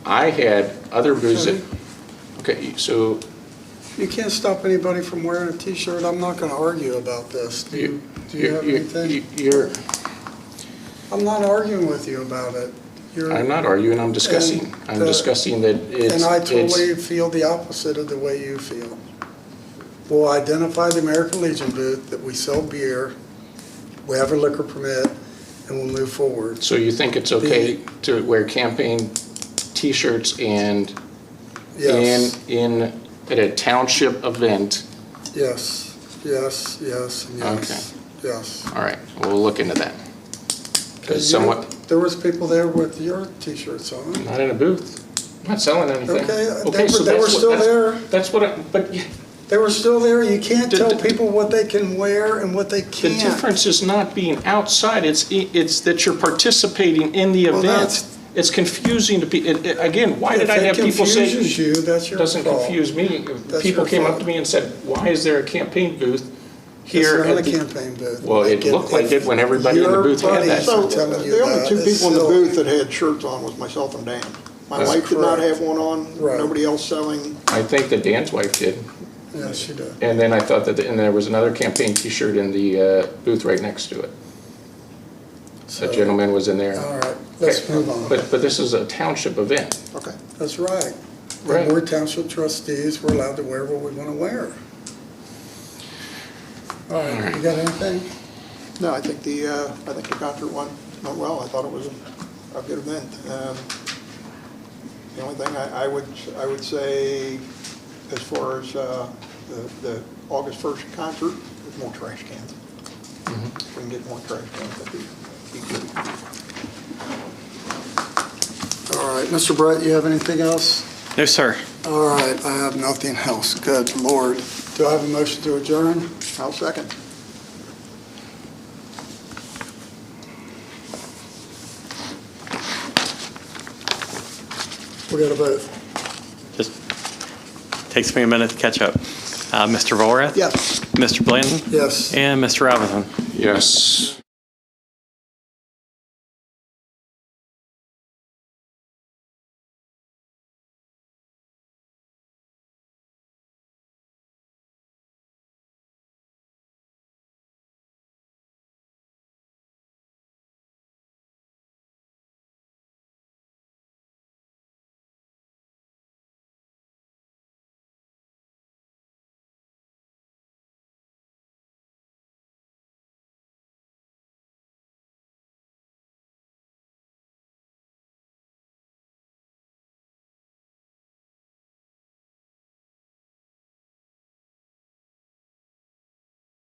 Speaker 4: I had other booths that. Okay, so.
Speaker 9: You can't stop anybody from wearing a T-shirt. I'm not going to argue about this. Do you have anything? I'm not arguing with you about it.
Speaker 4: I'm not arguing. I'm discussing. I'm discussing that it's.
Speaker 9: And I totally feel the opposite of the way you feel. We'll identify the American Legion booth that we sell beer, we have a liquor permit, and we'll move forward.
Speaker 4: So you think it's okay to wear campaign T-shirts and in at a township event?
Speaker 9: Yes, and yes.
Speaker 4: Okay.
Speaker 9: Yes.
Speaker 4: All right, we'll look into that.
Speaker 9: There was people there with your T-shirts on.
Speaker 4: Not in a booth. I'm not selling anything.
Speaker 9: Okay,
Speaker 4: so
Speaker 9: they were still there.
Speaker 4: That's what but.
Speaker 9: They were still there. You can't tell people what they can wear and what they can't.
Speaker 4: The difference is not being outside. It's that you're participating in the event. It's confusing to people. Again, why did I have people say?
Speaker 9: If it confuses you, that's your fault.
Speaker 4: Doesn't confuse me. People came up to me and said, "Why is there a campaign booth here?"
Speaker 9: It's not a campaign booth.
Speaker 4: Well, it looked like it when everybody in the booth had that.
Speaker 3: So the only two people in the booth that had shirts on was myself and Dan. My wife did not have one on. Nobody else selling.
Speaker 4: I think that Dan's wife did.
Speaker 9: Yes, she did.
Speaker 4: And then I thought that, and there was another campaign T-shirt in the booth right next to it. That gentleman was in there.
Speaker 9: All right, let's move on.
Speaker 4: But this is a township event.
Speaker 3: Okay.
Speaker 9: That's right.
Speaker 4: Right.
Speaker 9: And we're township trustees, we're allowed to wear what we want to wear. All right, you got anything?
Speaker 3: No, I think the concert went well. I thought it was a good event. The only thing I would say, as far as the August 1st concert, is more trash cans. If we can get more trash cans, that'd be good.
Speaker 9: All right, Mr. Brett, you have anything else?
Speaker 2: No, sir.
Speaker 9: All right, I have nothing else. Good Lord. Do I have a motion to adjourn?
Speaker 3: I'll second.
Speaker 9: We got a vote.
Speaker 2: Just takes me a minute to catch up. Mr. Volrath?
Speaker 3: Yes.
Speaker 2: Mr. Blanton?
Speaker 9: Yes.
Speaker 2: And Mr. Robinson?
Speaker 4: Yes.